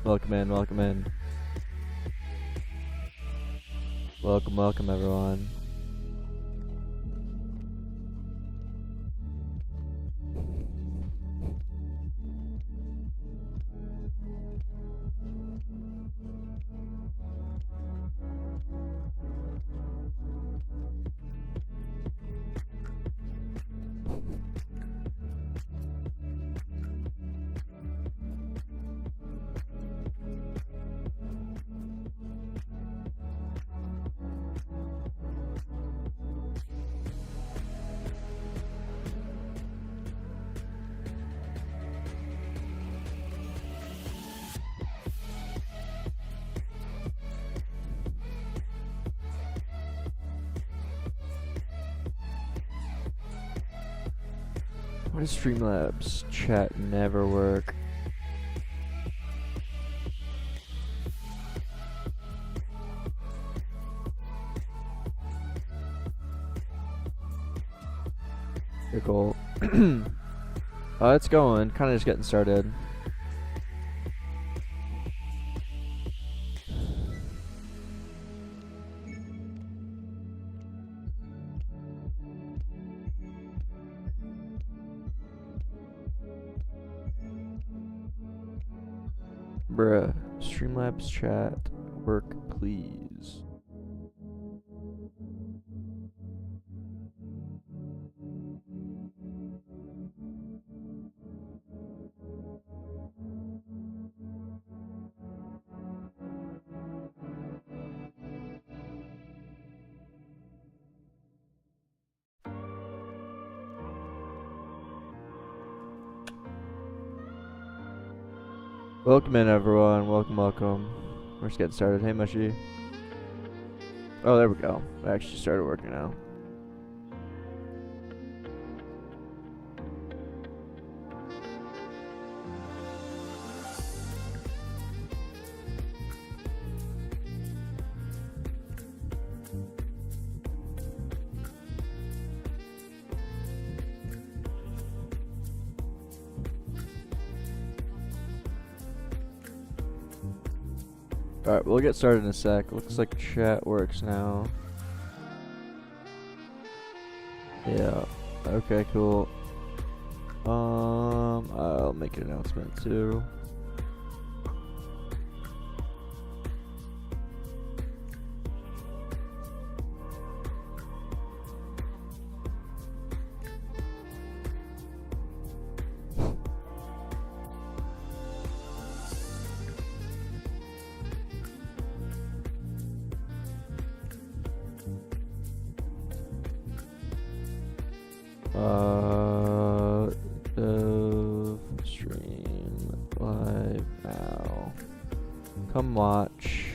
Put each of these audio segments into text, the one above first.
Welcome in, welcome in. Welcome, welcome everyone. Why does Streamlabs chat never work? You're cool. It's going. Kind of just getting started. Bruh, Streamlabs chat, work please. Welcome in everyone, welcome, welcome. We're just getting started. Hey Mushy. Oh, there we go. I actually started working now. Alright, we'll get started in a sec. Looks like chat works now. Yeah. Okay, cool. I'll make an announcement too. Stream live now. Come watch.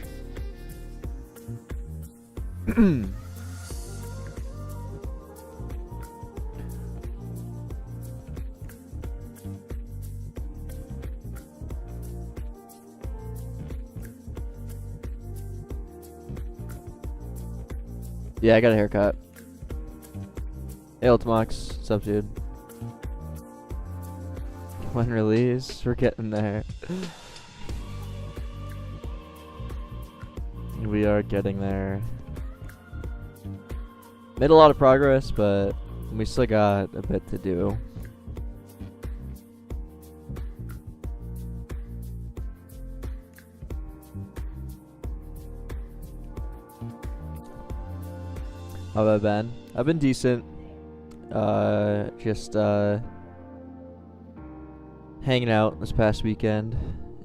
Yeah, I got a haircut. Hey, Ultimox. What's up, dude? When release, we're getting there. We are getting there. Made a lot of progress, but we still got a bit to do. How have I been? I've been decent. Just hanging out this past weekend,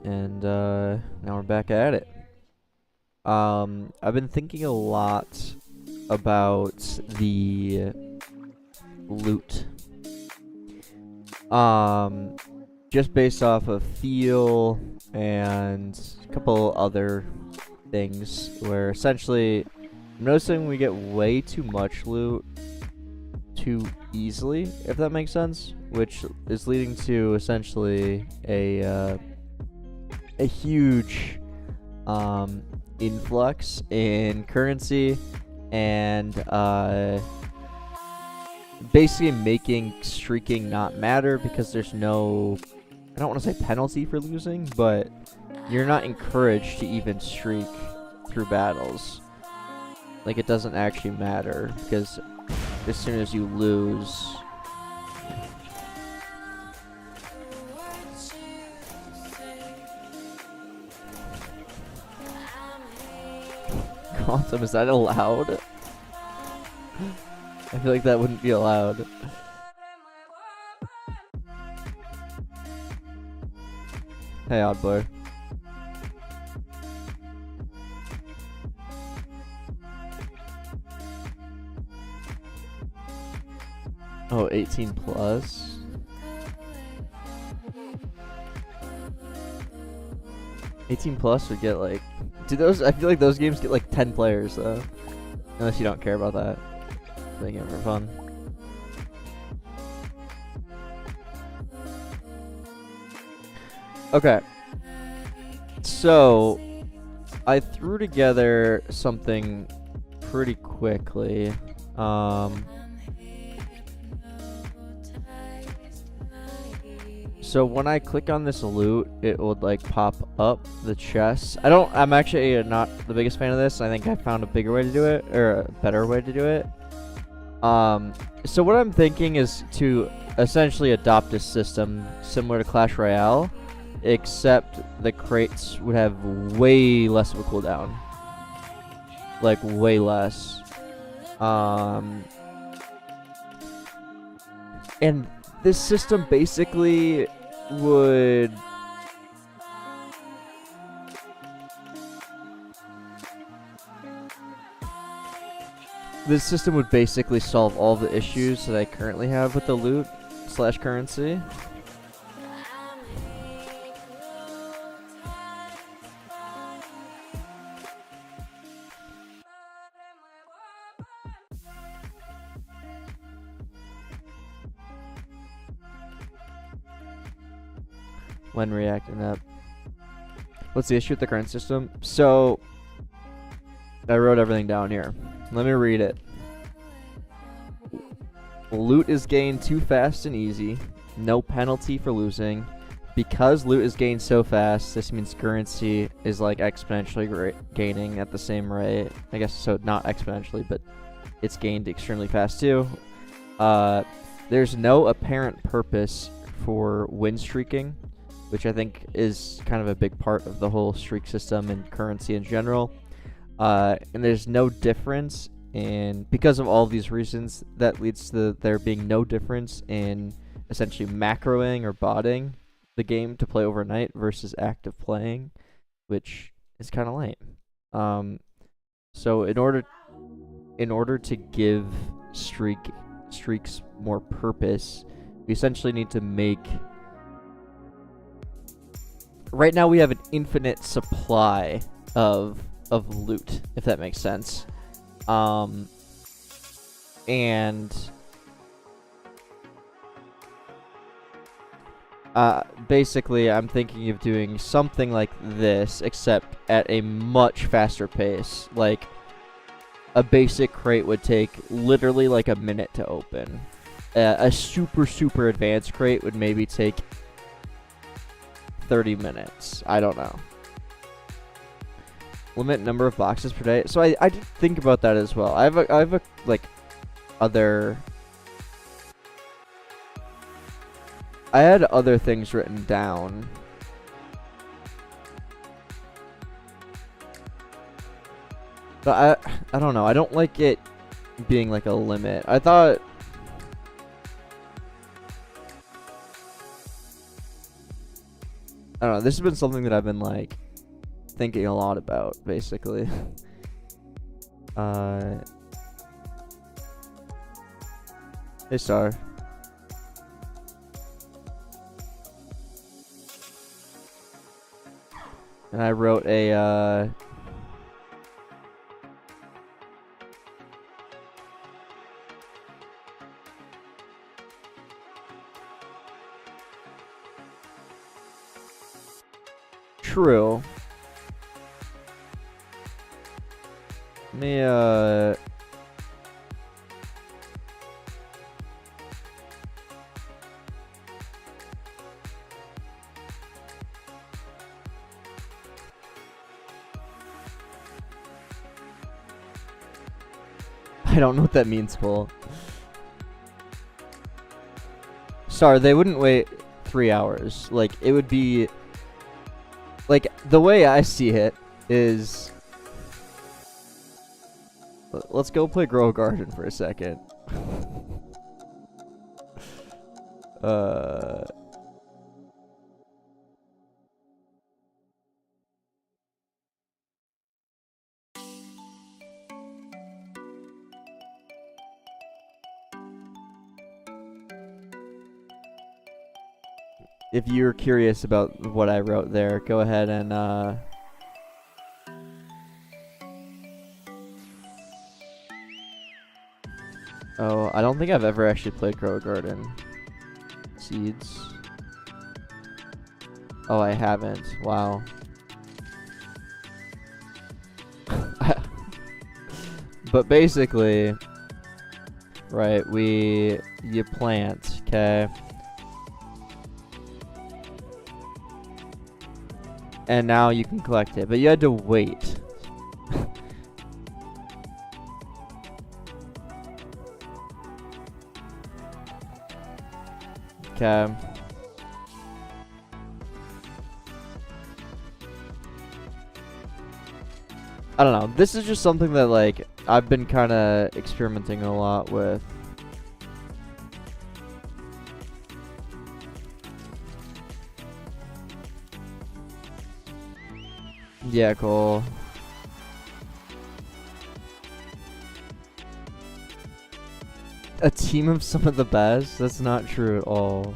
and now we're back at it. I've been thinking a lot about the loot. Just based off of feel and a couple other things, where essentially I'm noticing we get way too much loot too easily, if that makes sense, which is leading to essentially a huge influx in currency, and basically making streaking not matter because there's no, I don't want to say penalty for losing, but you're not encouraged to even streak through battles. Like, it doesn't actually matter, because as soon as you lose... Quantum, is that allowed? I feel like that wouldn't be allowed. Hey, odd boy. Oh, 18 plus? +18 would get like... Do those... I feel like those games get like 10 players though. Unless you don't care about that. Playing it for fun. Okay. So... I threw together something pretty quickly. So when I click on this loot, it would like pop up the chest. I'm actually not the biggest fan of this. I think I found a bigger way to do it, or a better way to do it. So what I'm thinking is to essentially adopt a system similar to Clash Royale, except the crates would have way less of a cooldown. Like way less. And this system basically would... This system would basically solve all the issues that I currently have with the loot / currency. When reacting up. What's the issue with the current system? So, I wrote everything down here. Let me read it. Loot is gained too fast and easy. No penalty for losing. Because loot is gained so fast, this means currency is like exponentially gaining at the same rate. I guess so, not exponentially, but it's gained extremely fast too. There's no apparent purpose for win streaking, which I think is kind of a big part of the whole streak system and currency in general. And there's no difference in, because of all these reasons, that leads to there being no difference in essentially macroing or botting the game to play overnight versus active playing, which is kind of lame. So in order to give streaks more purpose, we essentially need to make... Right now we have an infinite supply of loot, if that makes sense. And basically I'm thinking of doing something like this, except at a much faster pace. Like, a basic crate would take literally like a minute to open. A super advanced crate would maybe take 30 minutes. I don't know. Limit number of boxes per day. So I did think about that as well. I have a like other... I had other things written down. But I don't know. I don't like it being like a limit. I thought... I don't know. This has been something that I've been like thinking a lot about, basically. Hey, Star. And I wrote a true. Let me I don't know what that means, Paul. Star, they wouldn't wait 3 hours. Like, it would be... Like, the way I see it is... Let's go play Grow a Garden for a second. If you're curious about what I wrote there, go ahead and oh, I don't think I've ever actually played Grow a Garden. Seeds. Oh, I haven't. Wow. But basically, right, you plant, okay? And now you can collect it, but you had to wait. Okay. I don't know. This is just something that, like, I've been kind of experimenting a lot with. Yeah, cool. A team of some of the best? That's not true at all.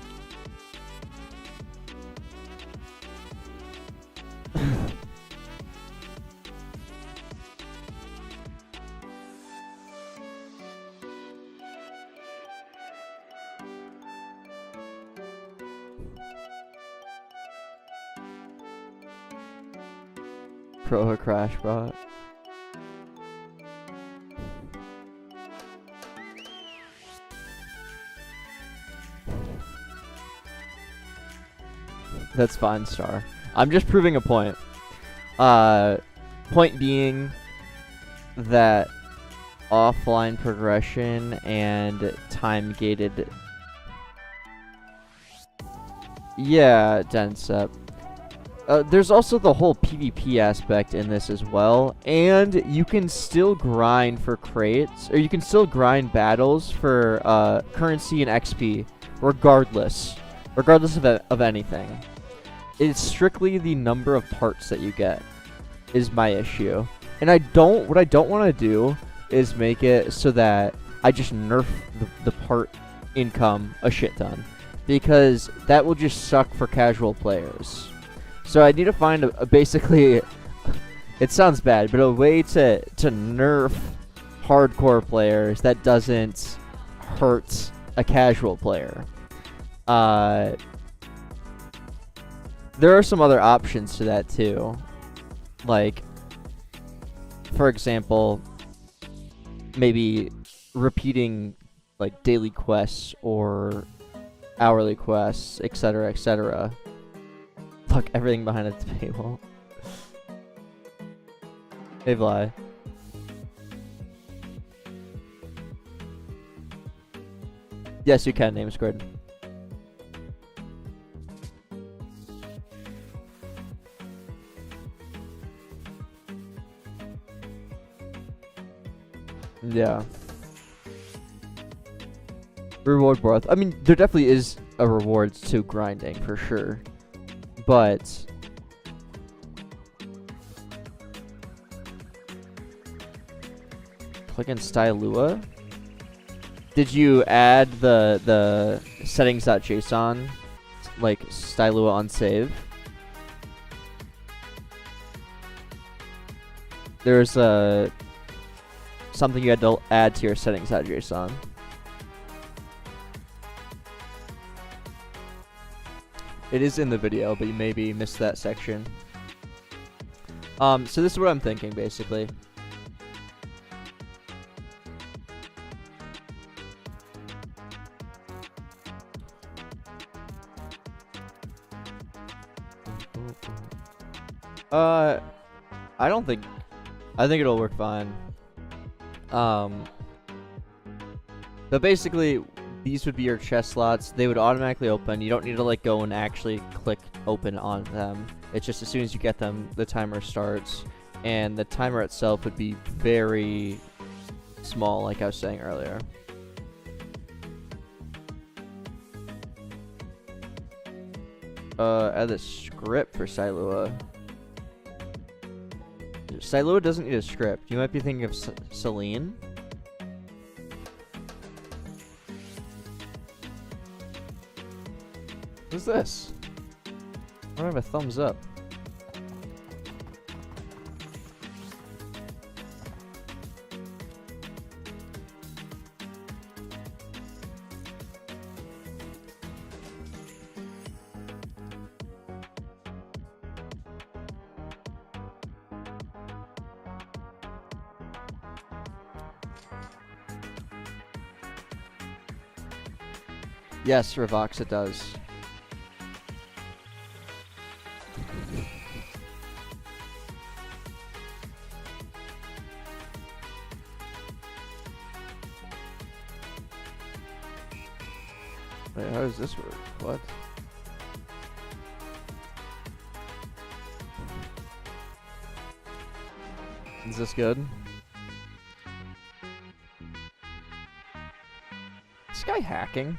Pro a crash bot. That's fine, Star. I'm just proving a point. Point being that offline progression and time-gated... Yeah, dense up. There's also the whole PvP aspect in this as well, and you can still grind for crates, or you can still grind battles for currency and XP, regardless of anything. It's strictly the number of parts that you get is my issue, and what I don't want to do is make it so that I just nerf the part income a shit ton, because that will just suck for casual players. So I need to find a basically, it sounds bad, but a way to nerf hardcore players that doesn't hurt a casual player. There are some other options to that too. Like, for example, maybe repeating like daily quests or hourly quests, etc., etc. Fuck everything behind the table. Hey, Vly. Yes, you can name Squid. Yeah. Reward growth. I mean, there definitely is a reward to grinding for sure, but click in Style Lua. Did you add the settings.json like Style Lua on save? There's something you had to add to your settings.json. It is in the video, but you maybe missed that section. So this is what I'm thinking, basically. I think it'll work fine. So basically, these would be your chest slots. They would automatically open. You don't need to like go and actually click open on them. It's just as soon as you get them, the timer starts. And the timer itself would be very small, like I was saying earlier. Add a script for Lua. Lua doesn't need a script. You might be thinking of Celine. What's this? I don't have a thumbs up. Yes, Revox, it does. Wait, how does this work? What? Is this good? Is this guy hacking?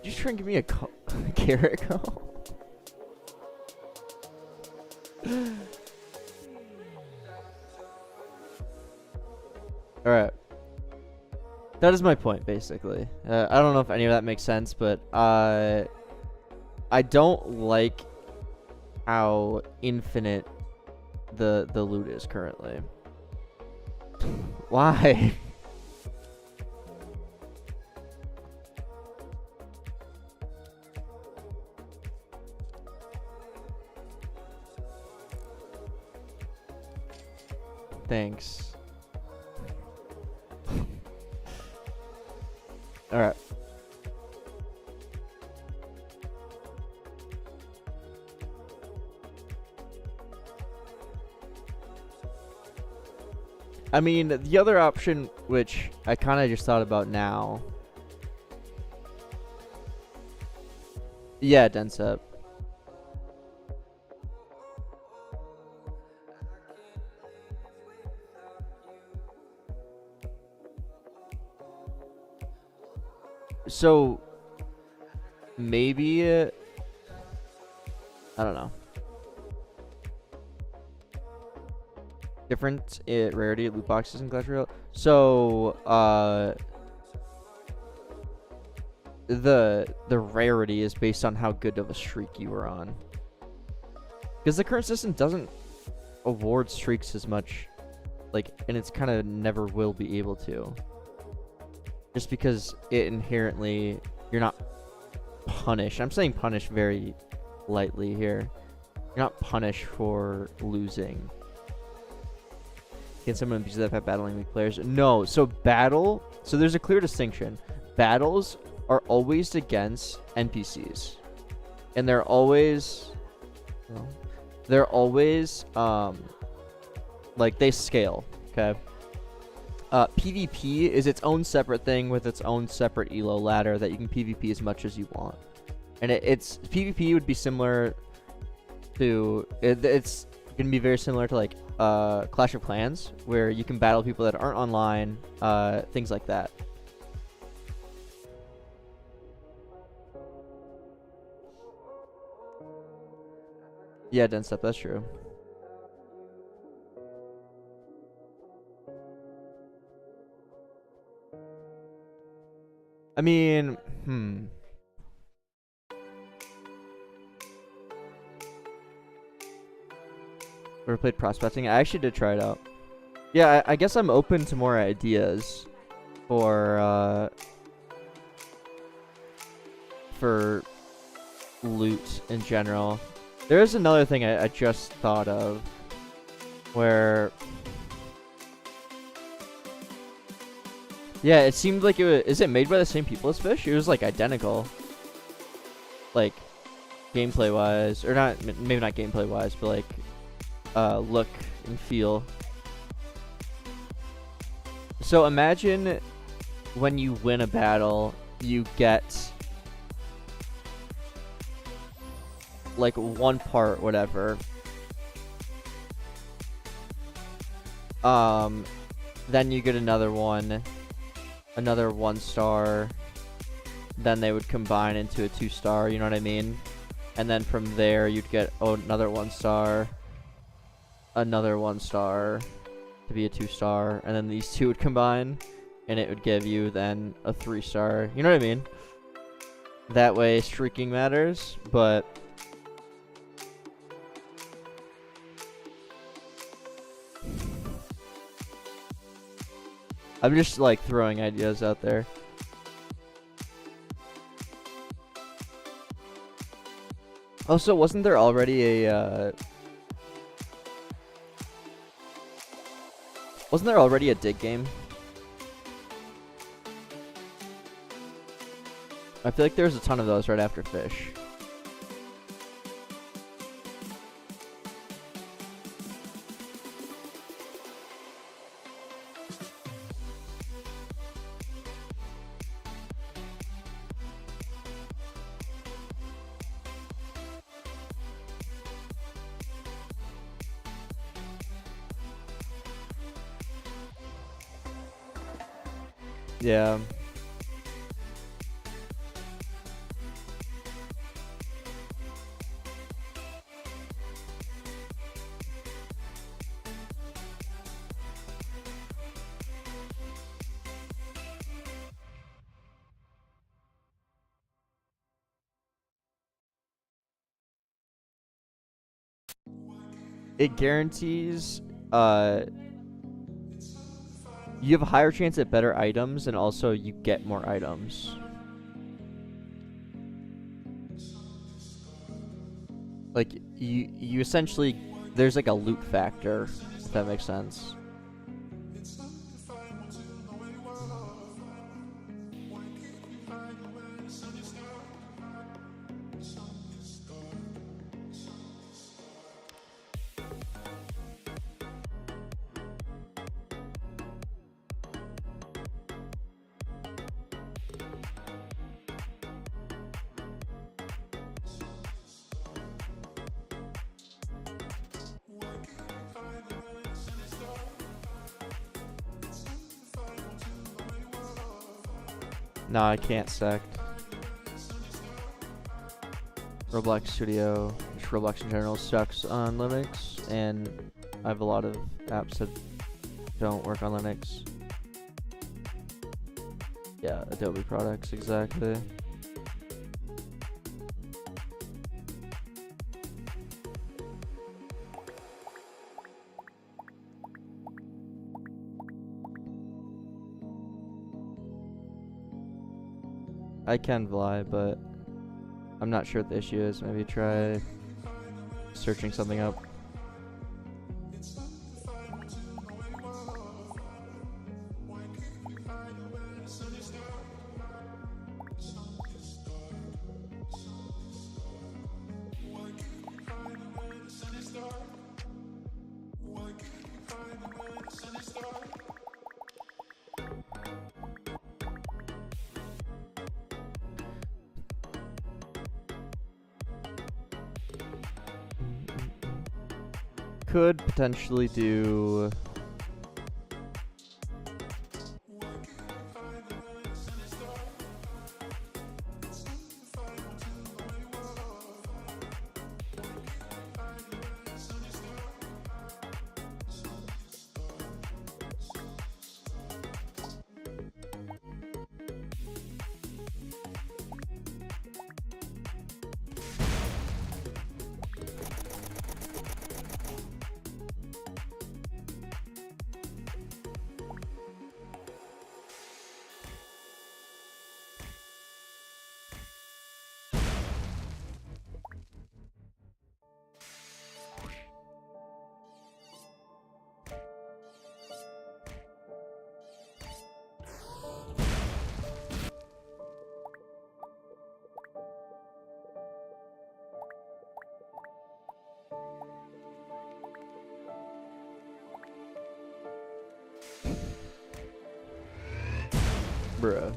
Did you try and give me a carrot call? Alright. That is my point, basically. I don't know if any of that makes sense, but I don't like how infinite the loot is currently. Why? Thanks. All right. I mean, the other option, which I kind of just thought about now. Yeah, dense up. So maybe I don't know. Different rarity loot boxes in Clash Royale. So the rarity is based on how good of a streak you were on. Because the current system doesn't award streaks as much, like, and it's kind of never will be able to. Just because it inherently, you're not punished. I'm saying punished very lightly here. You're not punished for losing. Can someone abuse that by battling weak players? No. So there's a clear distinction. Battles are always against NPCs. And they're always, like, they scale, okay? PvP is its own separate thing with its own separate elo ladder that you can PvP as much as you want. And it's PvP would be similar to, it's going to be very similar to like Clash of Clans, where you can battle people that aren't online, things like that. Yeah, dense stuff, that's true. I mean, Ever played prospecting? I actually did try it out. Yeah, I guess I'm open to more ideas for loot in general. There is another thing I just thought of. where yeah, it seemed like it was, is it made by the same people as Fish? It was like identical, like gameplay wise, or not, maybe not gameplay wise, but like look and feel. So imagine when you win a battle, you get like one part, whatever. Then you get another one star. Then they would combine into a 2-star, you know what I mean? And then from there you'd get another 1-star, another 1-star to be a 2-star, and then these two would combine and it would give you then a 3-star. You know what I mean? That way streaking matters, but I'm just like throwing ideas out there. Also, wasn't there already a dig game? I feel like there's a ton of those right after Fish. Yeah. It guarantees you have a higher chance at better items, and also you get more items. Like you essentially, there's like a loot factor, if that makes sense. No, I can't sect. Roblox Studio, just Roblox in general, sucks on Linux, and I have a lot of apps that don't work on Linux. Yeah, Adobe products, exactly. I can fly, but I'm not sure what the issue is. Maybe try searching something up. Could potentially do Bruh.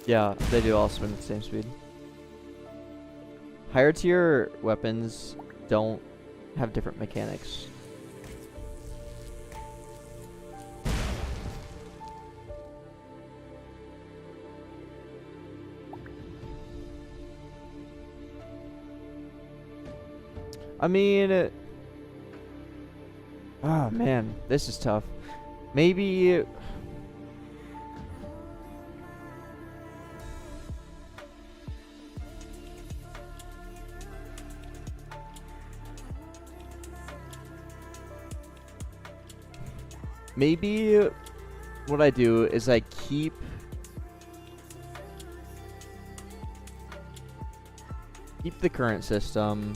Yeah, they do all spin at the same speed. Higher tier weapons don't have different mechanics. I mean, oh man, this is tough. Maybe what I do is I keep the current system.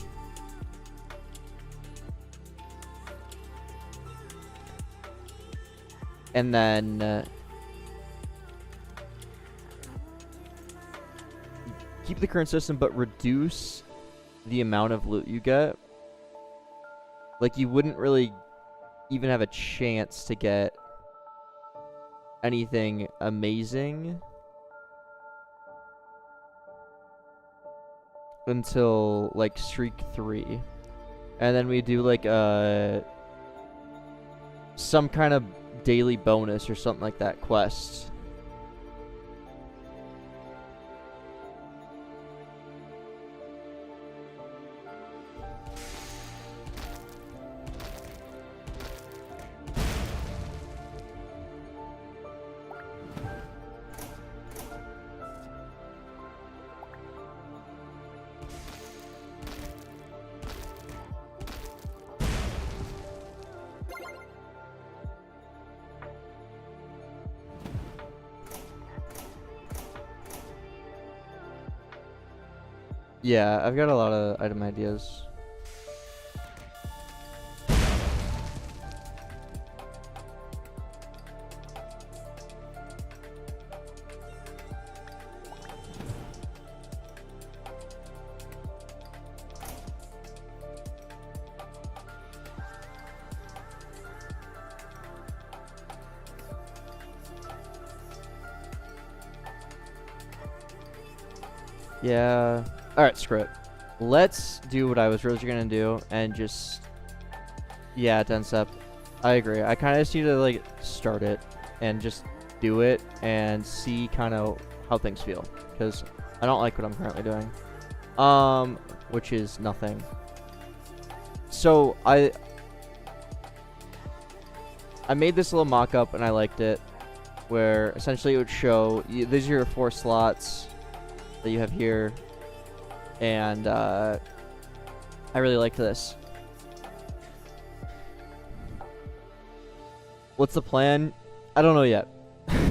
And then keep the current system, but reduce the amount of loot you get. Like, you wouldn't really even have a chance to get anything amazing until, like, Streak 3. And then we do, like, some kind of daily bonus or something like that quest. Yeah, I've got a lot of item ideas. Yeah. Alright, screw it. Let's do what I was really gonna do and just... Yeah, 10 step. I agree. I kind of just need to, like, start it and just do it and see kind of how things feel. Because I don't like what I'm currently doing. Which is nothing. So, I made this little mock-up and I liked it. Where, essentially, it would show... These are your 4 slots that you have here. And I really liked this. What's the plan? I don't know yet.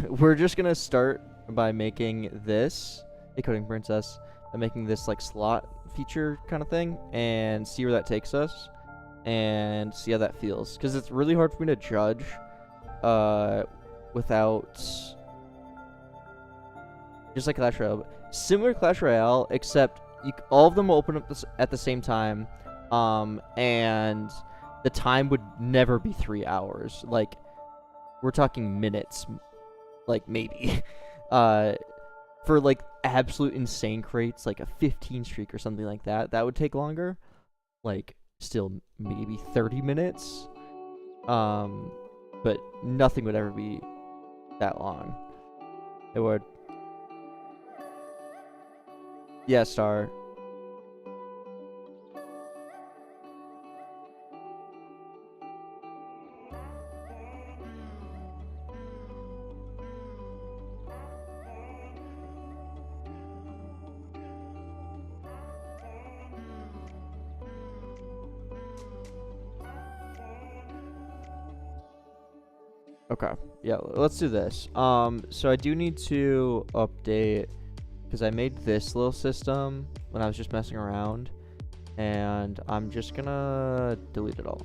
We're just gonna start by making this a coding princess and making this like slot feature kind of thing and see where that takes us and see how that feels, because it's really hard for me to judge without just like Clash Royale. Similar to Clash Royale, except all of them will open up at the same time, and the time would never be 3 hours. Like, we're talking minutes, like, maybe. For, like, absolute insane crates, like a 15 streak or something like that, that would take longer. Like, still maybe 30 minutes. But nothing would ever be that long. It would. Yeah, Star. Okay, yeah, let's do this. So I do need to update, because I made this little system when I was just messing around, and I'm just gonna delete it all.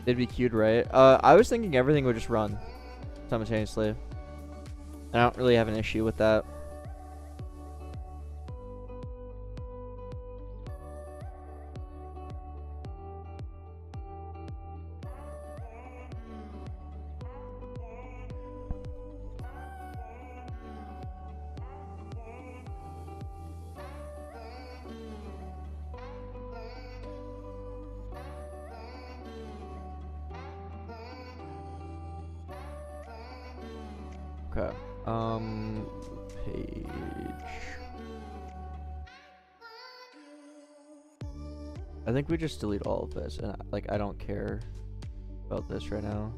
It'd be queued, right? I was thinking everything would just run simultaneously. And I don't really have an issue with that. Okay. Page. I think we just delete all of this, and like I don't care about this right now.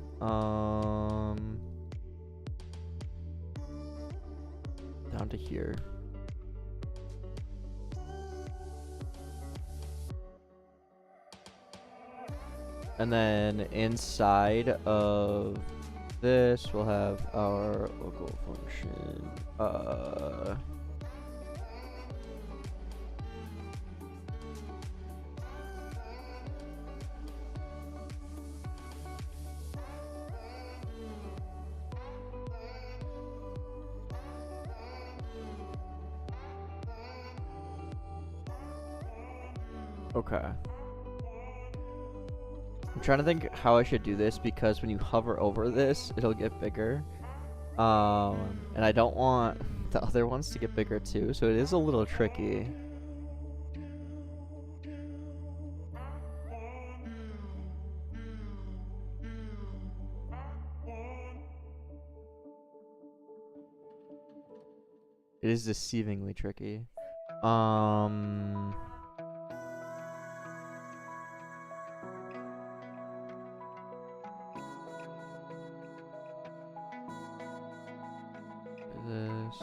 Down to here. And then inside of this, we'll have our local function. Okay. I'm trying to think how I should do this because when you hover over this, it'll get bigger. And I don't want the other ones to get bigger too, so it is a little tricky. It is deceivingly tricky. This.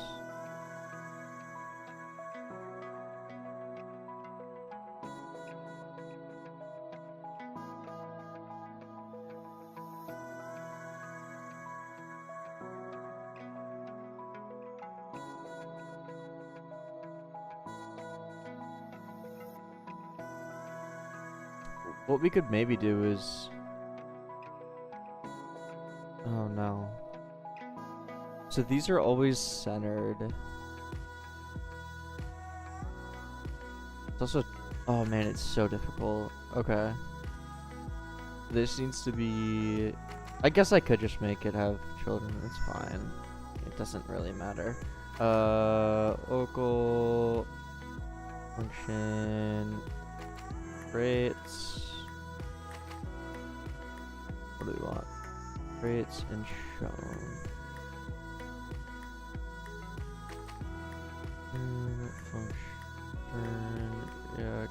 What we could maybe do is... Oh no. So these are always centered. It's also... Oh man, it's so difficult. Okay. This needs to be... I guess I could just make it have children. It's fine. It doesn't really matter. Local... Function... Rates... What do we want? Rates and shown. Function, yeah.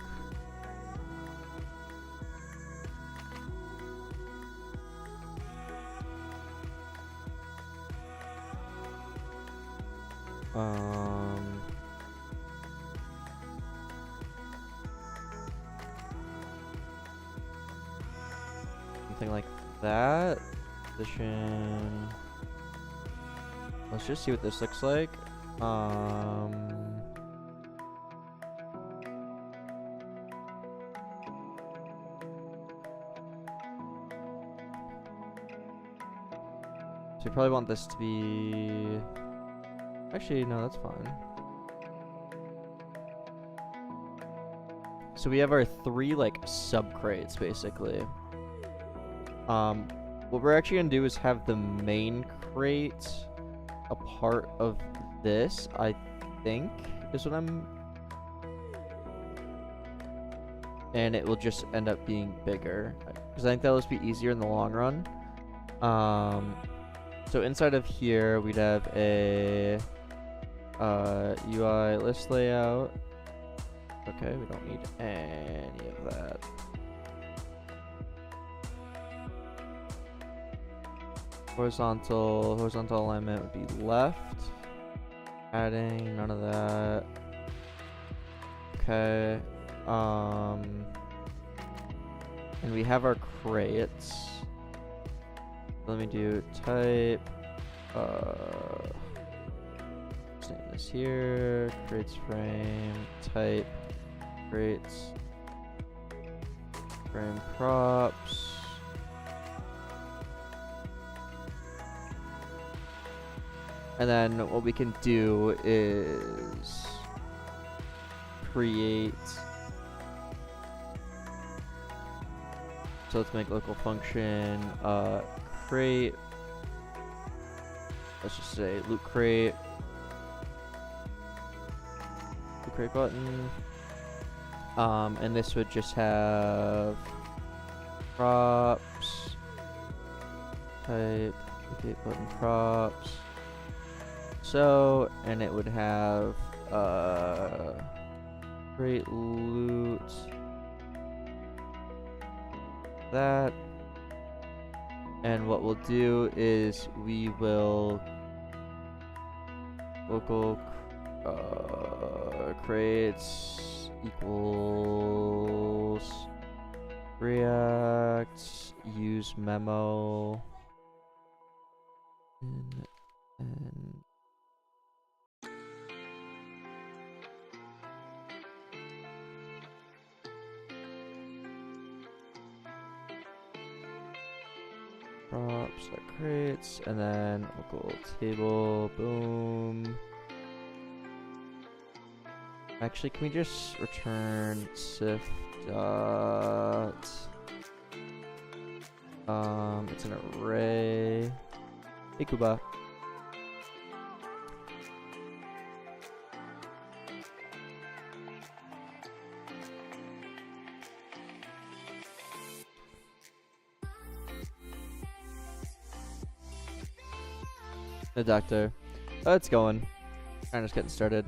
Something like that. Position. Let's just see what this looks like. So you probably want this to be... Actually, no, that's fine. So we have our three, like, sub-crates, basically. What we're actually gonna do is have the main crate a part of this, I think, is what I'm... And it will just end up being bigger. Because I think that'll just be easier in the long run. So inside of here, we'd have a UI list layout. Okay, we don't need any of that. Horizontal alignment would be left. Adding, none of that. Okay. And we have our crates. Let me do type. Let's name this here. Crates frame. Type. Crates. Frame props. And then what we can do is create. So let's make local function crate. Let's just say loot crate. Loot crate button. And this would just have props. Type create button props. So, and it would have create loot. That. And what we'll do is we will local creates equals React use memo and props that creates, and then local table, boom. Actually, can we just return sif dot it's an array. Hey Kuba. The doctor. Oh, it's going. Kind of just getting started.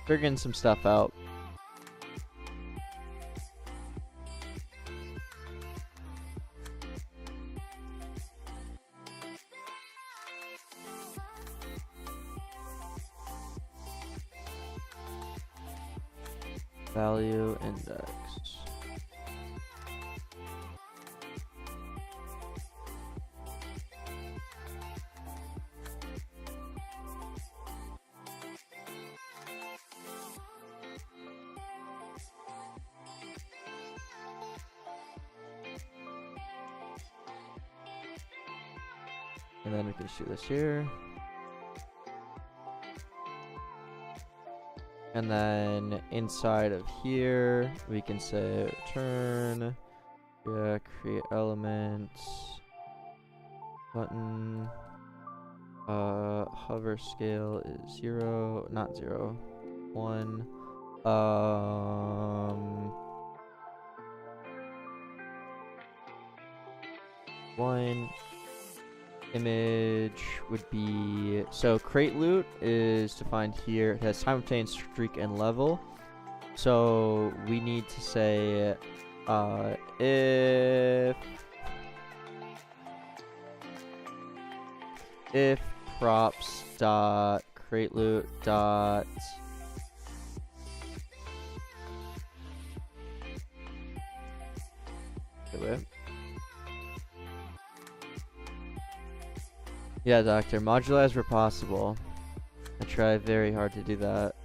Figuring some stuff out. Value index. And then we can just do this here. And then inside of here, we can say return, yeah, create elements, button, hover scale is 0, not 0, 1, 1. Image would be, so crate loot is defined here. It has time obtained, streak, and level. So we need to say if props dot crate loot dot yeah, doctor. Modularize where possible. I try very hard to do that.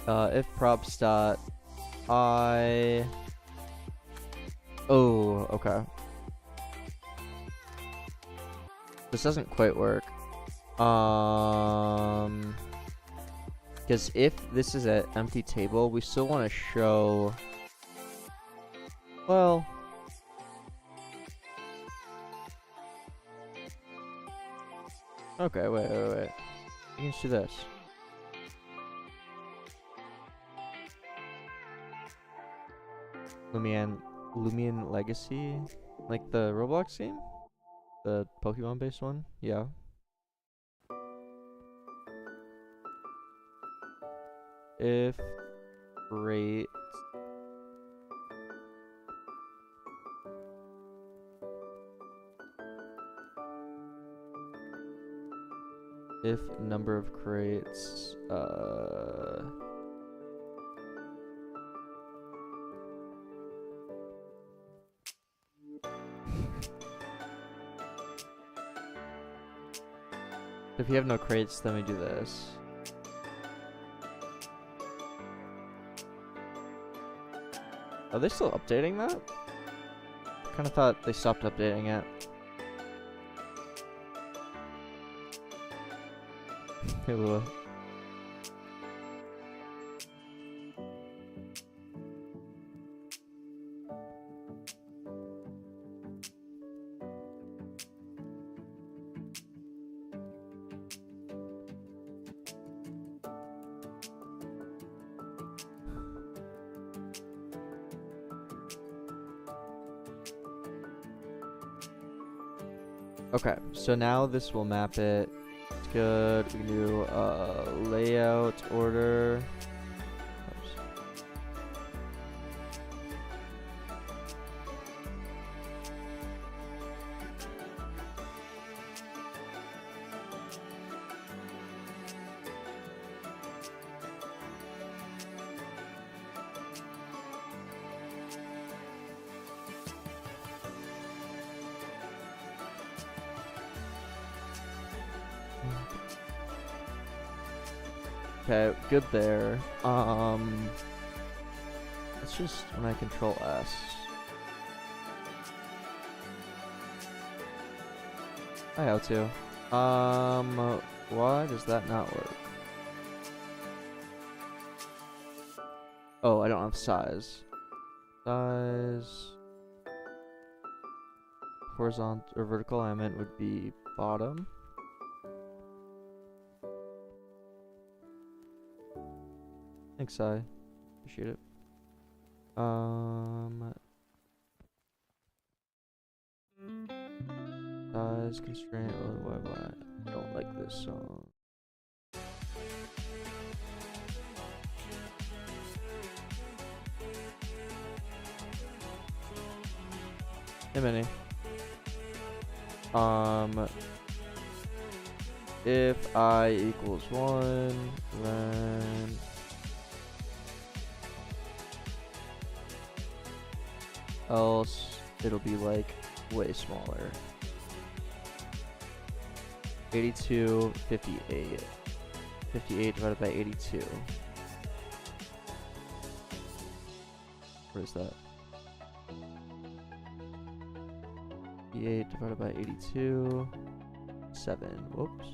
If props dot I. Oh, okay. This doesn't quite work. Because if this is an empty table, we still want to show. Well. Okay, wait. We can just do this. Lumion Legacy? Like the Roblox game? The Pokemon based one? Yeah. If rate if number of crates if you have no crates, then we do this. Are they still updating that? I kind of thought they stopped updating it. Hey, Lua. Okay, so now this will map it. It's good. We can do layout order. Oops. Okay, good there. It's just when I control S. I have to. Why does that not work? Oh, I don't have size. Size. Horizontal or vertical alignment would be bottom. Thanks, I appreciate it. Size constraint. Why? I don't like this song. Hey, Minnie. If I equals 1, then else it'll be like way smaller. 82, 58. 58 divided by 82. What is that? 58 divided by 82. 7. Whoops.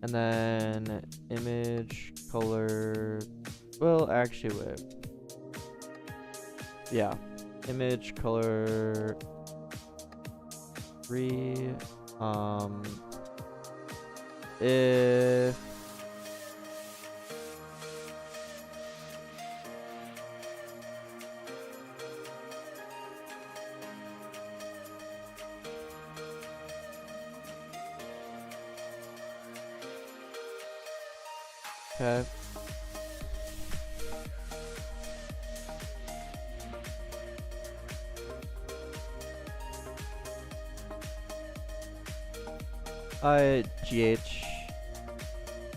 And then image color. Well, actually, wait. Yeah, image color 3. If okay. GH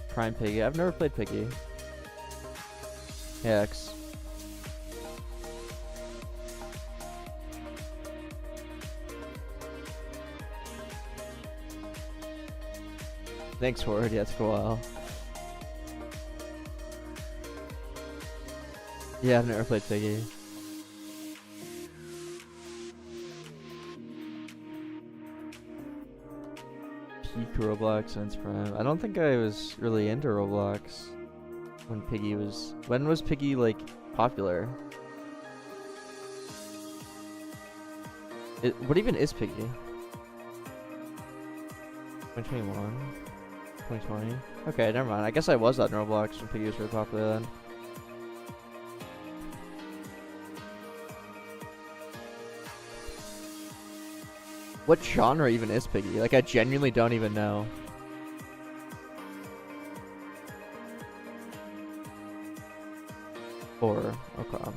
Prime Piggy. I've never played Piggy. Yeah, X. Thanks for it. Yeah, it took a while. Yeah, I've never played Piggy. Peak Roblox since Prime. I don't think I was really into Roblox when Piggy was. When was Piggy like popular? What even is Piggy? 2021, 2020. Okay, never mind. I guess I was on Roblox when Piggy was really popular then. What genre even is Piggy? Like, I genuinely don't even know. Or, okay.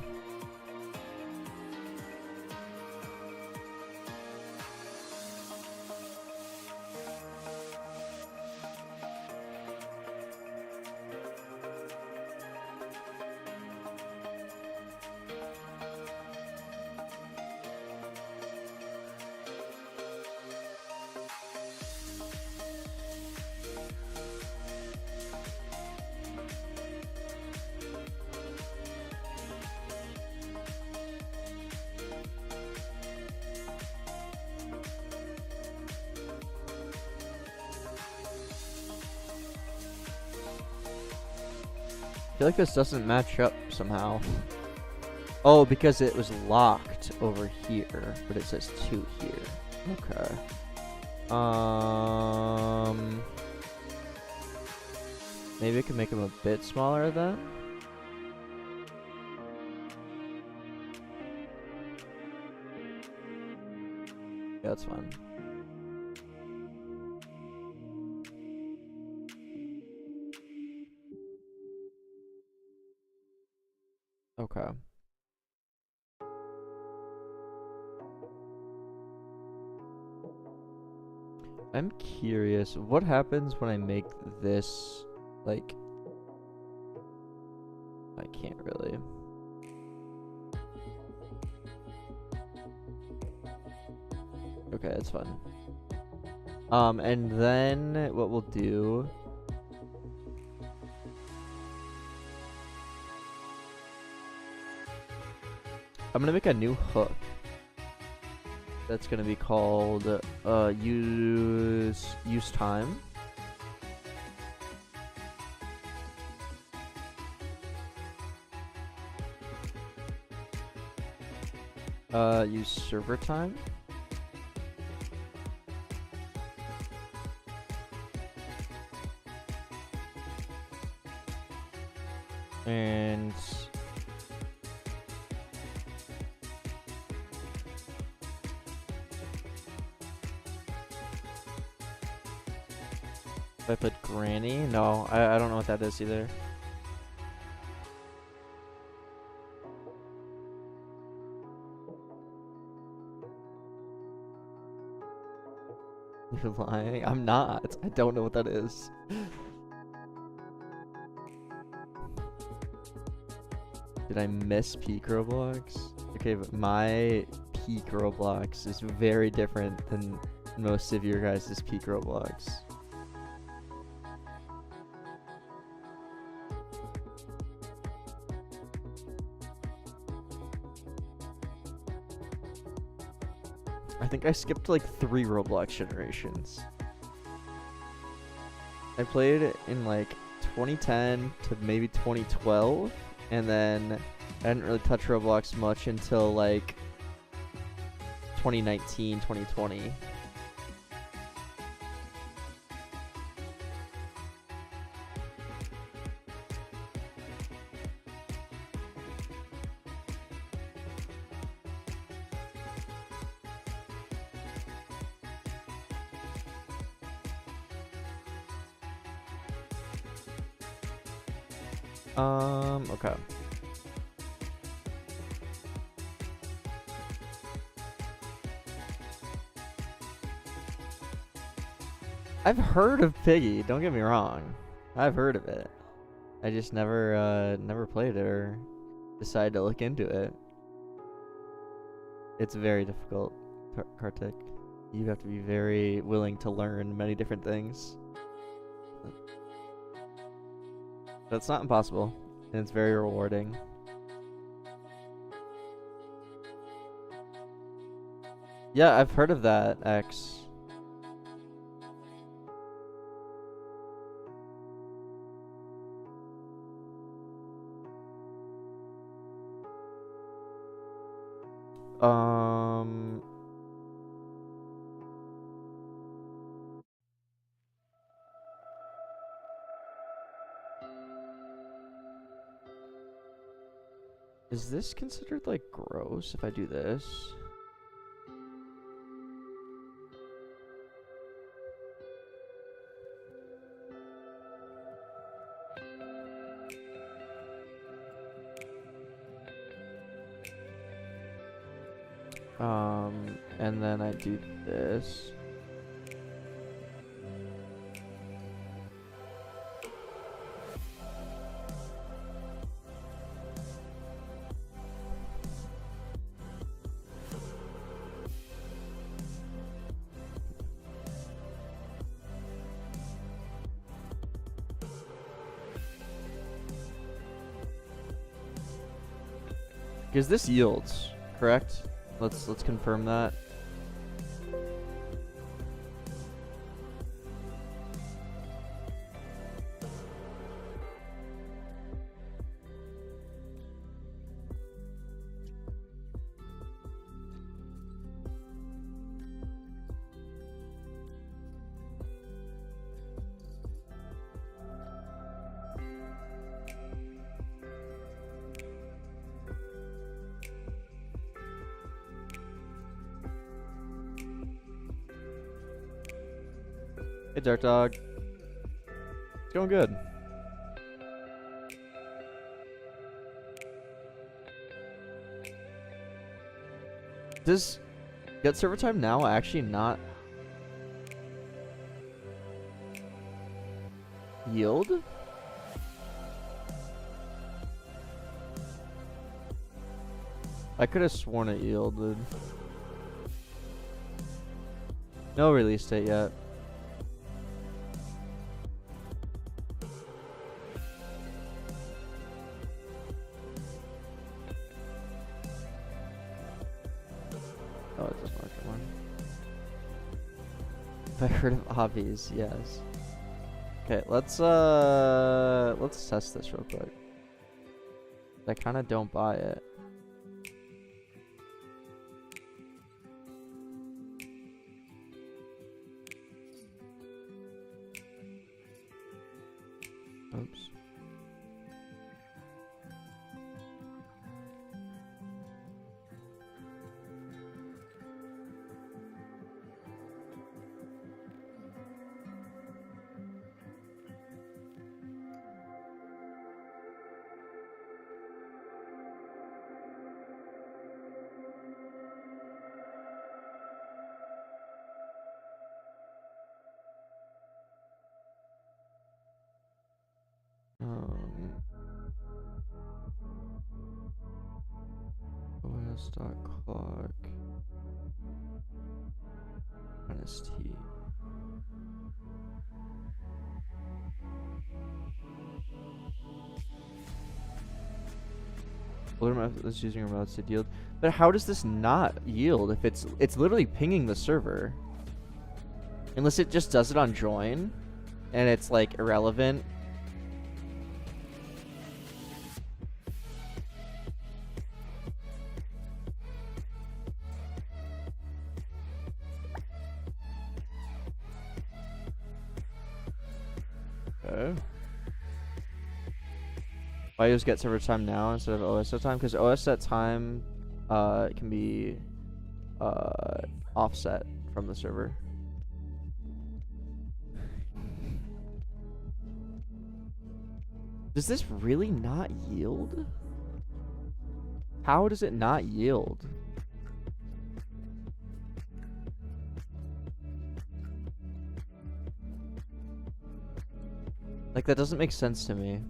feel like this doesn't match up somehow. Oh, because it was locked over here, but it says 2 here. Okay. Maybe I can make them a bit smaller then. Yeah, that's fine. Okay. I'm curious, what happens when I make this, like, I can't really. Okay, that's fun. And then what we'll do, I'm gonna make a new hook. That's gonna be called use time. Use server time. And if I put granny, no, I don't know what that is either. You're lying? I'm not. I don't know what that is. Did I miss peak Roblox? Okay, but my peak Roblox is very different than most of your guys' peak Roblox. I think I skipped like 3 Roblox generations. I played it in like 2010 to maybe 2012, and then I didn't really touch Roblox much until like 2019, 2020. Okay. I've heard of Piggy, don't get me wrong. I've heard of it. I just never played it or decided to look into it. It's very difficult, Kartik. You have to be very willing to learn many different things. But it's not impossible, and it's very rewarding. Yeah, I've heard of that, X. Is this considered like gross if I do this? And then I do this. Because this yields, correct? Let's confirm that. Hey, Dark Dog. It's going good. Does get server time now actually not yield? I could have sworn it yielded. No release date yet. Oh, it does mark one. If I heard of hobbies, yes. Okay, let's test this real quick. I kind of don't buy it. Oops. OS.clock NST. Is using remotes to yield, but how does this not yield if it's literally pinging the server? Unless it just does it on join, and it's like irrelevant. Okay. Why use get server time now instead of OS set time? Because OS set time can be offset from the server. Does this really not yield? How does it not yield? Like, that doesn't make sense to me.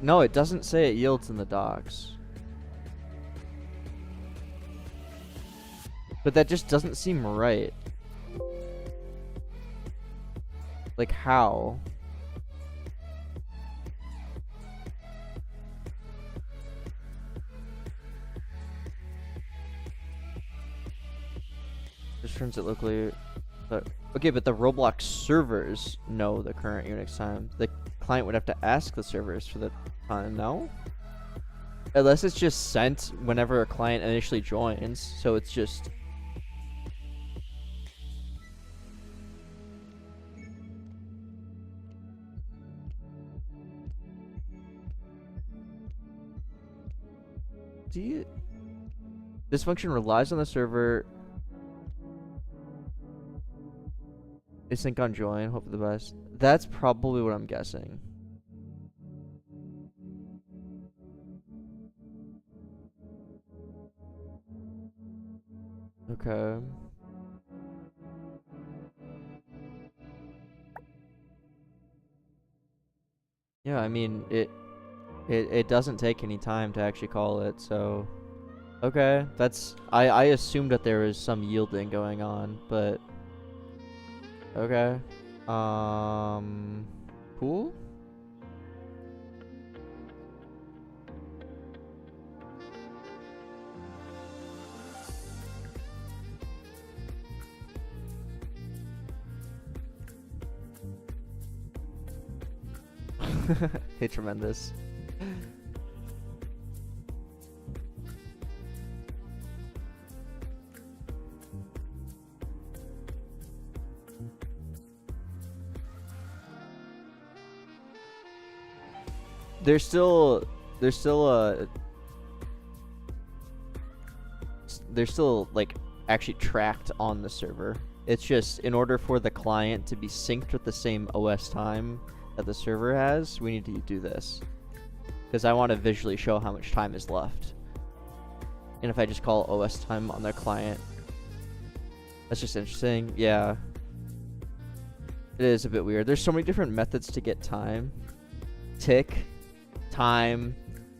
No, it doesn't say it yields in the docs. But that just doesn't seem right. Like, how? Just turns it locally. But okay, but the Roblox servers know the current Unix time. The client would have to ask the servers for the time, no? Unless it's just sent whenever a client initially joins, so it's just... This function relies on the server. Async on join, hope for the best. That's probably what I'm guessing. Okay. Yeah, I mean, it doesn't take any time to actually call it, so okay. That's I assumed that there was some yielding going on, but okay. Cool. Hey, tremendous. There's still they're still like actually tracked on the server. It's just in order for the client to be synced with the same OS time that the server has, we need to do this. Because I want to visually show how much time is left. And if I just call OS time on the client, that's just interesting. Yeah. It is a bit weird. There's so many different methods to get time. Tick, time,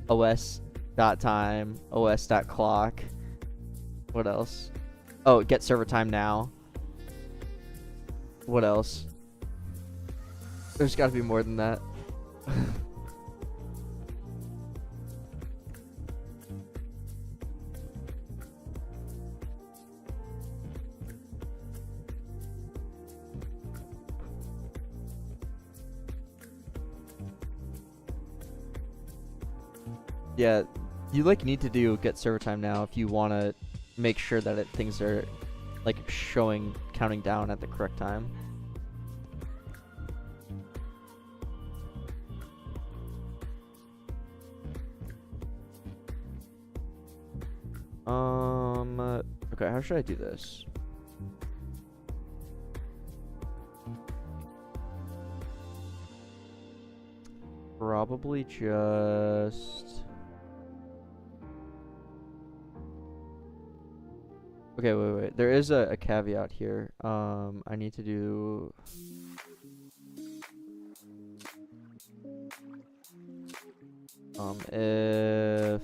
os.time, os.clock. What else? Oh, get server time now. What else? There's got to be more than that. Yeah, you like need to do get server time now if you want to make sure that things are like counting down at the correct time. Okay, how should I do this? Probably just... Okay, wait. There is a caveat here. I need to do... if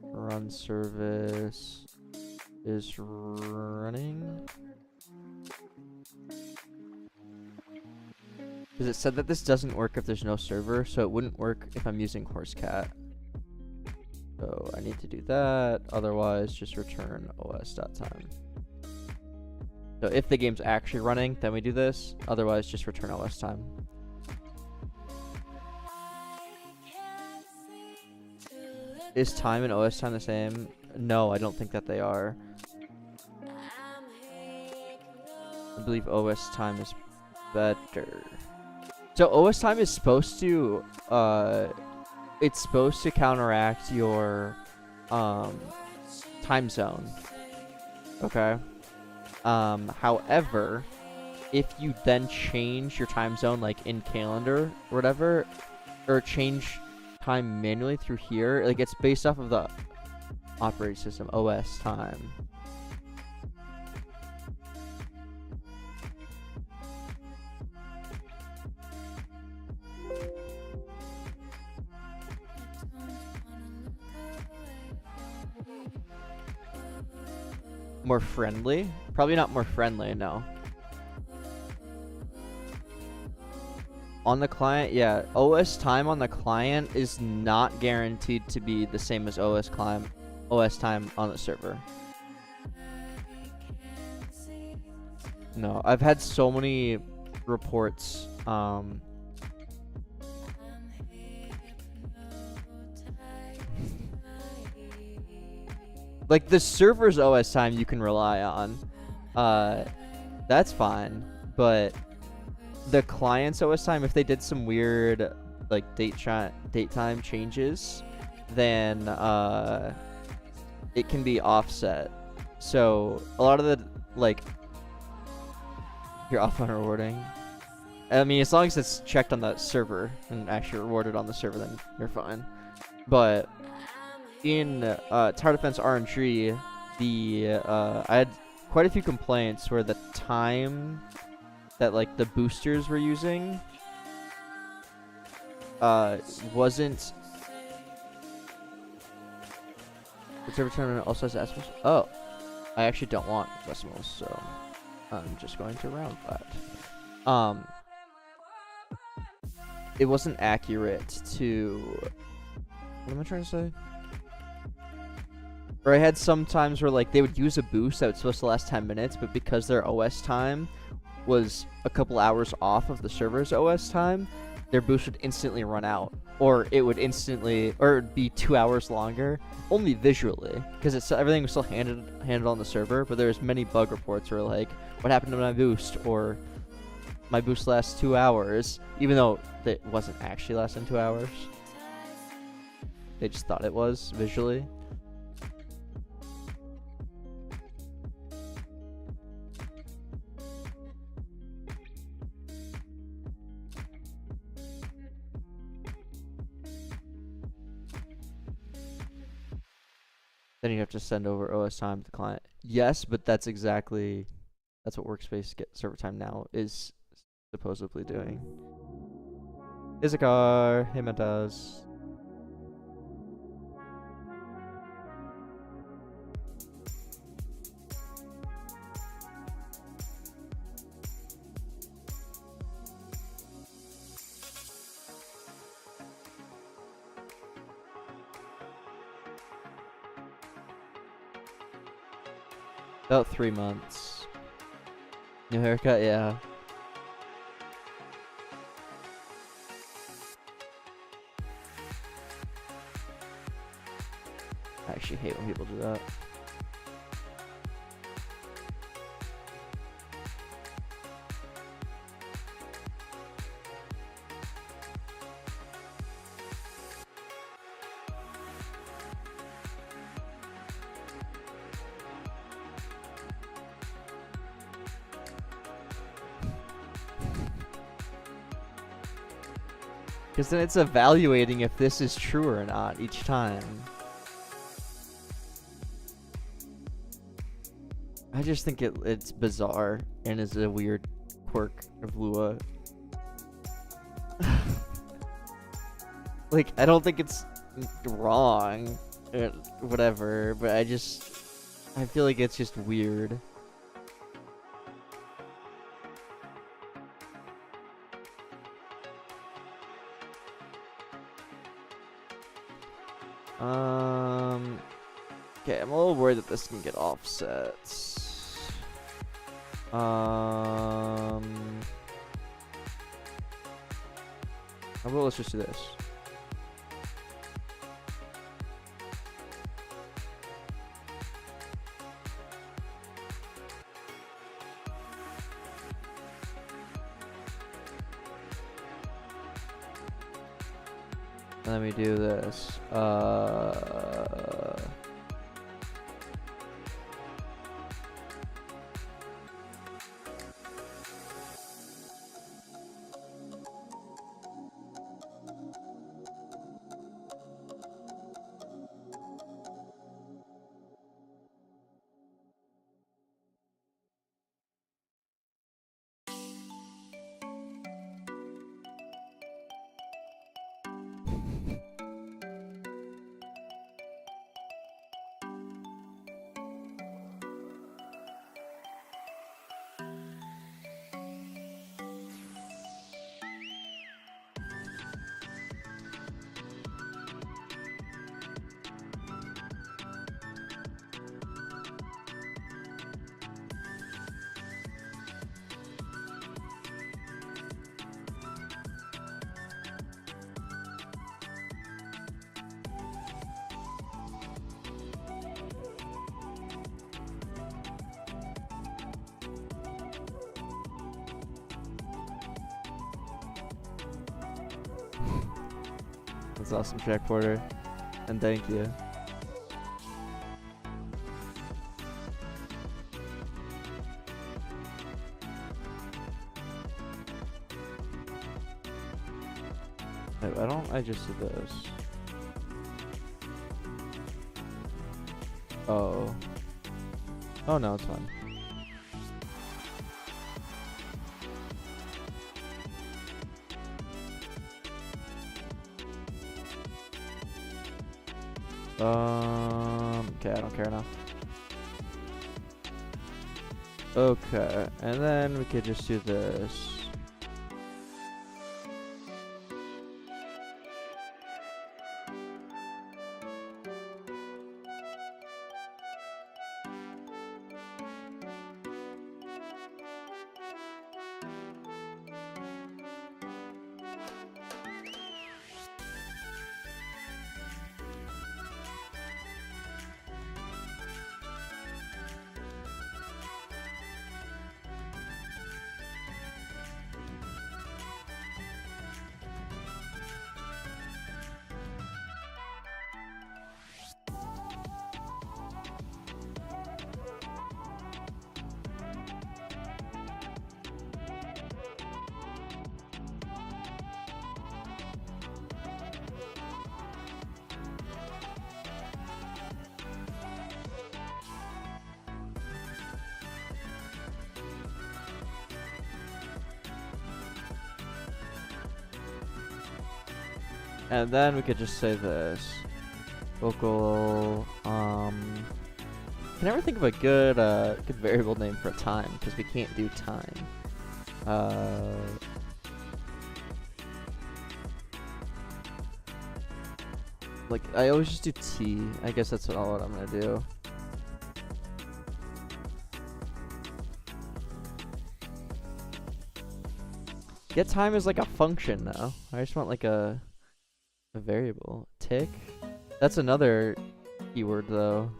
run service is running... Because it said that this doesn't work if there's no server, so it wouldn't work if I'm using horsecat. So I need to do that, otherwise just return os.time. So if the game's actually running, then we do this, otherwise just return os time. Is time and os time the same? No, I don't think that they are. I believe os time is better. So OS time is supposed to, it's supposed to counteract your, time zone. Okay. However, if you then change your time zone, like in calendar or whatever, or change time manually through here, like it's based off of the operating system, OS time. More friendly? Probably not more friendly, no. On the client, yeah. OS time on the client is not guaranteed to be the same as OS time on the server. No, I've had so many reports, like the server's OS time you can rely on. That's fine. But the client's OS time, if they did some weird like date time changes, then it can be offset. So a lot of the like you're off on rewarding. I mean, as long as it's checked on the server and actually rewarded on the server, then you're fine. But in Tower Defense RNG, I had quite a few complaints where the time that like the boosters were using wasn't. Whichever tournament also has decimals. Oh, I actually don't want decimals, so I'm just going to round that. It wasn't accurate to. What am I trying to say? Or I had some times where like they would use a boost that was supposed to last 10 minutes, but because their OS time was a couple hours off of the server's OS time, their boost would instantly run out, or it would instantly, or it'd be 2 hours longer, only visually, because everything was still handled on the server. But there's many bug reports where like, what happened to my boost, or my boost lasts 2 hours, even though it wasn't actually lasting 2 hours. They just thought it was visually. Then you have to send over OS time to the client. Yes, but that's what Workspace Get Server Time now is supposedly doing. Is a car. Hey, Mentas. About 3 months. New haircut, yeah. I actually hate when people do that. Because then it's evaluating if this is true or not each time. I just think it's bizarre and is a weird quirk of Lua. Like, I don't think it's wrong or whatever, but I feel like it's just weird. Okay, I'm a little worried that this can get offsets. Well, let's just do this. Let me do this. That's awesome, Jack Porter. And thank you. Wait, why don't I just do this? Oh. Oh no, it's fine. Okay, I don't care enough. Okay, and then we could just do this. And then we could just say this. Local, can never think of a good good variable name for a time, because we can't do time. Like, I always just do T. I guess that's what I'm gonna do. Get time is like a function now. I just want like a variable. Tick? That's another keyword though.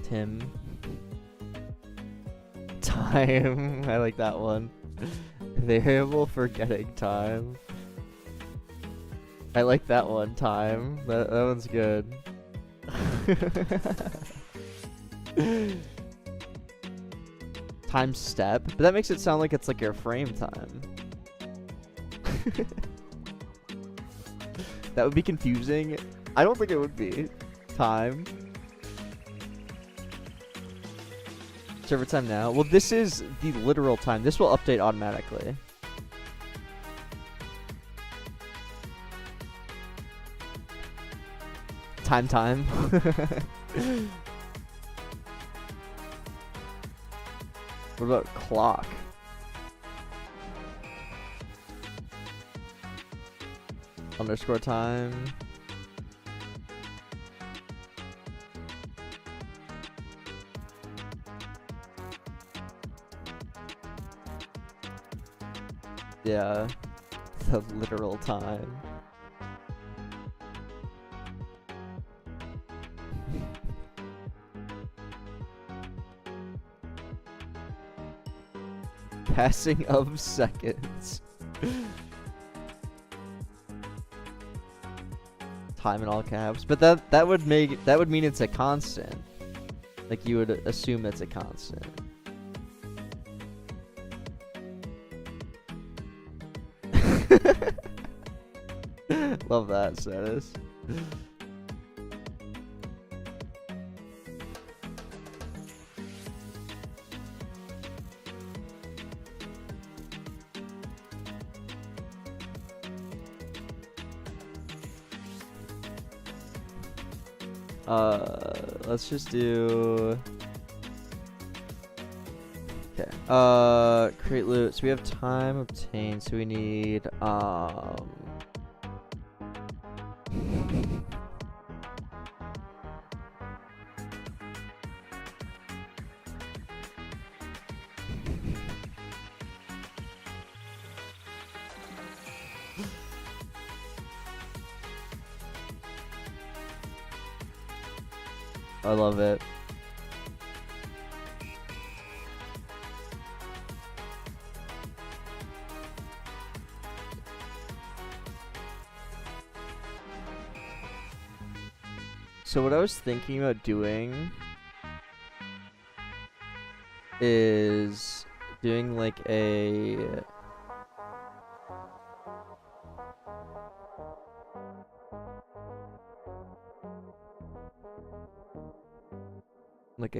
Tim. Time. I like that one. Variable for getting time. I like that one. Time. That one's good. Time step, but that makes it sound like it's like your frame time. That would be confusing. I don't think it would be. Time. Server time now. Well, this is the literal time. This will update automatically. Time. What about clock? Underscore time. Yeah, the literal time. Passing of seconds. Time in all caps, but that would mean it's a constant. Like you would assume it's a constant. Love that status. Let's just do. Okay. Create loot. So we have time obtained. So we need I love it. So what I was thinking about doing is doing like a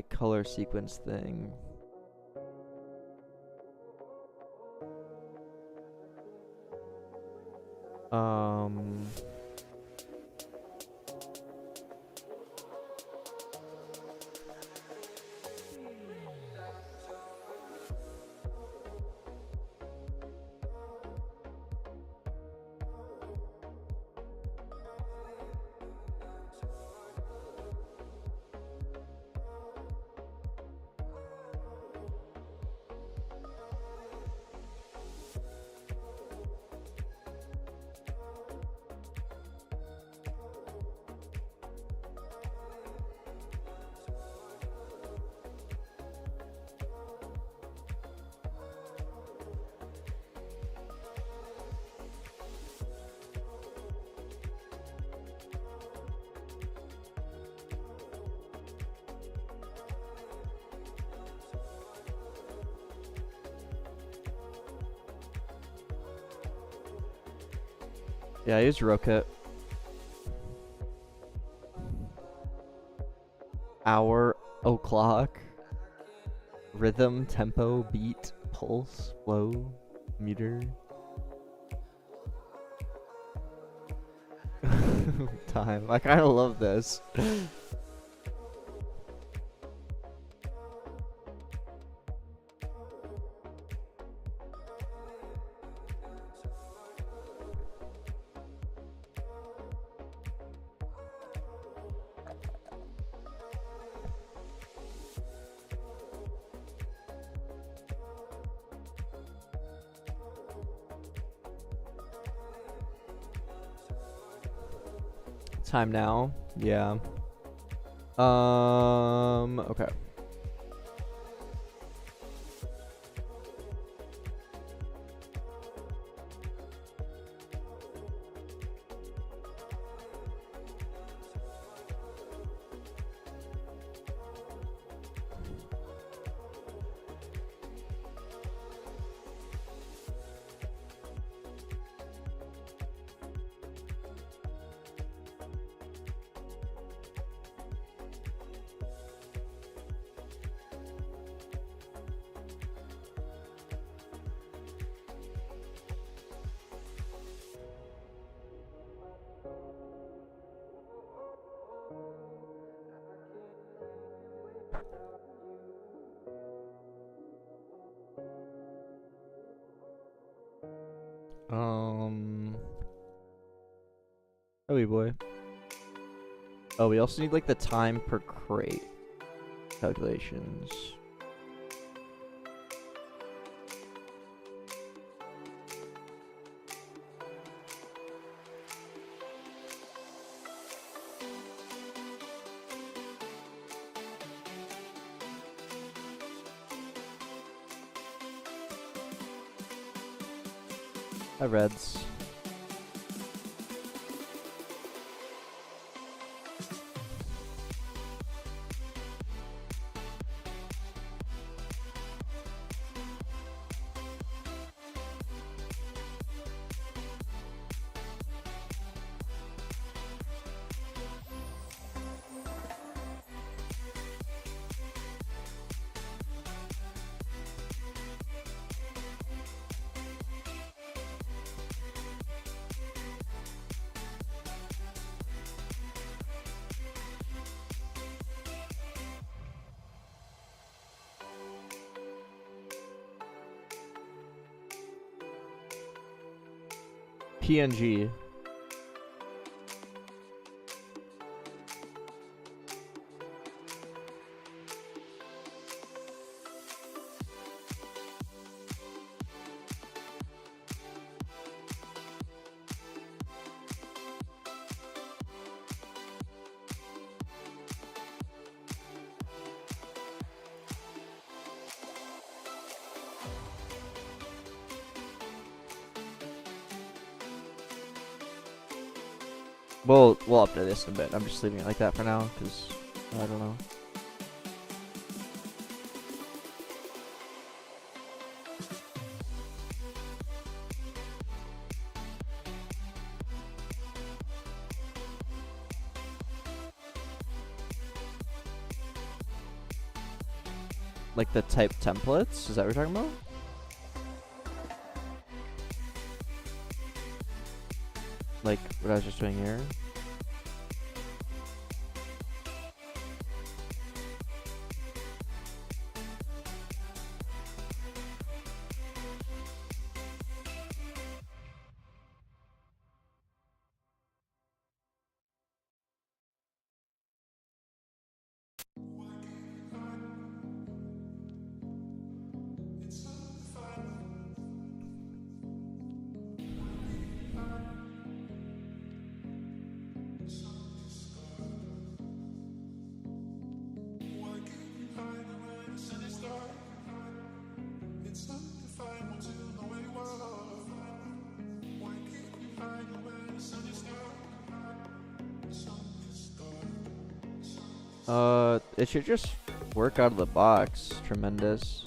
color sequence thing. Yeah, I use Rocket. Hour o'clock. Rhythm, tempo, beat, pulse, flow, meter. Time. I kind of love this. Time now. Yeah. Okay. Oh, wee boy. Oh, we also need like the time per crate calculations. Hi, Reds. PNG. We'll update this in a bit. I'm just leaving it like that for now because I don't know. Like the type templates? Is that what you're talking about? Like what I was just doing here? It should just work out of the box. Tremendous.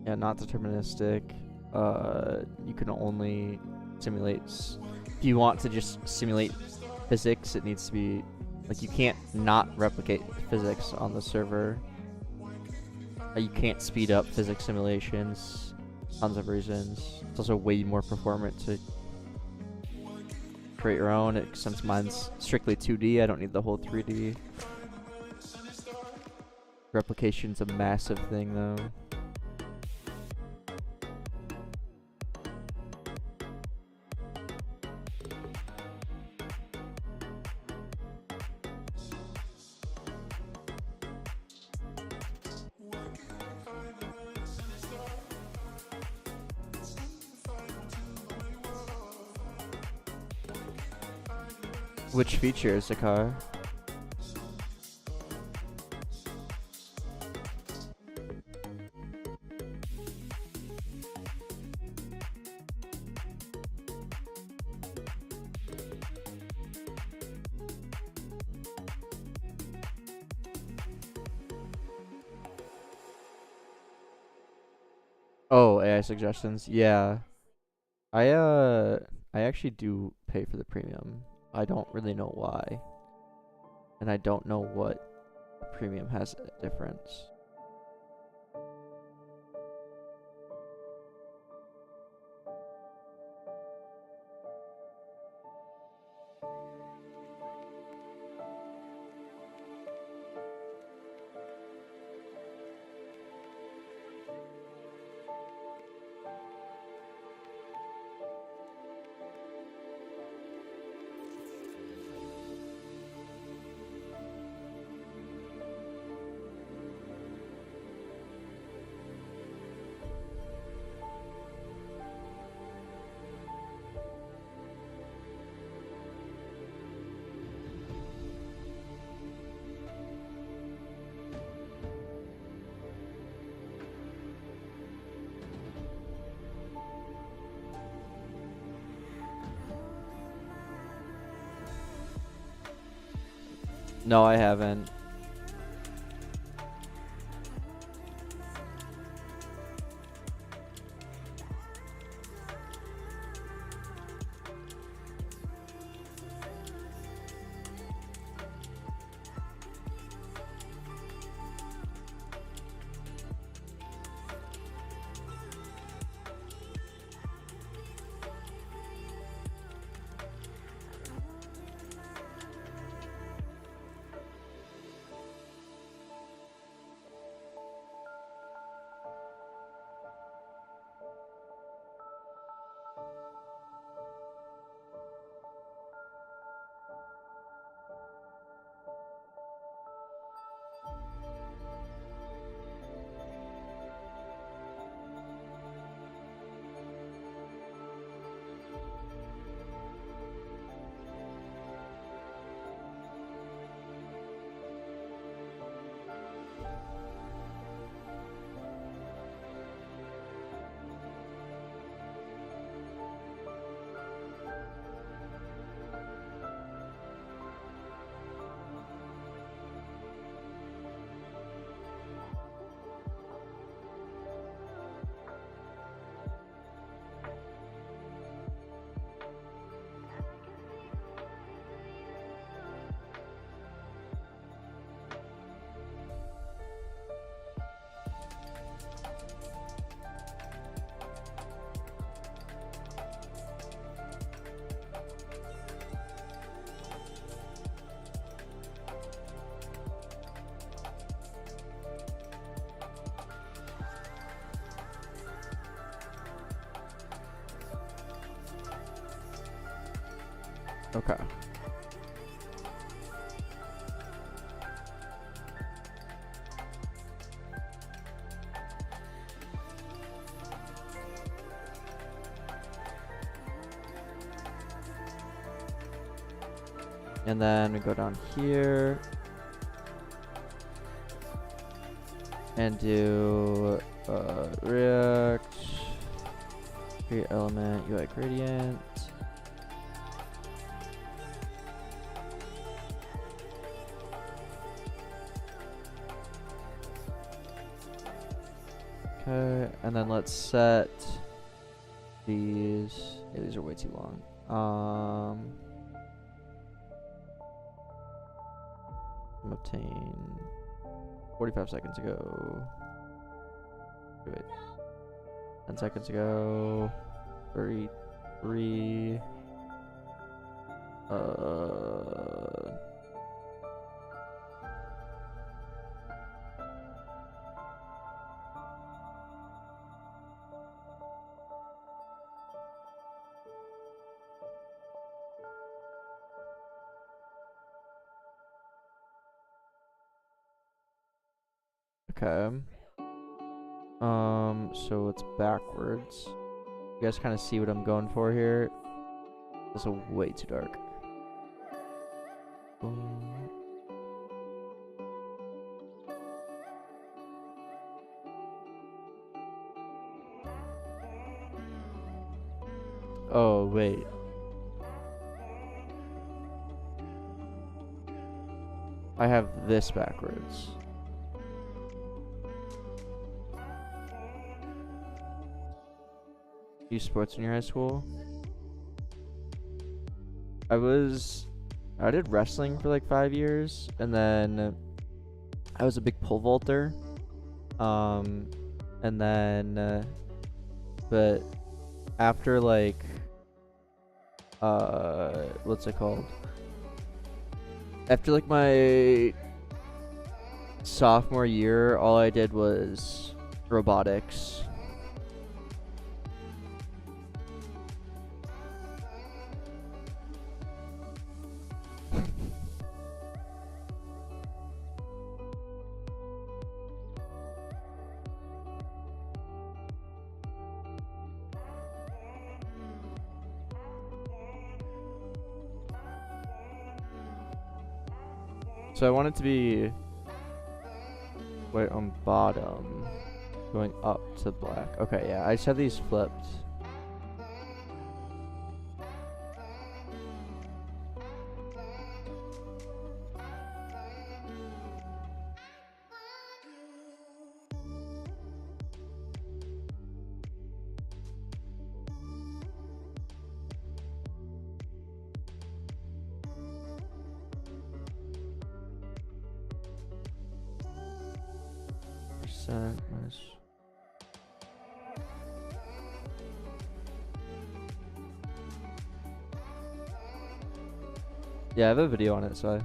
Yeah, not deterministic. You can only simulate. If you want to just simulate physics, it needs to be like you can't not replicate physics on the server. You can't speed up physics simulations. Tons of reasons. It's also way more performant to create your own. Since mine's strictly 2D, I don't need the whole 3D. Replication's a massive thing, though. Which feature is the car? Oh, AI suggestions. Yeah. I actually do pay for the premium. I don't really know why. And I don't know what the premium has a difference. No, I haven't. Okay. And then we go down here and do React, create element, UI gradient. Okay, and then let's set these. Yeah, these are way too long. Obtained 45 seconds ago. Wait, 10 seconds ago. 33. Okay. So it's backwards. You guys kind of see what I'm going for here. It's also way too dark. Oh, wait. I have this backwards. You sports in your high school? I did wrestling for like 5 years, and then I was a big pole vaulter. And then, but after like, what's it called? After like my sophomore year, all I did was robotics. So I want it to be white on bottom, going up to black. Okay, yeah, I just have these flipped. Minus. Yeah, I have a video on it, so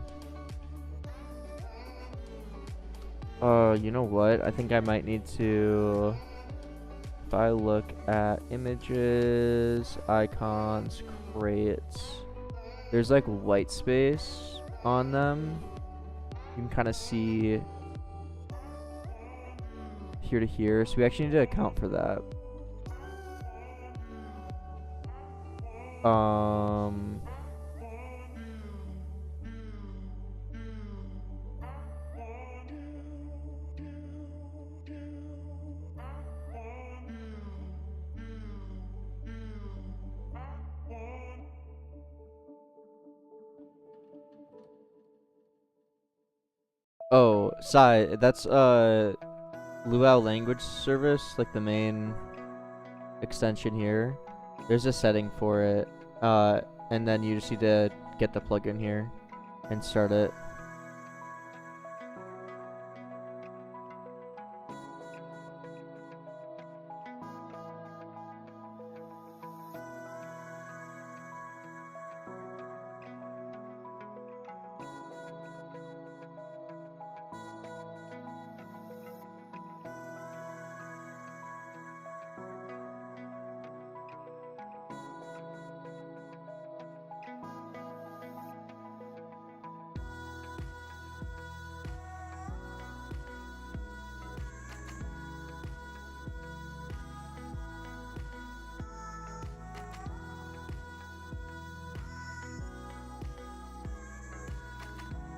you know what? I think I might need to, if I look at images, icons, crates, there's like white space on them. You can kind of see here to here, so we actually need to account for that. Oh, Sai, that's Lua language service, like the main extension here. There's a setting for it, and then you just need to get the plugin here and start it.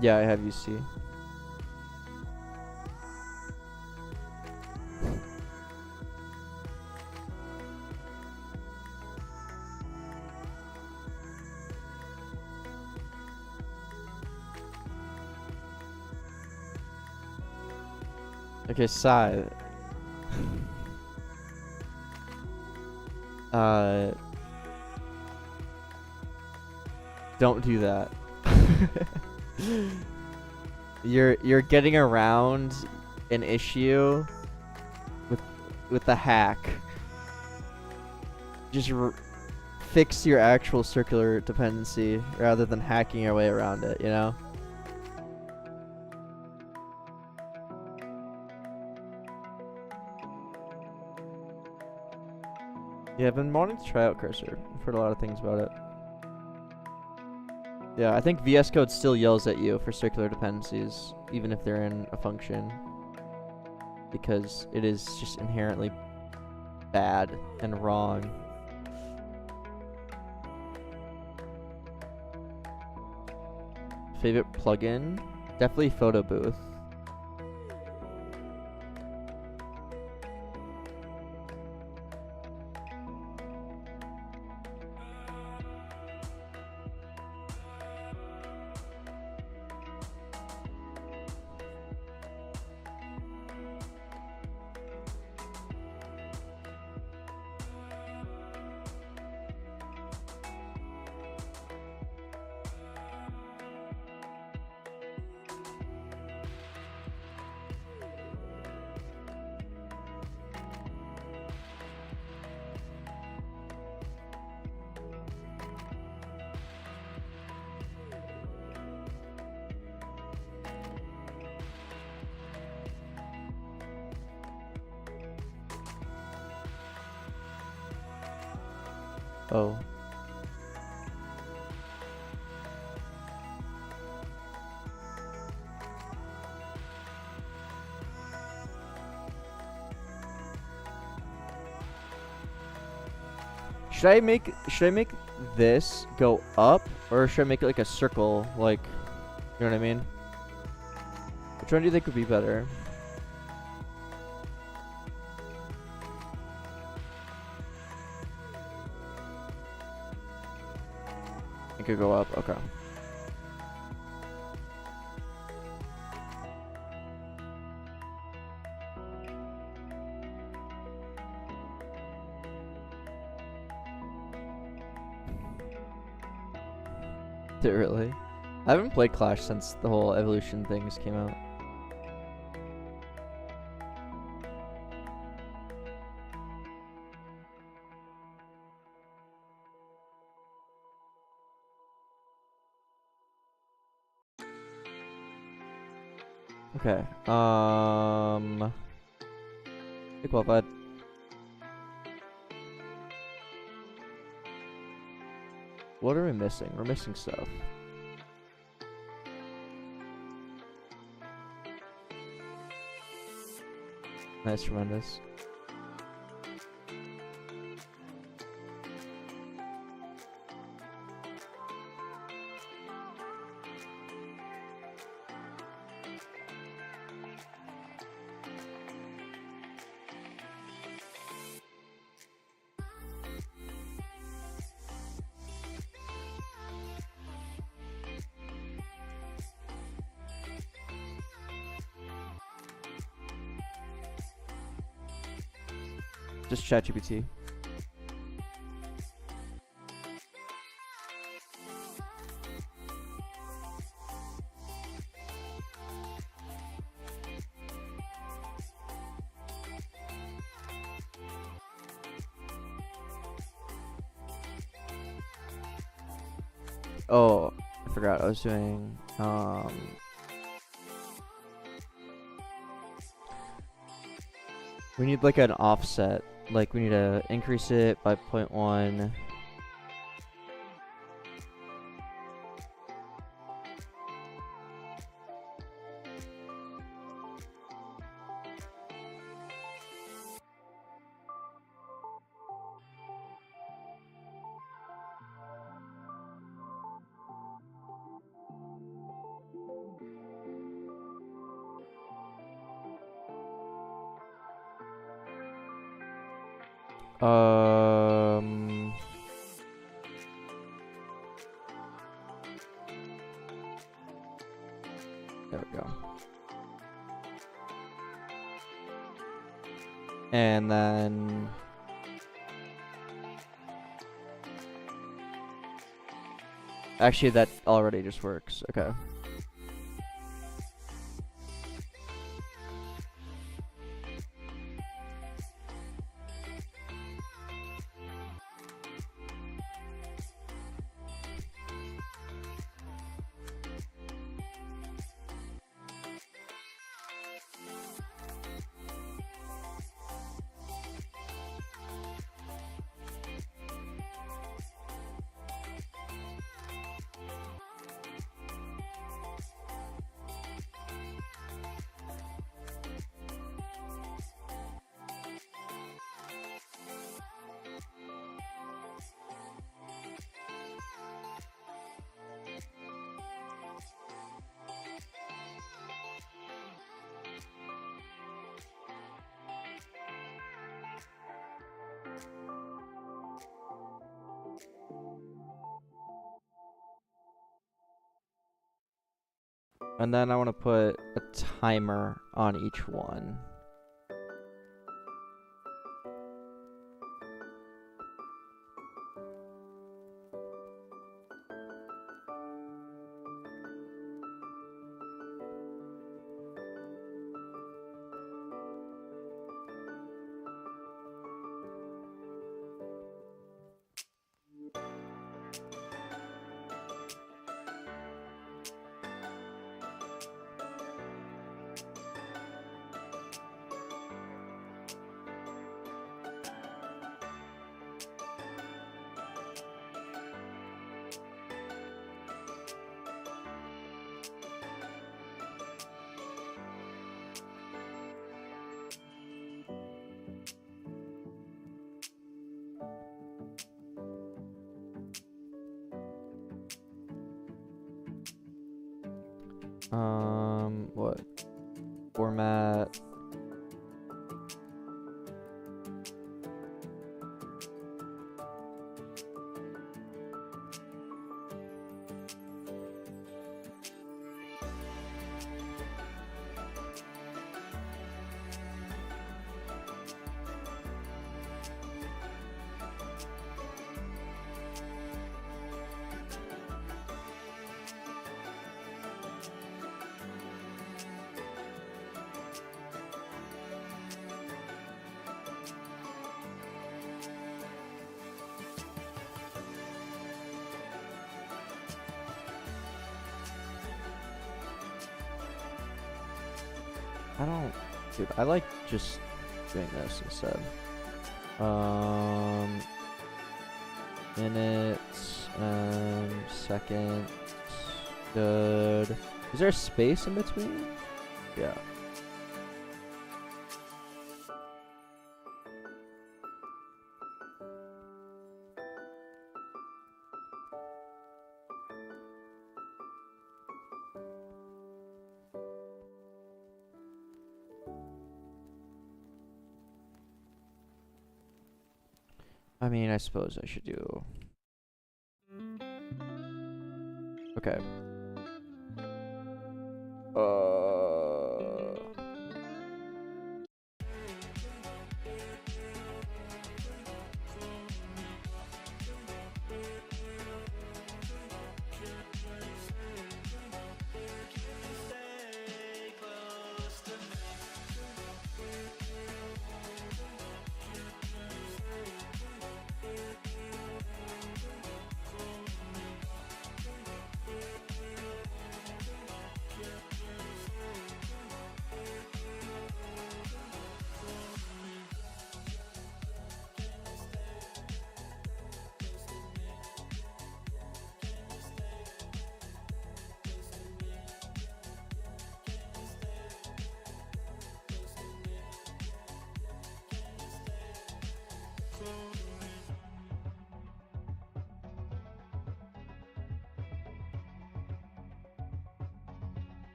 Yeah, I have UC. Okay, Sai. don't do that. You're getting around an issue with the hack. Just fix your actual circular dependency rather than hacking your way around it, you know? Yeah, I've been wanting to try out Cursor. I've heard a lot of things about it. Yeah, I think VS Code still yells at you for circular dependencies, even if they're in a function, because it is just inherently bad and wrong. Favorite plugin? Definitely Photo Booth. Oh. Should I make this go up, or should I make it like a circle, like, you know what I mean? Which one do you think would be better? It could go up, okay. Did it really? I haven't played Clash since the whole evolution things came out. Okay. Hey, qualified. What are we missing? We're missing stuff. Nice, tremendous. Just ChatGPT. Oh, I forgot I was doing we need like an offset. Like we need to increase it by 0.1. There we go. And then Actually, that already just works. Okay. And then I want to put a timer on each one. What? Format. Dude, I like just doing this instead. Minutes, seconds, good. Is there a space in between? Yeah. I mean, I suppose I should do... Okay.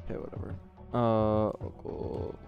Okay, whatever. Cool.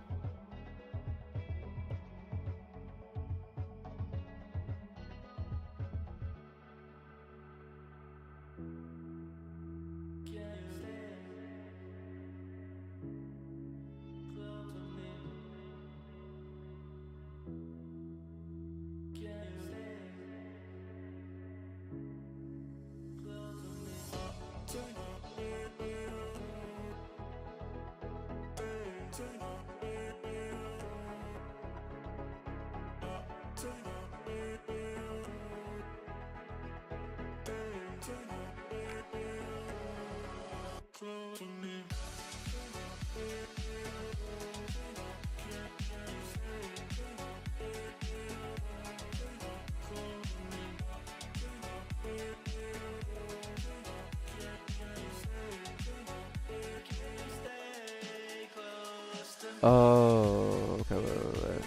Oh, okay, wait.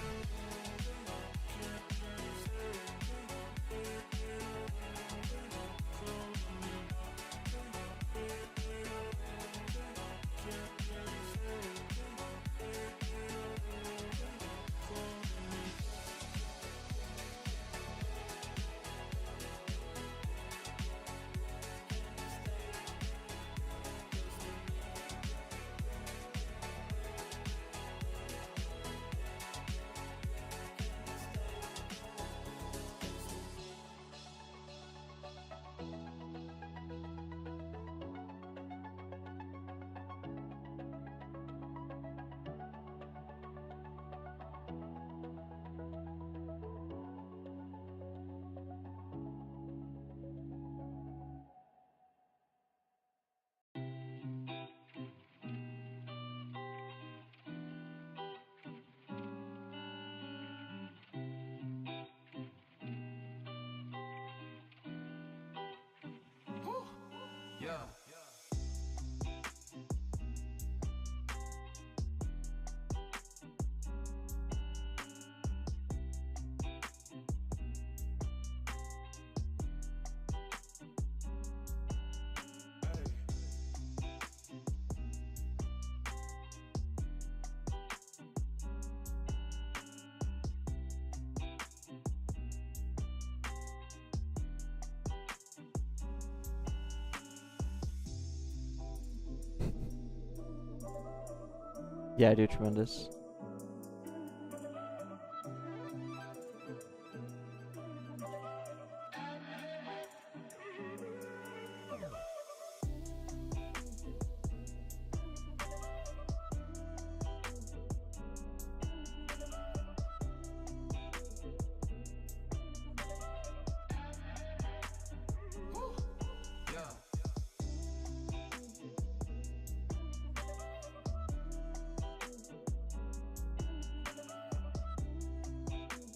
Yeah, I do tremendous.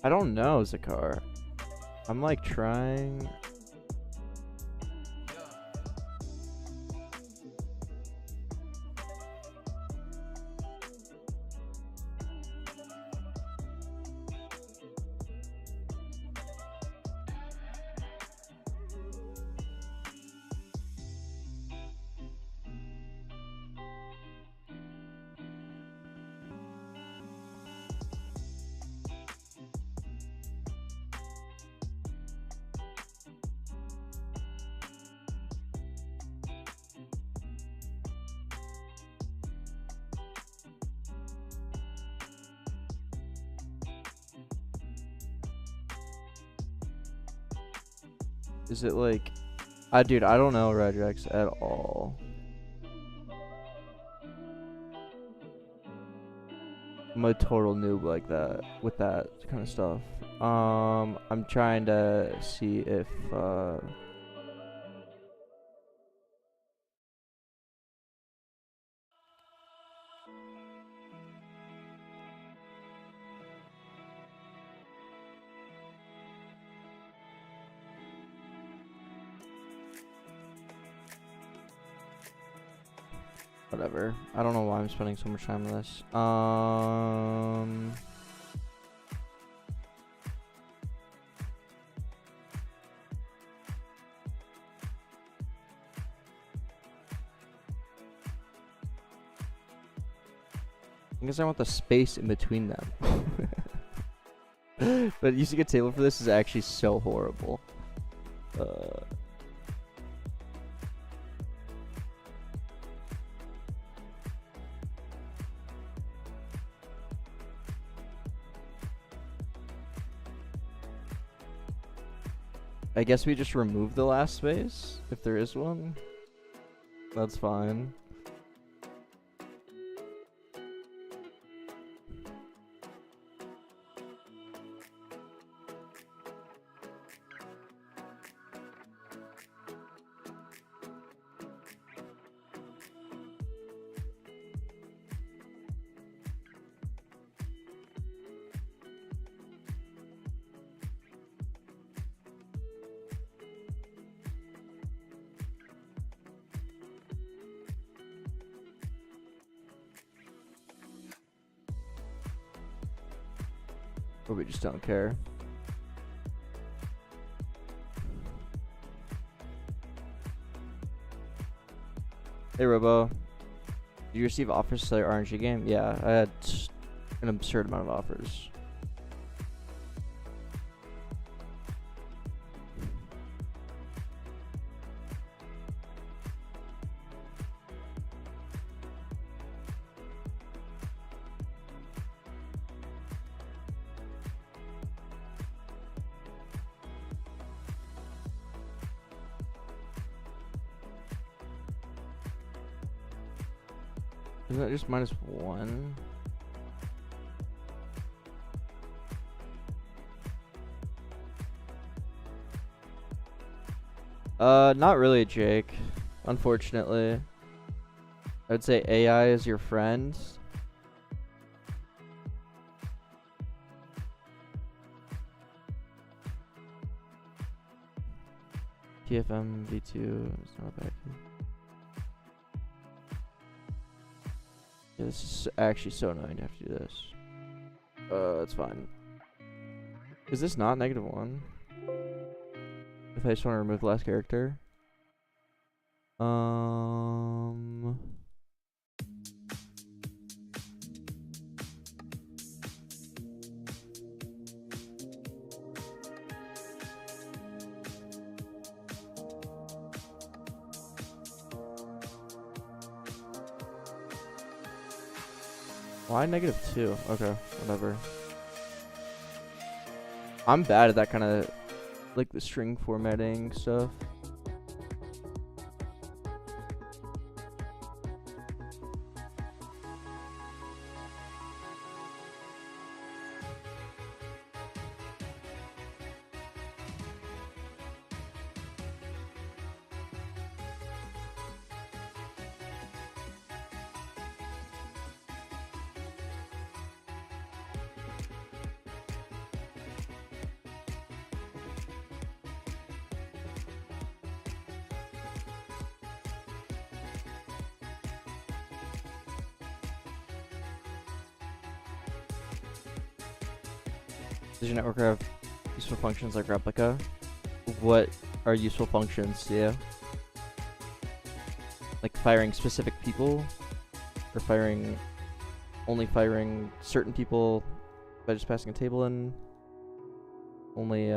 I don't know, Zakar. I'm like trying. Is it like, dude, I don't know Regex at all. I'm a total noob like that with that kind of stuff. I'm trying to see if whatever. I don't know why I'm spending so much time on this. I guess I want the space in between them. But using a table for this is actually so horrible. I guess we just remove the last space, if there is one. That's fine. Or we just don't care. Hey Robo, did you receive offers to sell your RNG game? Yeah, I had an absurd amount of offers. Isn't that just -1? Not really, Jake. Unfortunately. I would say AI is your friend. TFM V2 is not back. Yeah, this is actually so annoying to have to do this. That's fine. Is this not -1? If I just want to remove the last character. Why -2? Okay, whatever. I'm bad at that kind of, like, the string formatting stuff. Does your network have useful functions like replica? What are useful functions to you? Like firing specific people? Or only firing certain people by just passing a table in? Only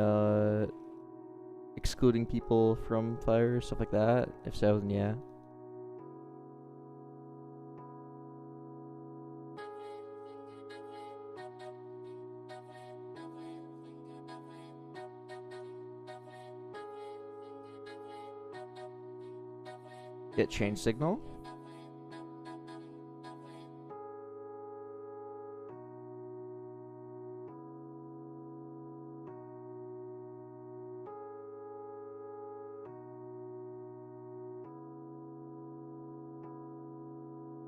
excluding people from fire, stuff like that? If so, then yeah. Get change signal.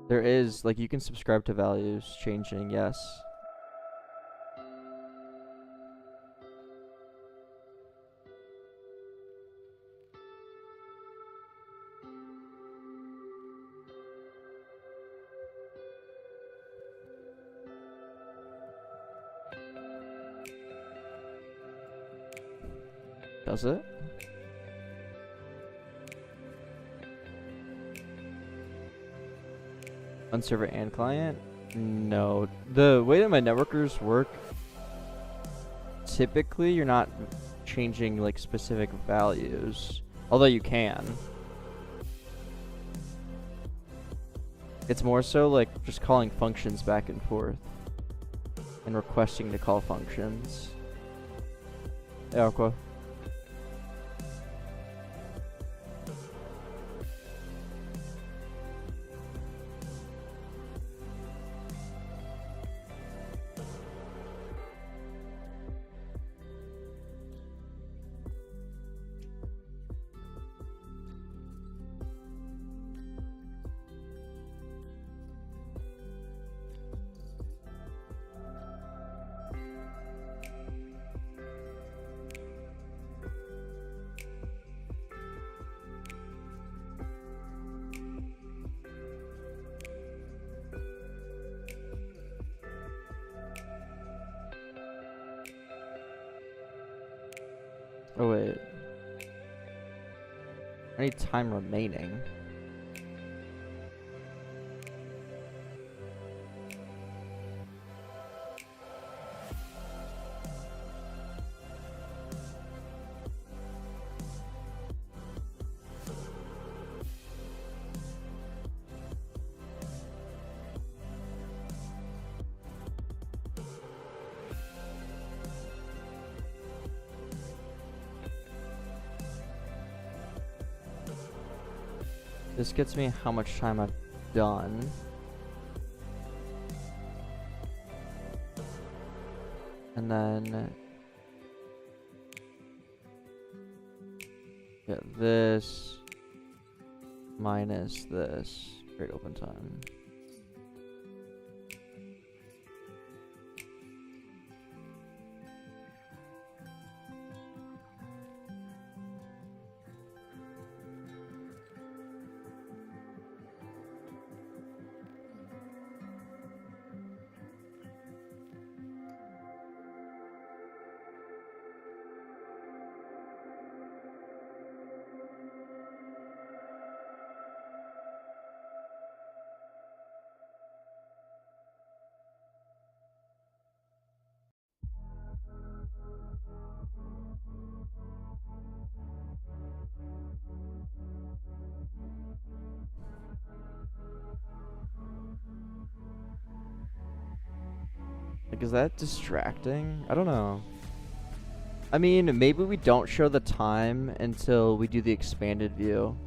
There is, like, you can subscribe to values changing, yes. Does it? On server and client? No. The way that my networkers work, typically you're not changing like specific values. Although you can. It's more so like just calling functions back and forth. And requesting to call functions. Yeah, okay. Oh wait. I need time remaining. This gets me how much time I've done. And then get this minus this. Great open time. Like, is that distracting? I don't know. I mean, maybe we don't show the time until we do the expanded view.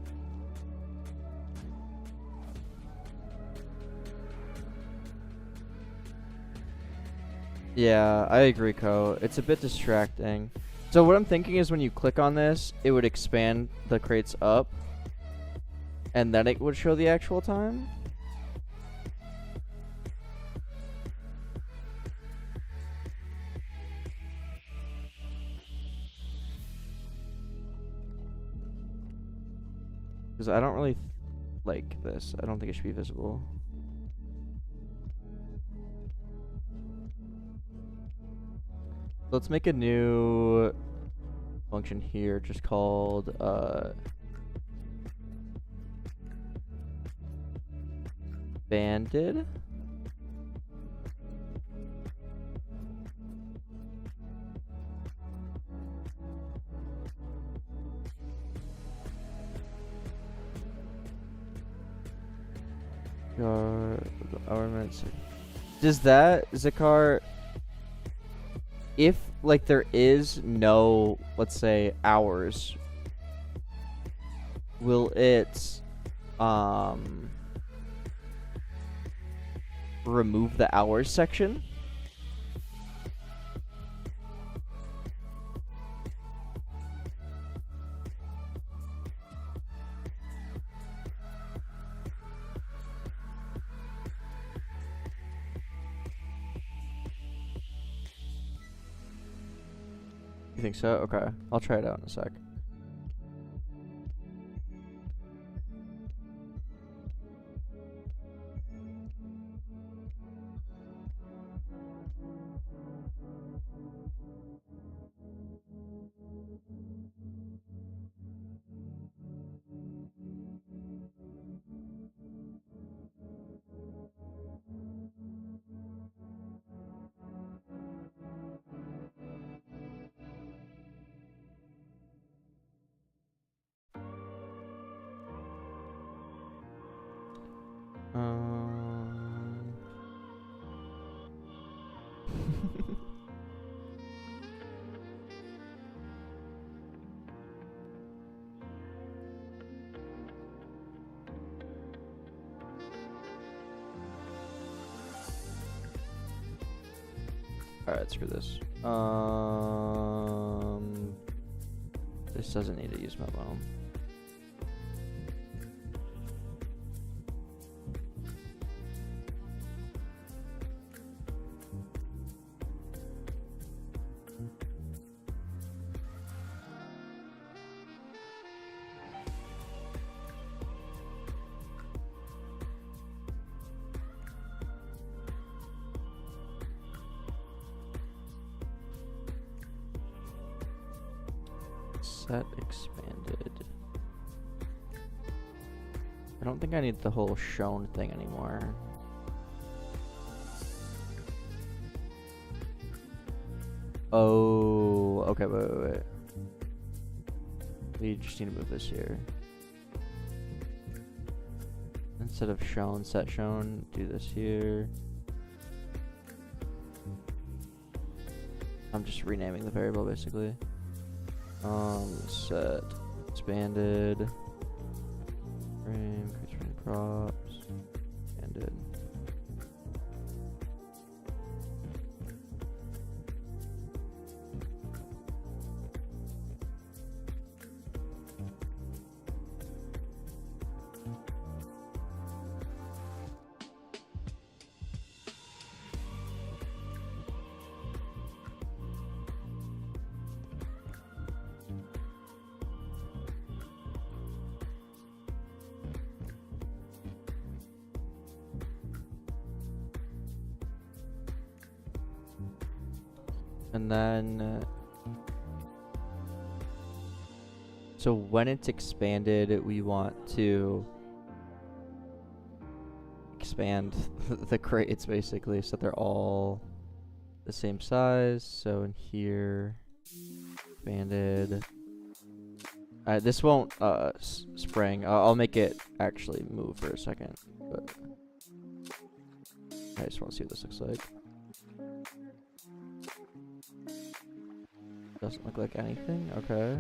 Yeah, I agree, Ko. It's a bit distracting. So what I'm thinking is when you click on this, it would expand the crates up, and then it would show the actual time. Because I don't really like this. I don't think it should be visible. Let's make a new function here just called banded. Does that, Zakar, if like there is no, let's say, hours, will it remove the hours section? You think so? Okay. I'll try it out in a sec. Alright, screw this. This doesn't need to use memo. set expanded. I don't think I need the whole shown thing anymore. Oh, okay, wait. We just need to move this here. Instead of shown, set shown, do this here. I'm just renaming the variable basically. Set expanded. Frame, create frame props, expanded. And then, so when it's expanded, we want to expand the crates basically so they're all the same size. So in here, expanded. This won't spring. I'll make it actually move for a second, but I just want to see what this looks like. Doesn't look like anything. Okay.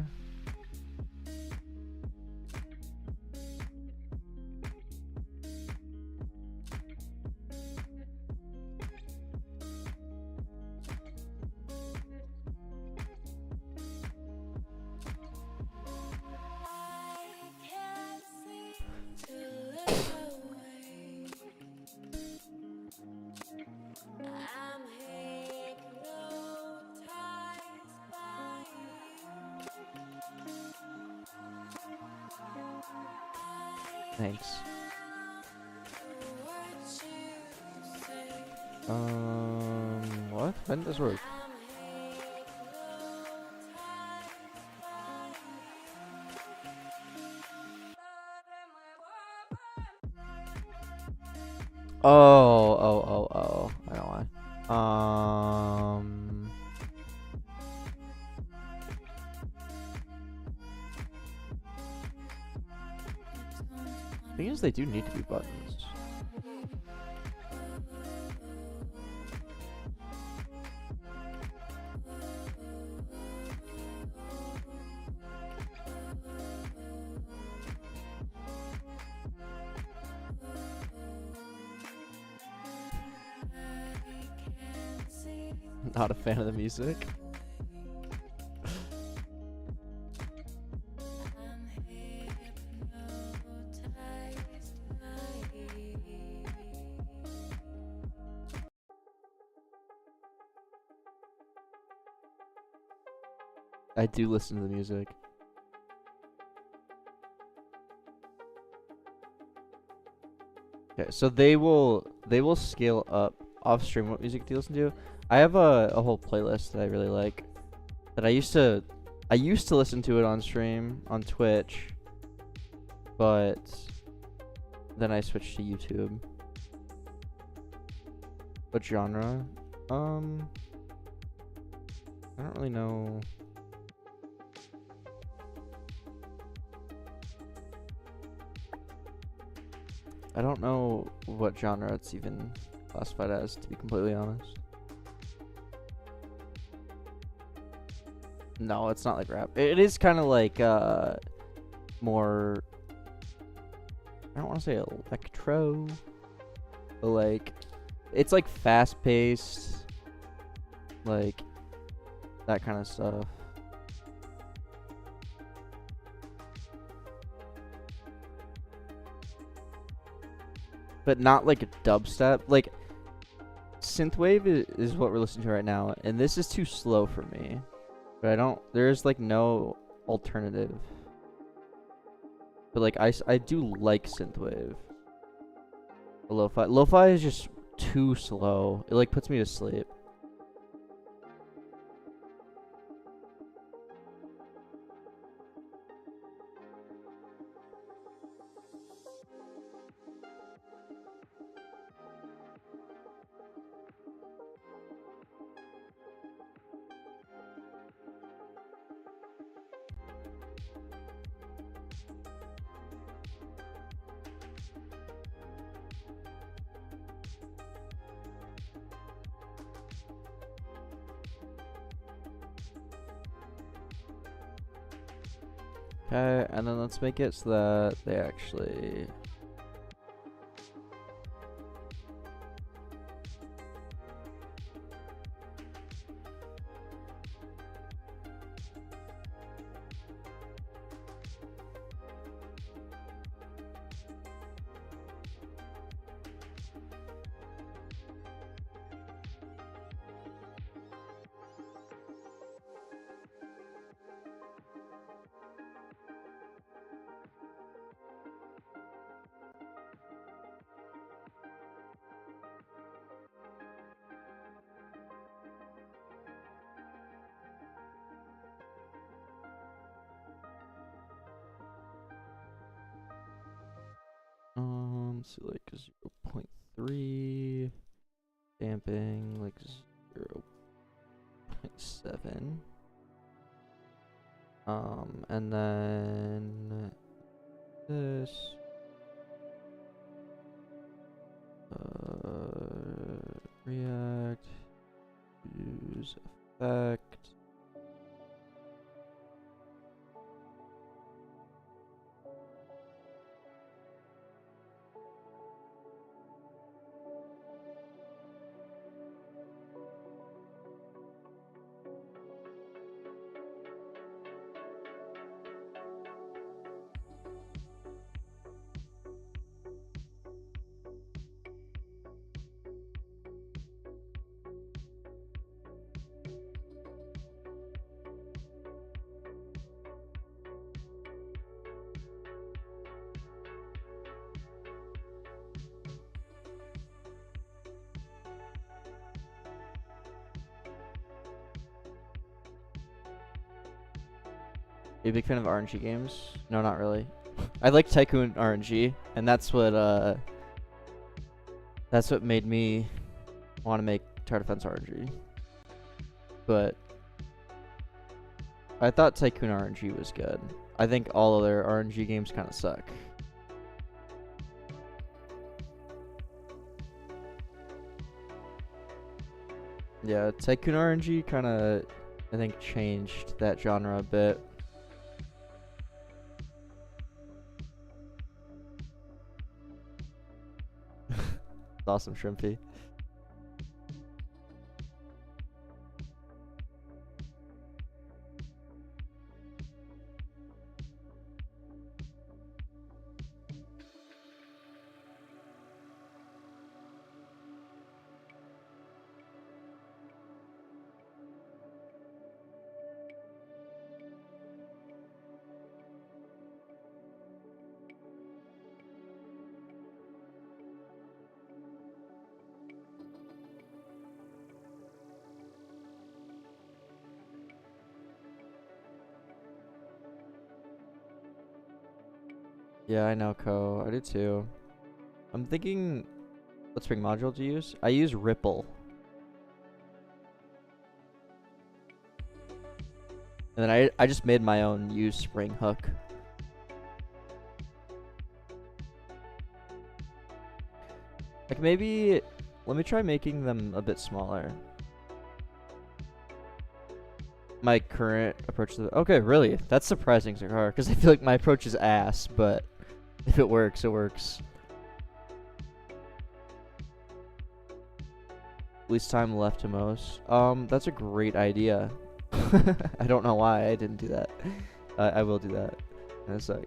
Thanks. What? When does this work? Oh. I don't want. Thing is, they do need to be buttons. Not a fan of the music. I do listen to the music. Okay, so they will scale up off stream. What music do you listen to? I have a whole playlist that I really like. That I used to listen to it on stream on Twitch, but then I switched to YouTube. What genre? I don't really know. I don't know what genre it's even classified as, to be completely honest. No, it's not like rap. It is kind of like more, I don't want to say electro, but like it's like fast-paced, like that kind of stuff. But not like a dubstep. Like synthwave is what we're listening to right now, and this is too slow for me. But there's like no alternative. But like I do like synthwave. Lo-fi is just too slow. It like puts me to sleep. Okay, and then let's make it so that they actually... So like 0.3, damping like 0.7. And then this. React, use effect. Are you a big fan of RNG games? No, not really. I like Tycoon RNG, and that's what made me want to make Tower Defense RNG. But I thought Tycoon RNG was good. I think all other RNG games kind of suck. Yeah, Tycoon RNG kind of, I think, changed that genre a bit. Awesome, Shrimpy. Yeah, I know, Ko. I do too. I'm thinking, what Spring module to use? I use Ripple. And then I just made my own use Spring hook. Like maybe, let me try making them a bit smaller. My current approach to the, okay, really? That's surprising, Zakar, because I feel like my approach is ass, but if it works, it works. Least time left to most. That's a great idea. I don't know why I didn't do that. I will do that in a sec.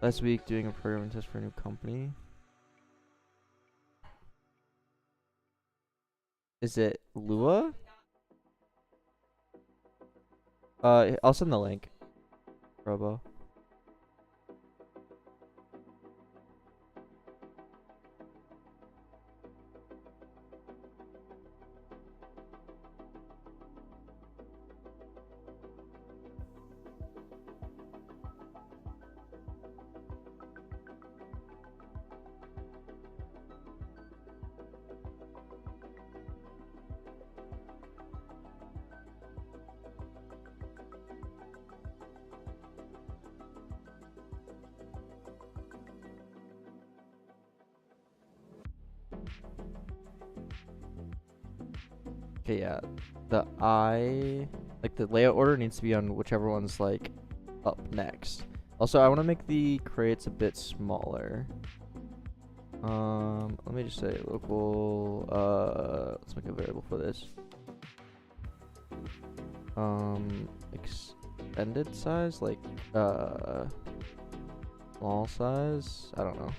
Last week, doing a programming test for a new company. Is it Lua? I'll send the link. Robo. Okay, yeah. The eye Like the layout order needs to be on whichever one's like up next. Also, I want to make the crates a bit smaller. Let me just say local, let's make a variable for this. Extended size, like, small size? I don't know.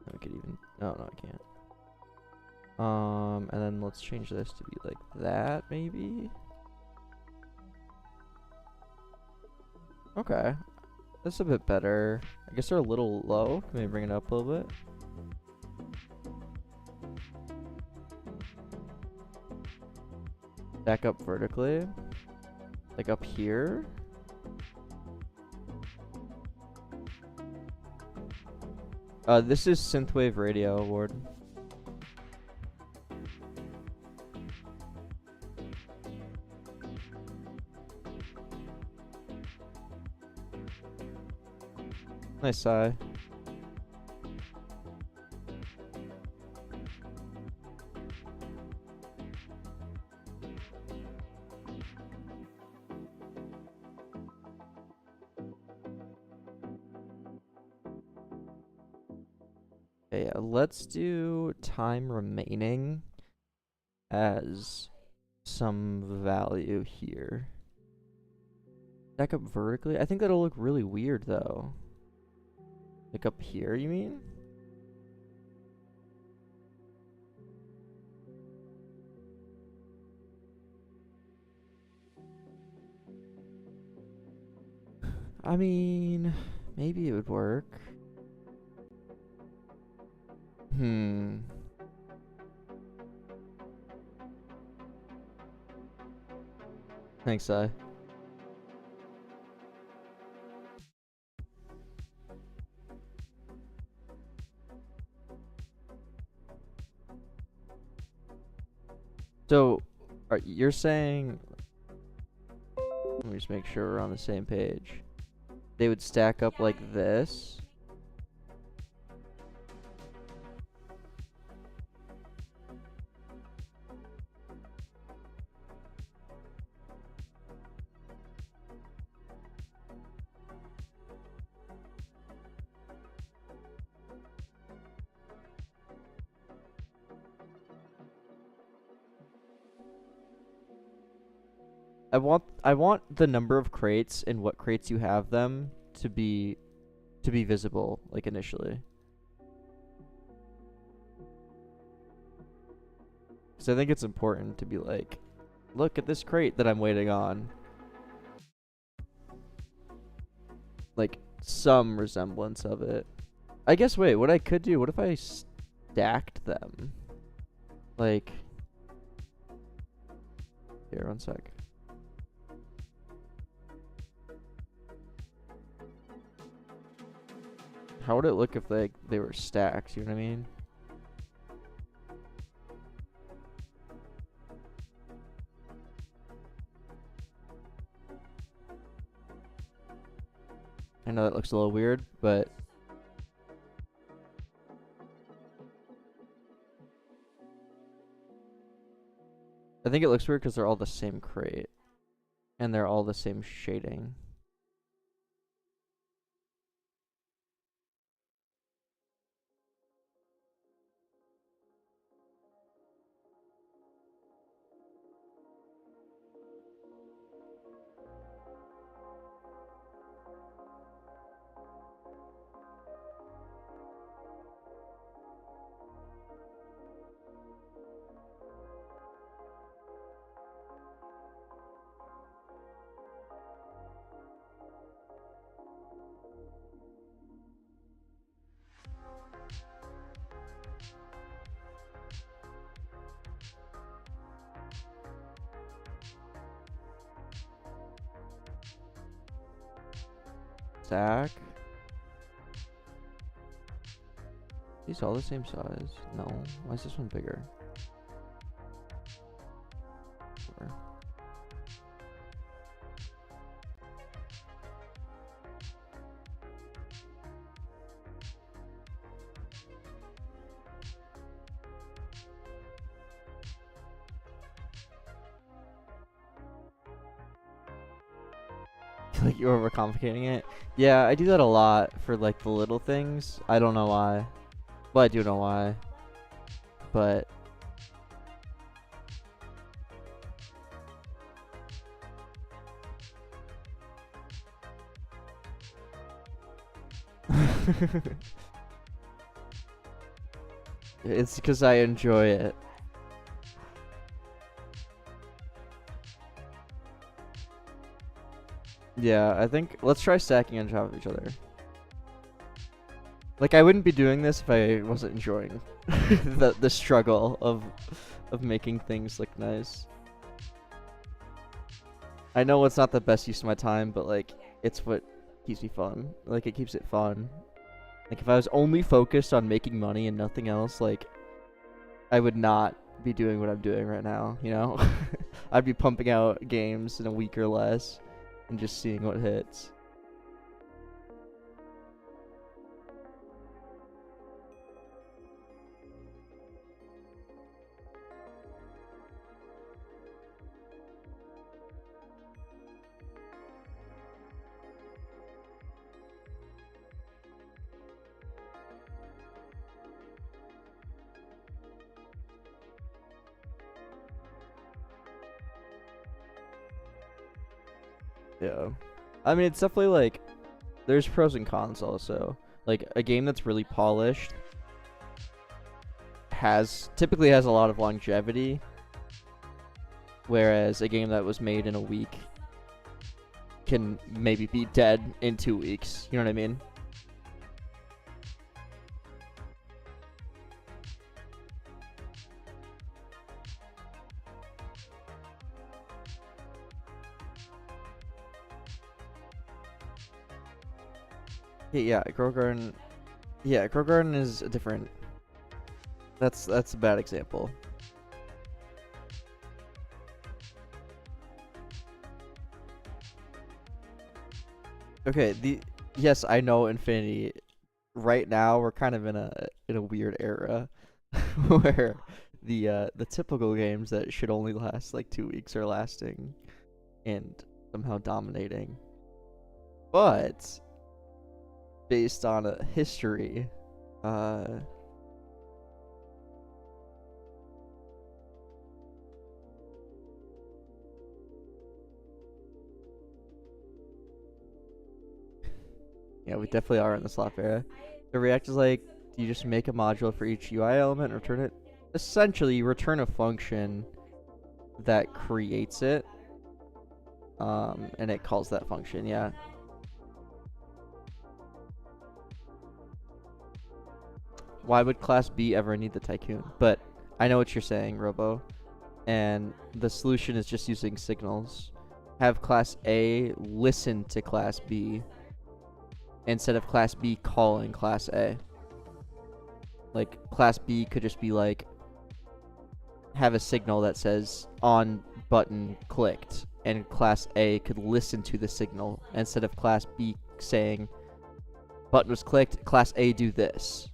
I could even, oh no, I can't. And then let's change this to be like that, maybe? Okay. That's a bit better. I guess they're a little low. Can we bring it up a little bit? Back up vertically. Like up here. This is Synthwave Radio Award. Nice sigh. Okay, yeah, let's do time remaining as some value here. Back up vertically? I think that'll look really weird though. Like up here, you mean? I mean, maybe it would work. Thanks, Si. So, you're saying... Let me just make sure we're on the same page. They would stack up like this. I want the number of crates and what crates you have them to be visible, like initially. Because I think it's important to be like, look at this crate that I'm waiting on. Like, some resemblance of it. I guess, wait, what I could do, what if I stacked them? Like, here, 1 sec. How would it look if they were stacked, you know what I mean? I know that looks a little weird, but I think it looks weird because they're all the same crate. And they're all the same shading. Stack. These all the same size? No. Why is this one bigger? like you're overcomplicating it. Yeah, I do that a lot for like the little things. I don't know why. Well, I do know why. But it's because I enjoy it. Yeah, I think let's try stacking on top of each other. Like I wouldn't be doing this if I wasn't enjoying the struggle of making things look nice. I know it's not the best use of my time, but like it's what keeps me fun. Like it keeps it fun. Like if I was only focused on making money and nothing else, like I would not be doing what I'm doing right now, you know? I'd be pumping out games in a week or less and just seeing what hits. Yeah. I mean, it's definitely like there's pros and cons also. Like a game that's really polished typically has a lot of longevity, whereas a game that was made in a week can maybe be dead in 2 weeks. You know what I mean? Yeah, Grow Garden. Yeah, Grow Garden is a different. That's a bad example. Okay, yes, I know Infinity. Right now, we're kind of in a weird era where the typical games that should only last like 2 weeks are lasting and somehow dominating. But based on a history, uh, yeah, we definitely are in the slop era. The React is like, do you just make a module for each UI element and return it? Essentially, you return a function that creates it, and it calls that function, yeah. Why would Class B ever need the Tycoon? But I know what you're saying, Robo. And the solution is just using signals. Have Class A listen to Class B instead of Class B calling Class A. Like, Class B could just be like, have a signal that says on button clicked, and Class A could listen to the signal instead of Class B saying button was clicked, Class A do this.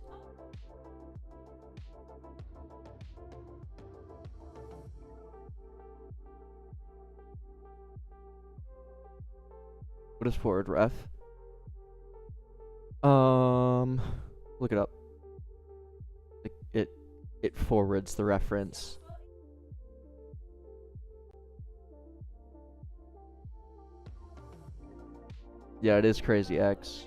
What is forward ref? Look it up. It forwards the reference. Yeah, it is Crazy X.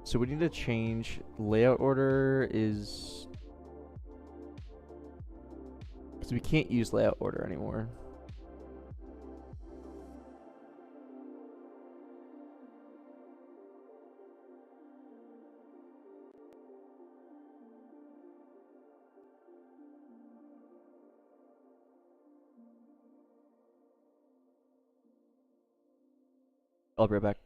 So we need to change layout order is because we can't use layout order anymore. I'll be right back.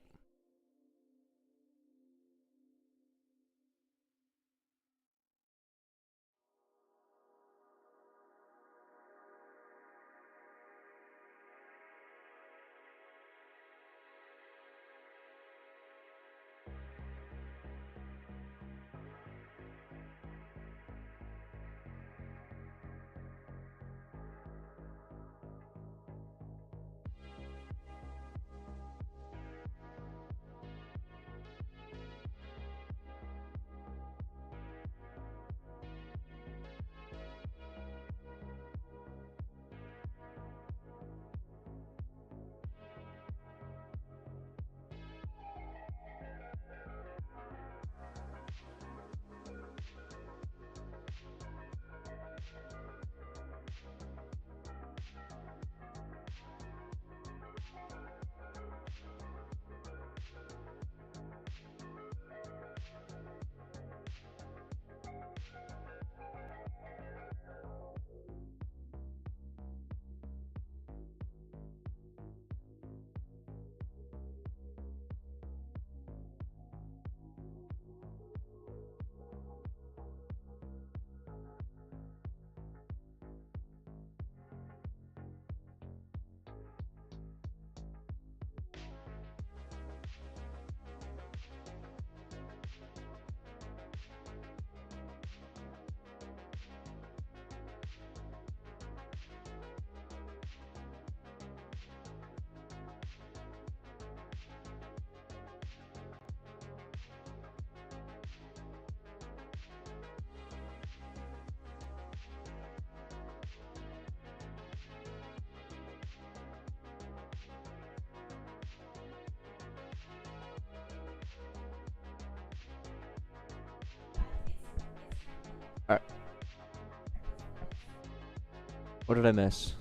What did I miss?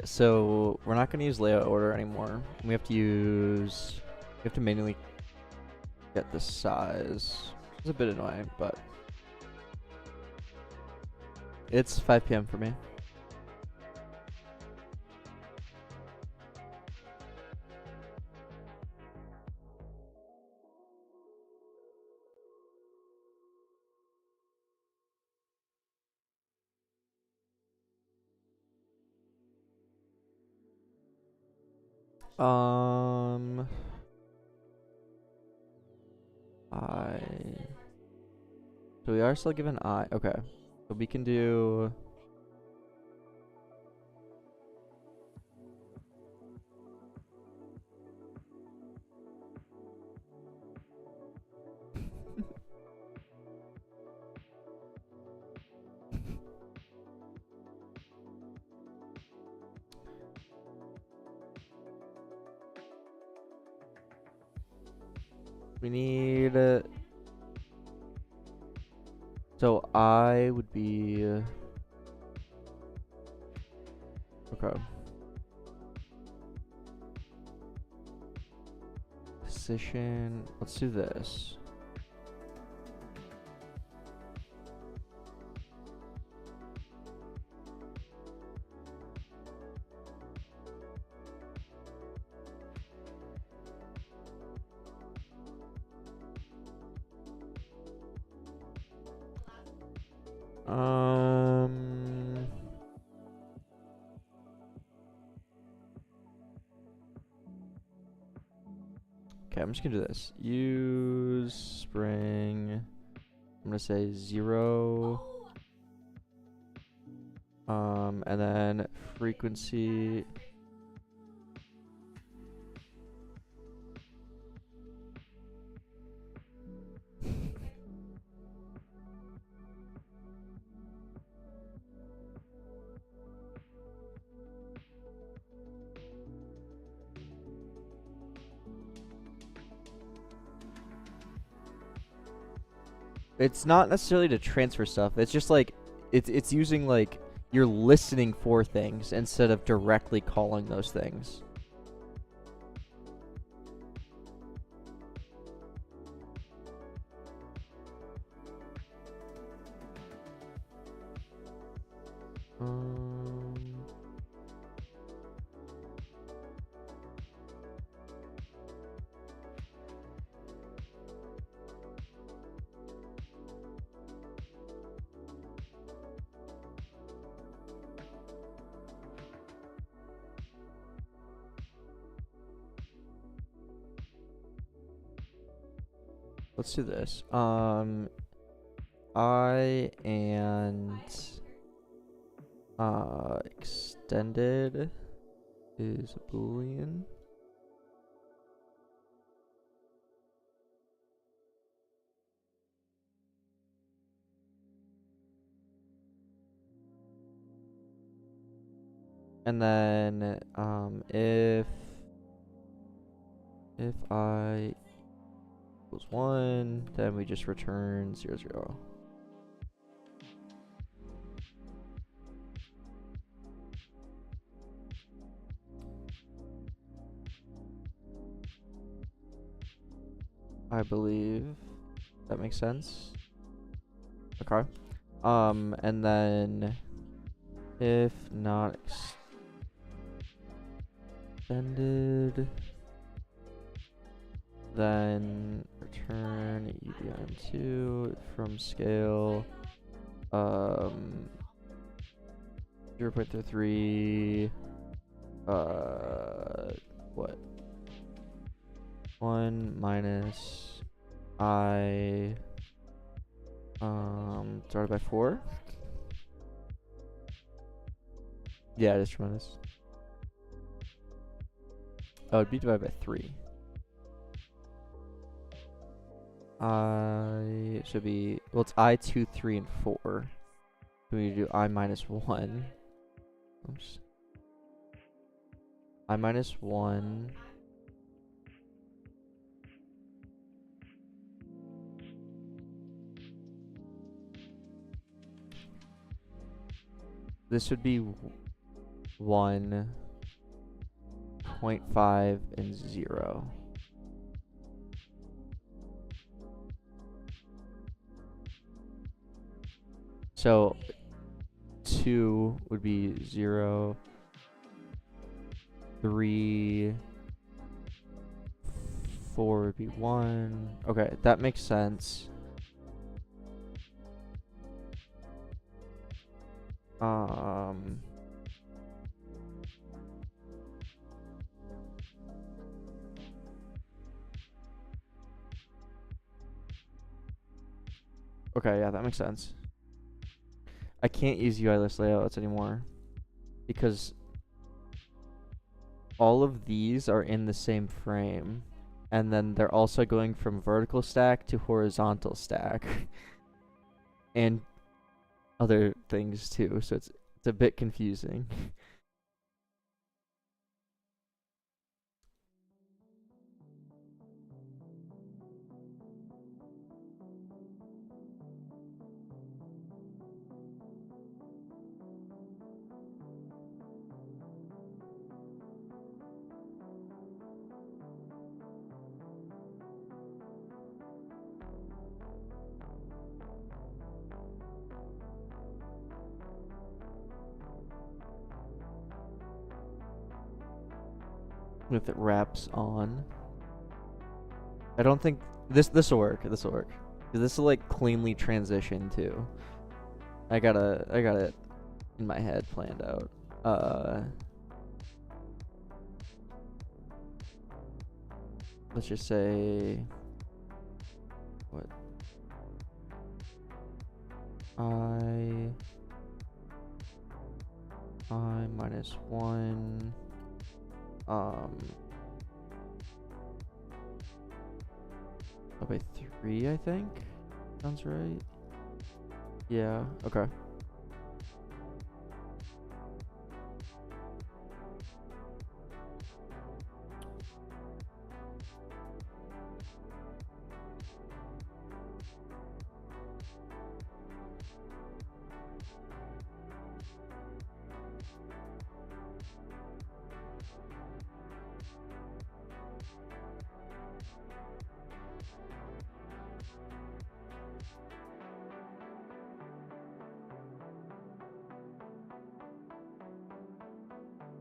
So we're not gonna use layout order anymore. We have to manually get the size. It's a bit annoying, but it's 5 p.m. for me. So we are still given I. Okay. So we can do. We need. So I would be. Okay. Position. Let's do this. Okay, I'm just gonna do this. Use spring. I'm gonna say 0. And then frequency. It's not necessarily to transfer stuff. It's just like it's using like you're listening for things instead of directly calling those things. Let's do this. I and extended is a boolean. And then if I equals 1, then we just return 0, 0. I believe that makes sense. Okay. And then if not extended, then return EBN2 from scale 0.33 what? 1 minus I divided by 4. Yeah, just minus. Oh, it'd be divided by 3. I should be, well, it's I 2, 3, and 4. So we do I minus 1. Oops. I minus 1. This would be 1, 0.5, and 0. So 2 would be 0, 3, 4 would be 1. Okay, that makes sense. Okay, yeah, that makes sense. I can't use UI list layouts anymore because all of these are in the same frame, and then they're also going from vertical stack to horizontal stack and other things too, so it's a bit confusing. If it wraps on, I don't think this will work. This will work. This will like cleanly transition too. I got it in my head planned out. Let's just say what I minus 1 by 3, I think. Sounds right. Yeah, okay.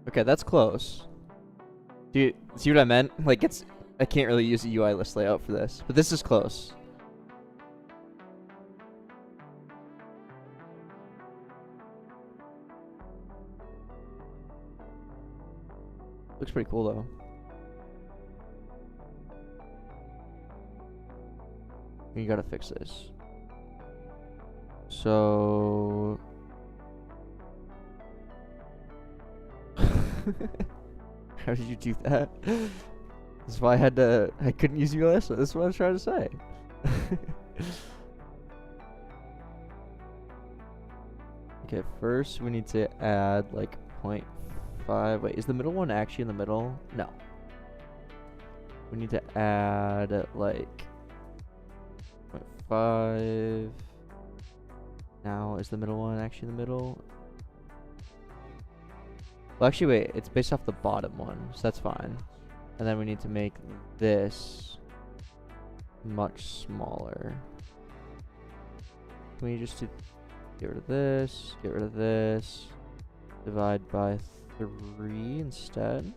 Okay, that's close. Do you see what I meant? Like I can't really use a UI list layout for this, but this is close. Looks pretty cool though. You gotta fix this. So how did you do that? That's why I couldn't use ULS. That's what I was trying to say. Okay, first we need to add like 0.5. Wait, is the middle one actually in the middle? No. We need to add like 0.5. Now, is the middle one actually in the middle? Well, actually, wait. It's based off the bottom one, so that's fine. And then we need to make this much smaller. Can we just get rid of this, get rid of this, divide by 3 instead?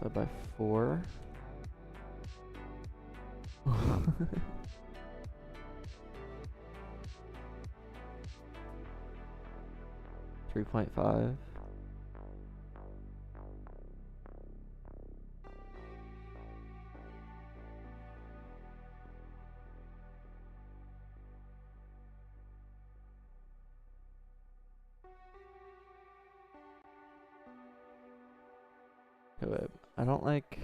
Divide by 4. 3.5. Okay, wait. I don't like...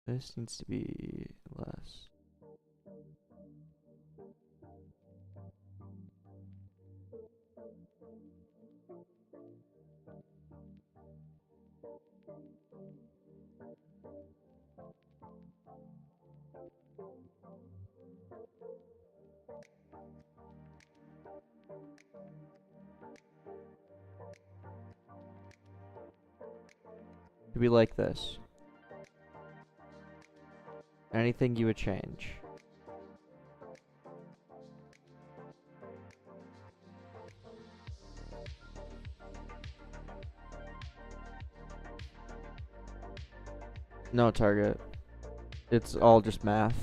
This needs to be less. Do we like this? Anything you would change? No target. It's all just math.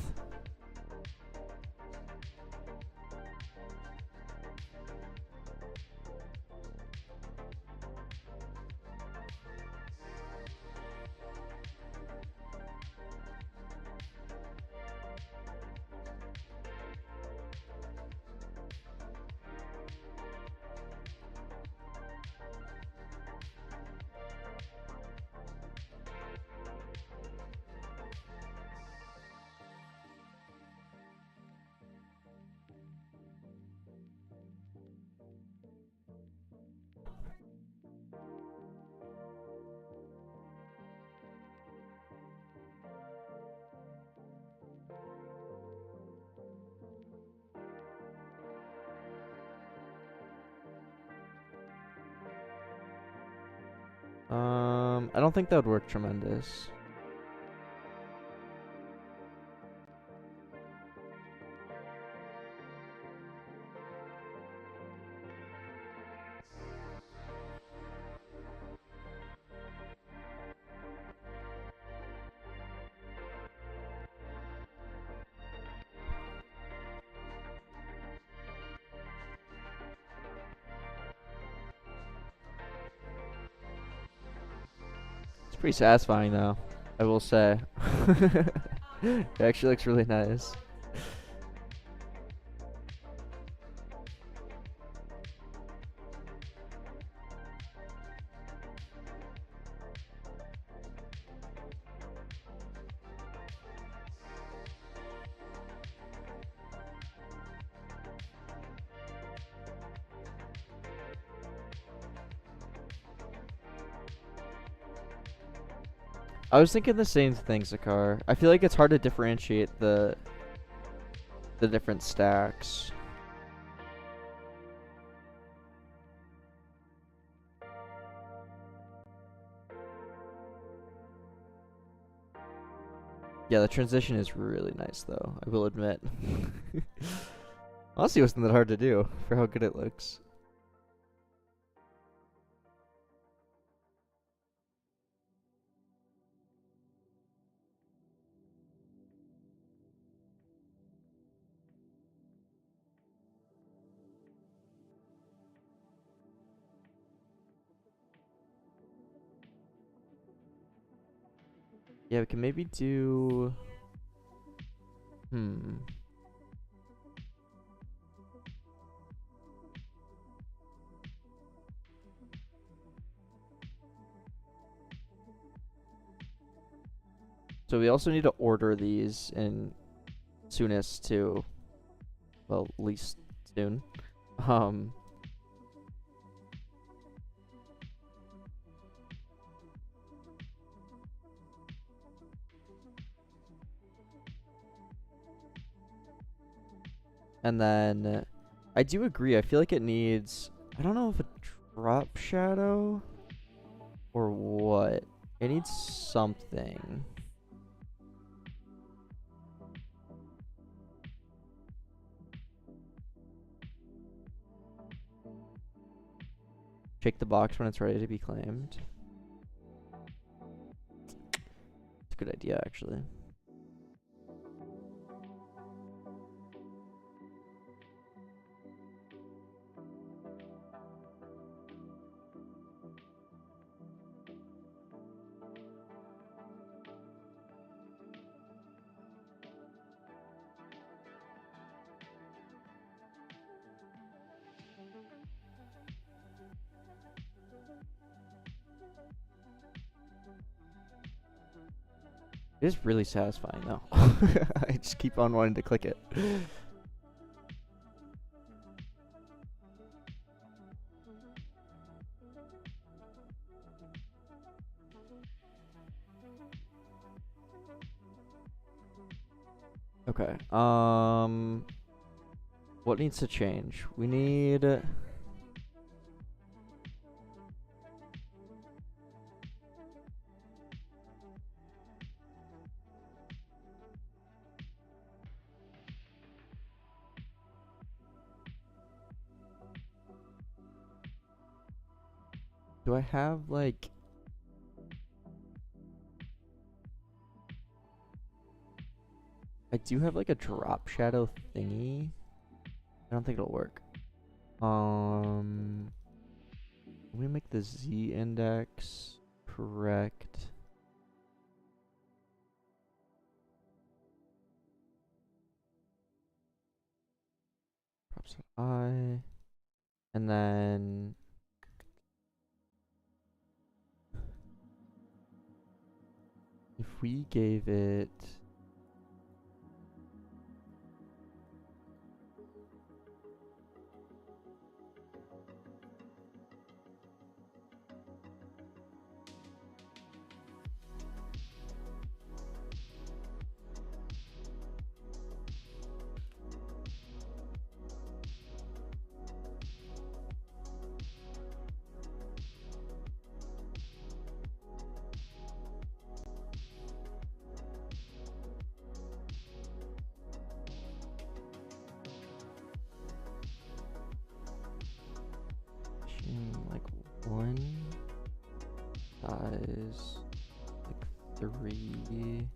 I don't think that would work tremendous. It's pretty satisfying though, I will say. It actually looks really nice. I was thinking the same thing, Zakar. I feel like it's hard to differentiate the different stacks. Yeah, the transition is really nice though, I will admit. Honestly, it wasn't that hard to do for how good it looks. Yeah, we can maybe do... So we also need to order these in soonest to, well, least soon. And then I do agree. I feel like it needs, I don't know if a drop shadow or what. It needs something. Shake the box when it's ready to be claimed. It's a good idea, actually. It is really satisfying though. I just keep on wanting to click it. Okay. What needs to change? We need. Do I have like? I do have like a drop shadow thingy. I don't think it'll work. Let me make the Z index correct. Props I, and then if we gave it. Like one size, like 3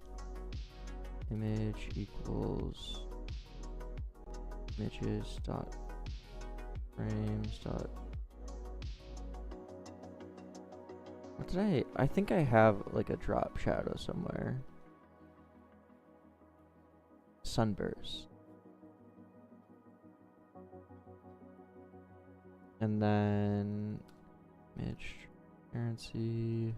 image equals images dot frames dot. What did I think I have like a drop shadow somewhere. Sunburst. And then image transparency.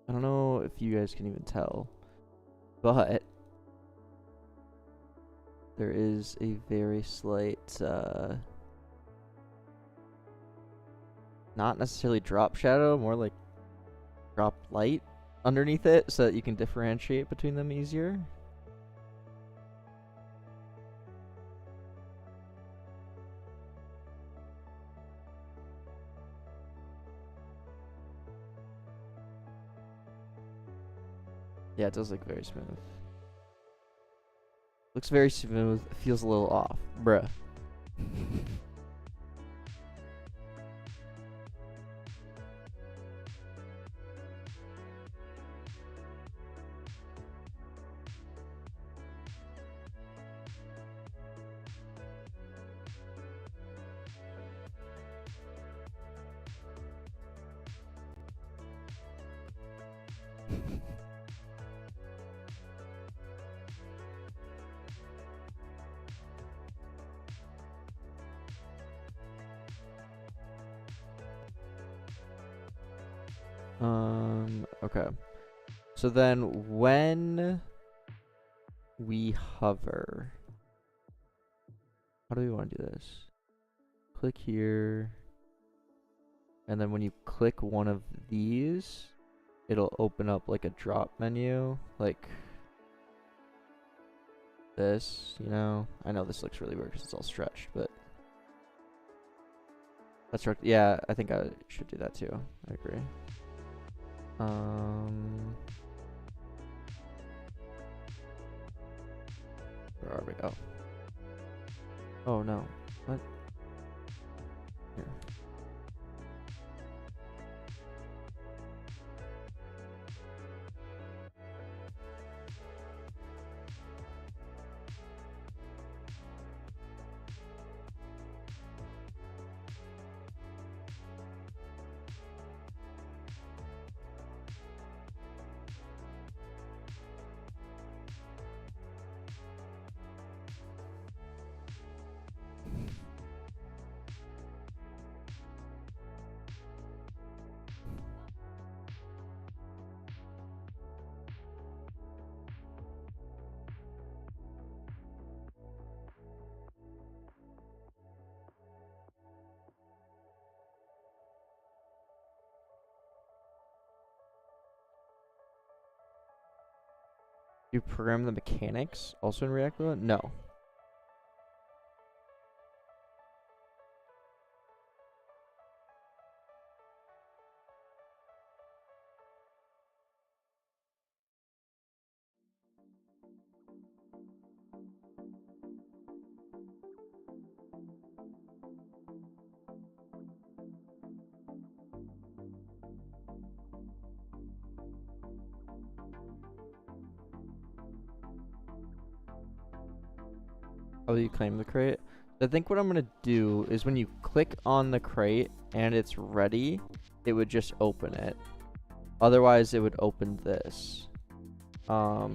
I don't know if you guys can even tell, but there is a very slight, not necessarily drop shadow, more like drop light underneath it so that you can differentiate between them easier. Yeah, it does look very smooth. Looks very smooth, feels a little off. Bruh. Okay. So then when we hover, How do we want to do this? Click here. And then when you click one of these, it'll open up like a drop menu, like this, you know? I know this looks really weird because it's all stretched, but that's right. Yeah, I think I should do that too. I agree. Where are we? Oh. Oh no. What? Here. You program the mechanics also in React Lua? No. Oh, you claim the crate? I think what I'm gonna do is when you click on the crate and it's ready, it would just open it. Otherwise, it would open this. Or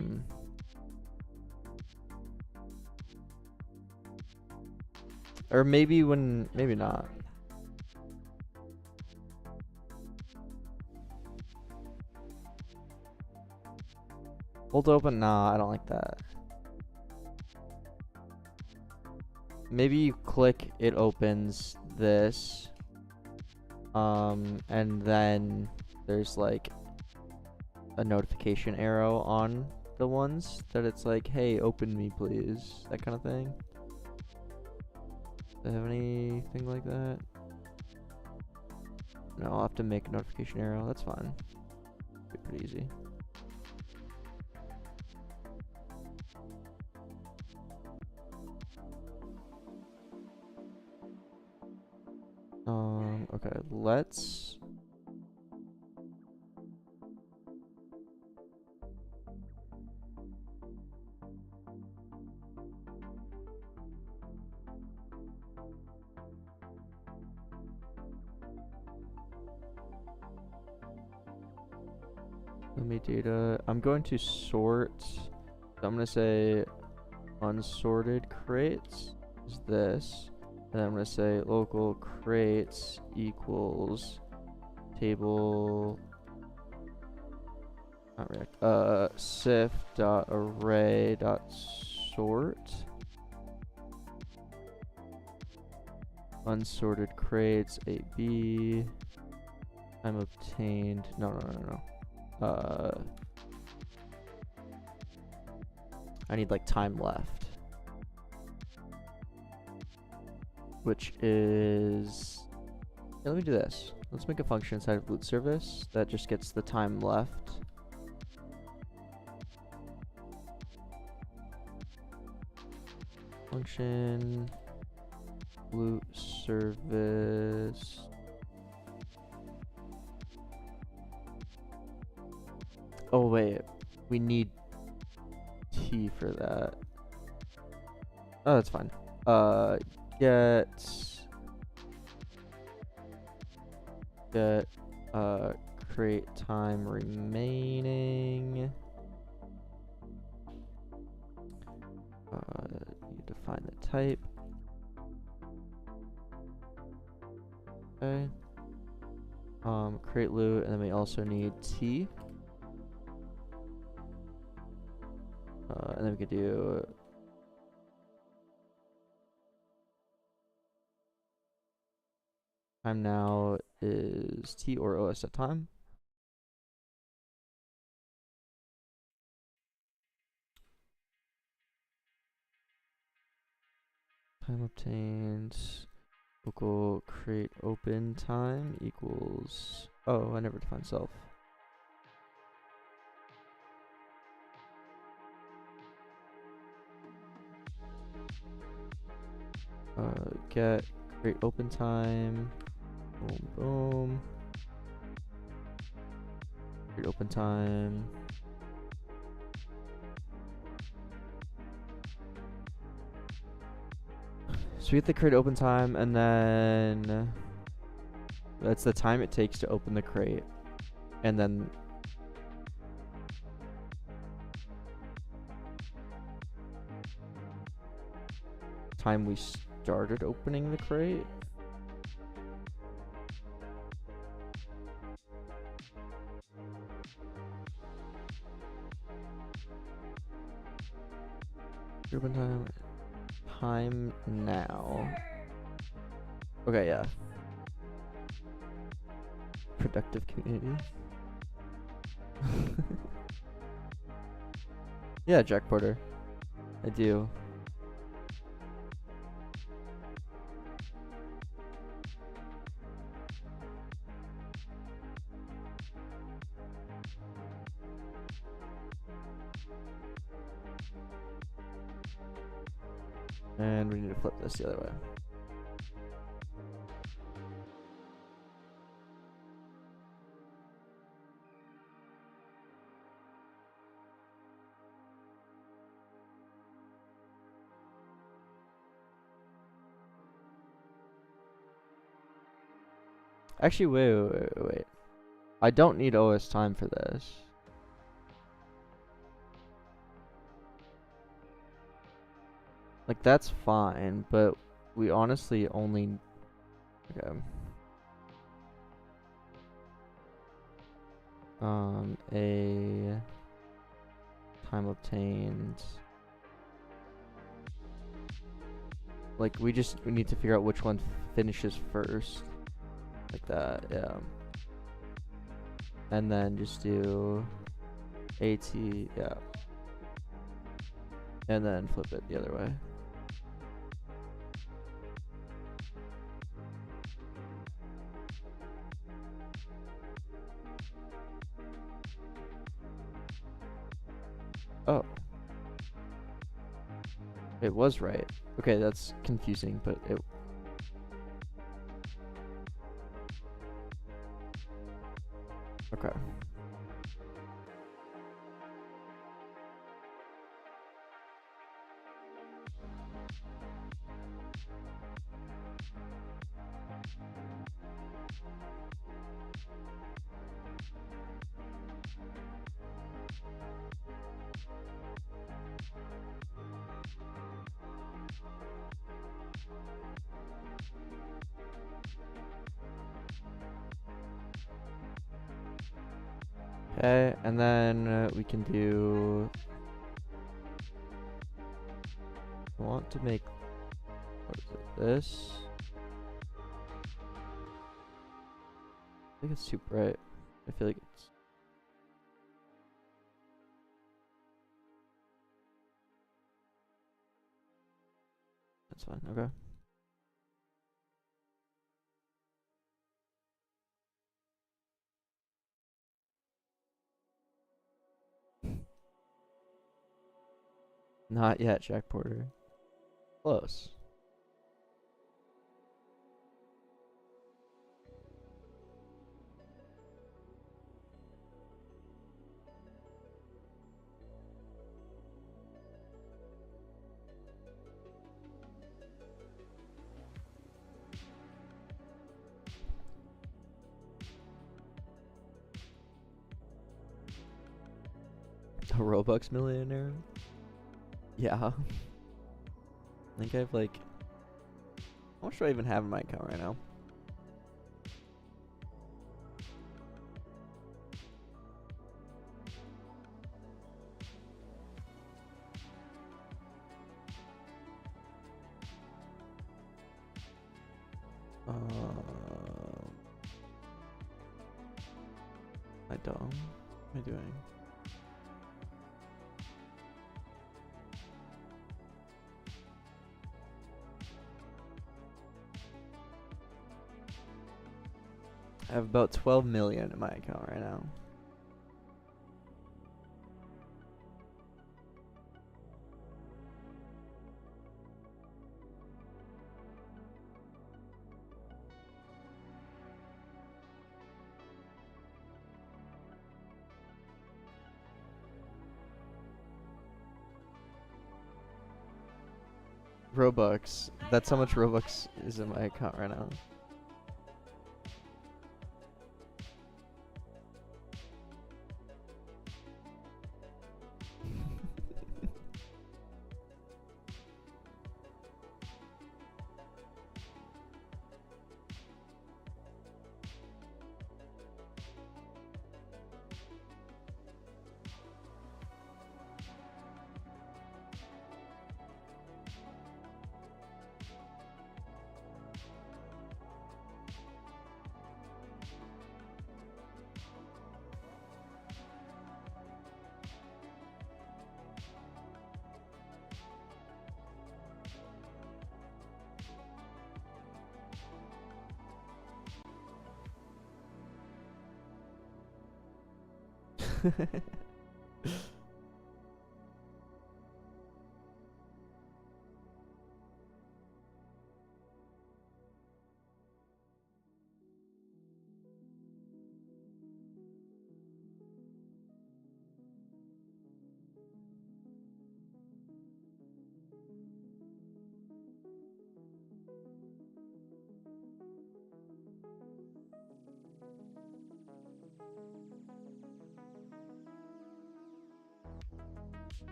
maybe maybe not. Hold open? Nah, I don't like that. Maybe you click, it opens this. And then there's like a notification arrow on the ones that it's like, hey, open me please, that kind of thing. Do they have anything like that? No, I'll have to make a notification arrow. That's fine. Be pretty easy. Okay, let's let me data. I'm going to sort. So I'm going to say unsorted crates is this. And I'm going to say local crates equals table not React, sif.array.sort unsorted crates AB time obtained. No. I need like time left, which is, yeah, let me do this. Let's make a function inside of boot service that just gets the time left. Function boot service. Oh wait, we need T for that. Oh, that's fine. Get create time remaining. You define the type. Okay. Create loot, and then we also need T. And then we could do Time now is T or OS set time. Time obtained local create open time equals, oh, I never defined self. Get create open time, boom, boom. Create open time. So we have to create open time, and then that's the time it takes to open the crate, and then time we started opening the crate. Open time now. Okay, yeah. Productive community. Yeah, Jack Porter. I do. And we need to flip this the other way. Actually, wait. I don't need OS time for this. Like, that's fine, but we honestly only... Okay. A time obtained. Like, we need to figure out which one finishes first. Like that, yeah. And then just do AT, yeah. And then flip it the other way. Oh. It was right. Okay, that's confusing, but it... Okay. Okay, and then we can do... I want to make... What is it? This? I think it's too bright. I feel like it's... That's fine, okay. Not yet, Jack Porter. Close. A Robux millionaire? Yeah. I think I have like... How much do I even have in my account right now? Am I dumb? What am I doing? I have about 12 million in my account right now. Robux. That's how much Robux is in my account right now.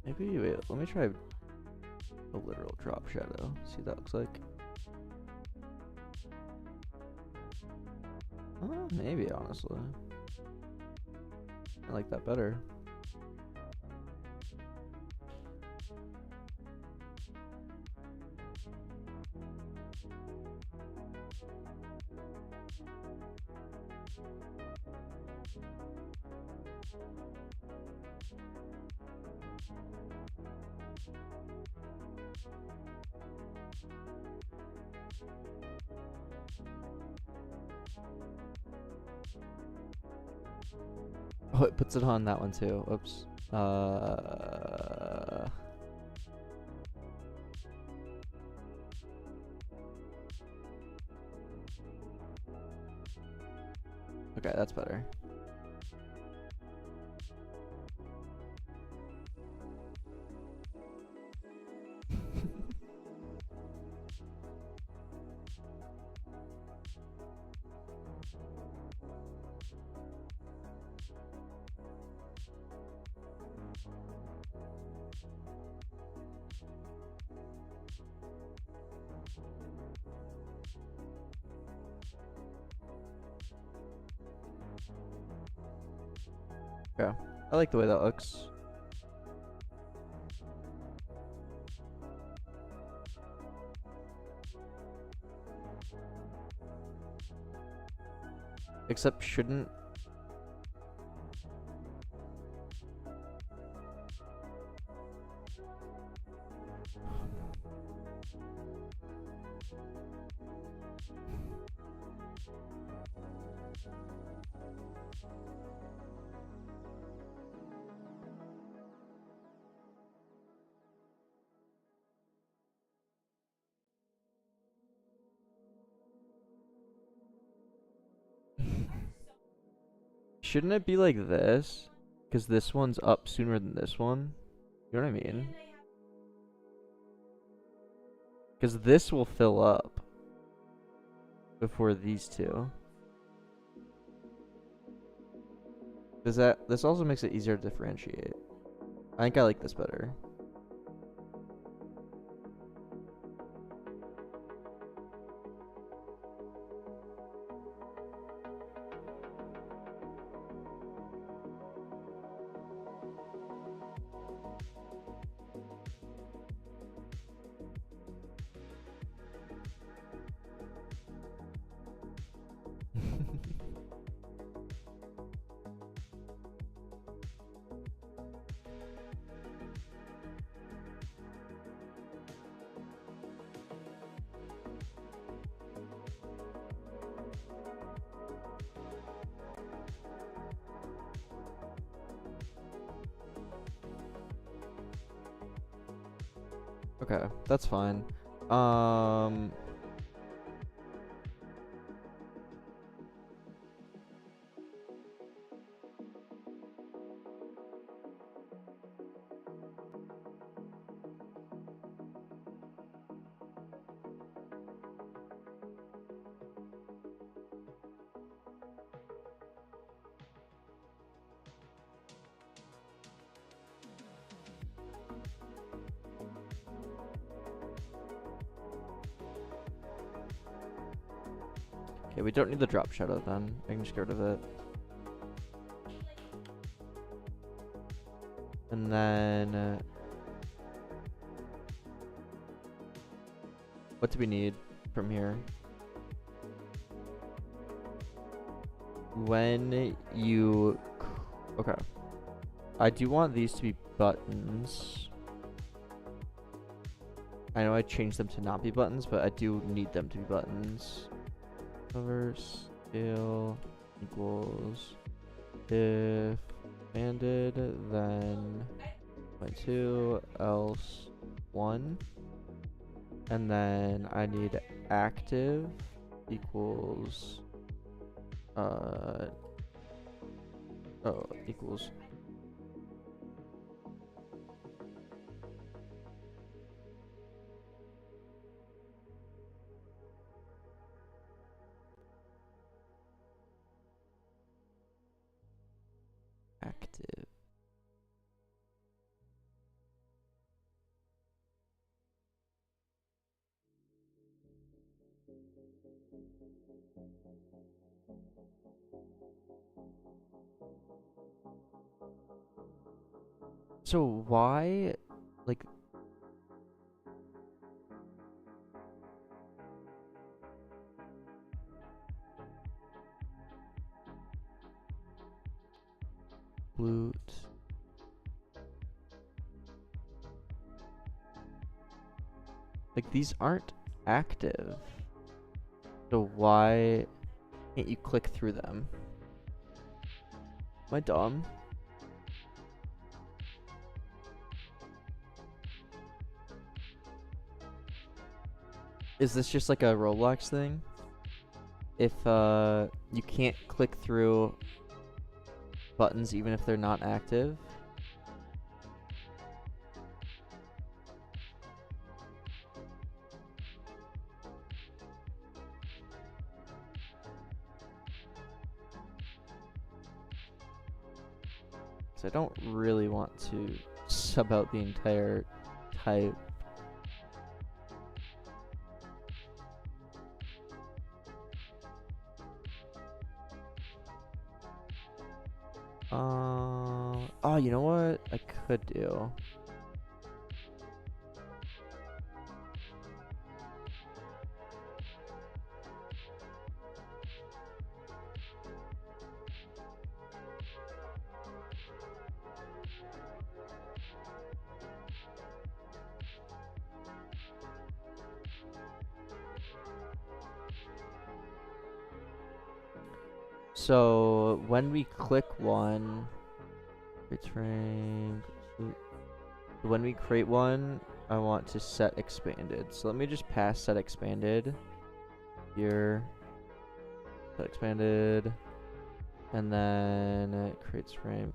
Maybe, wait, let me try a literal drop shadow. See what that looks like. Maybe, honestly. I like that better. Oh, it puts it on that one too. Oops. Okay, that's better. Yeah, I like the way that looks. Except shouldn't... Shouldn't it be like this? Because this one's up sooner than this one. You know what I mean? Because this will fill up before these two. This also makes it easier to differentiate. I think I like this better. Okay, that's fine. Okay, we don't need the drop shadow then. I can just get rid of it. And then what do we need from here? When you okay, I do want these to be buttons. I know I changed them to not be buttons, but I do need them to be buttons. Cover scale equals if expanded, then 0.2 else 1, and then I need active equals equals active. So why, like, loot? Like, these aren't active. So why can't you click through them? Am I dumb? Is this just like a Roblox thing? If you can't click through buttons even if they're not active? So I don't really want to sub out the entire type. Oh, you know what I could do? So when we click one, create frame. When we create one, I want to set expanded. So let me just pass set expanded here. Set expanded, and then it creates frame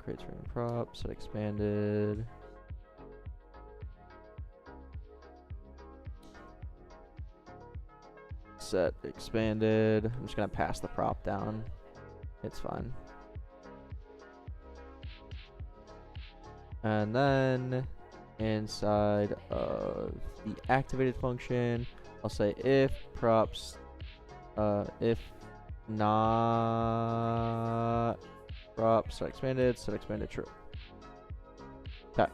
prop. Set expanded. Set expanded. I'm just gonna pass the prop down. It's fine. And then inside of the activated function, I'll say if props, if not prop set expanded true. Okay.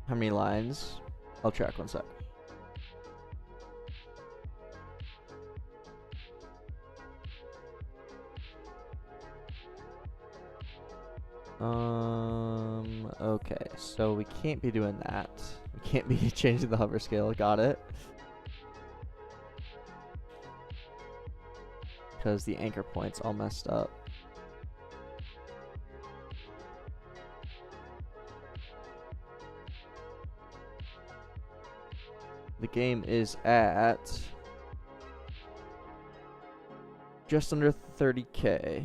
How many lines? I'll check one sec. Okay, so we can't be doing that. We can't be changing the hover scale. Got it. Because the anchor point's all messed up. The game is at just under 30K.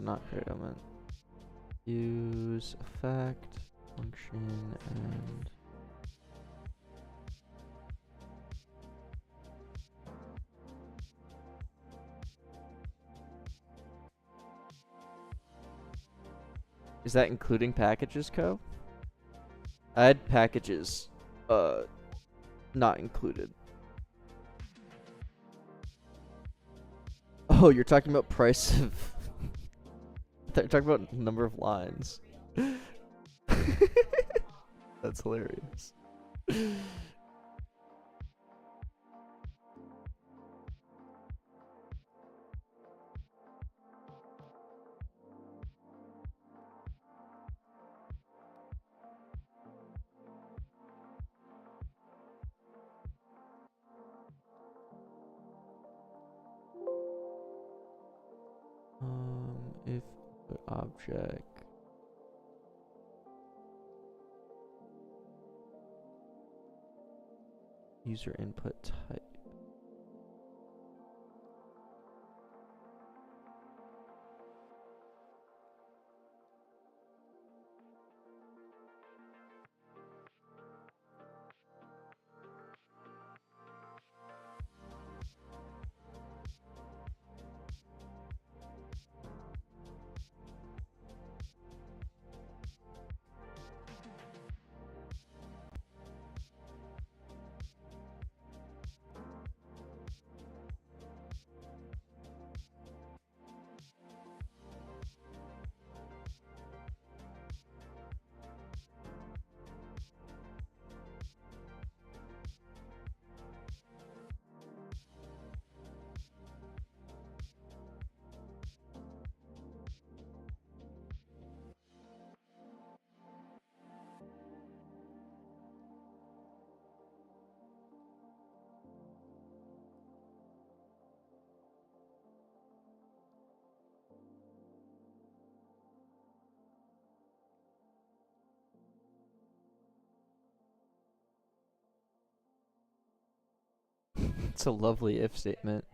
Not create element. Use effect, function, and is that including packages, Co? Add packages, not included. Oh, you're talking about price of. They're talking about number of lines. That's hilarious. If object user input type. It's a lovely if statement.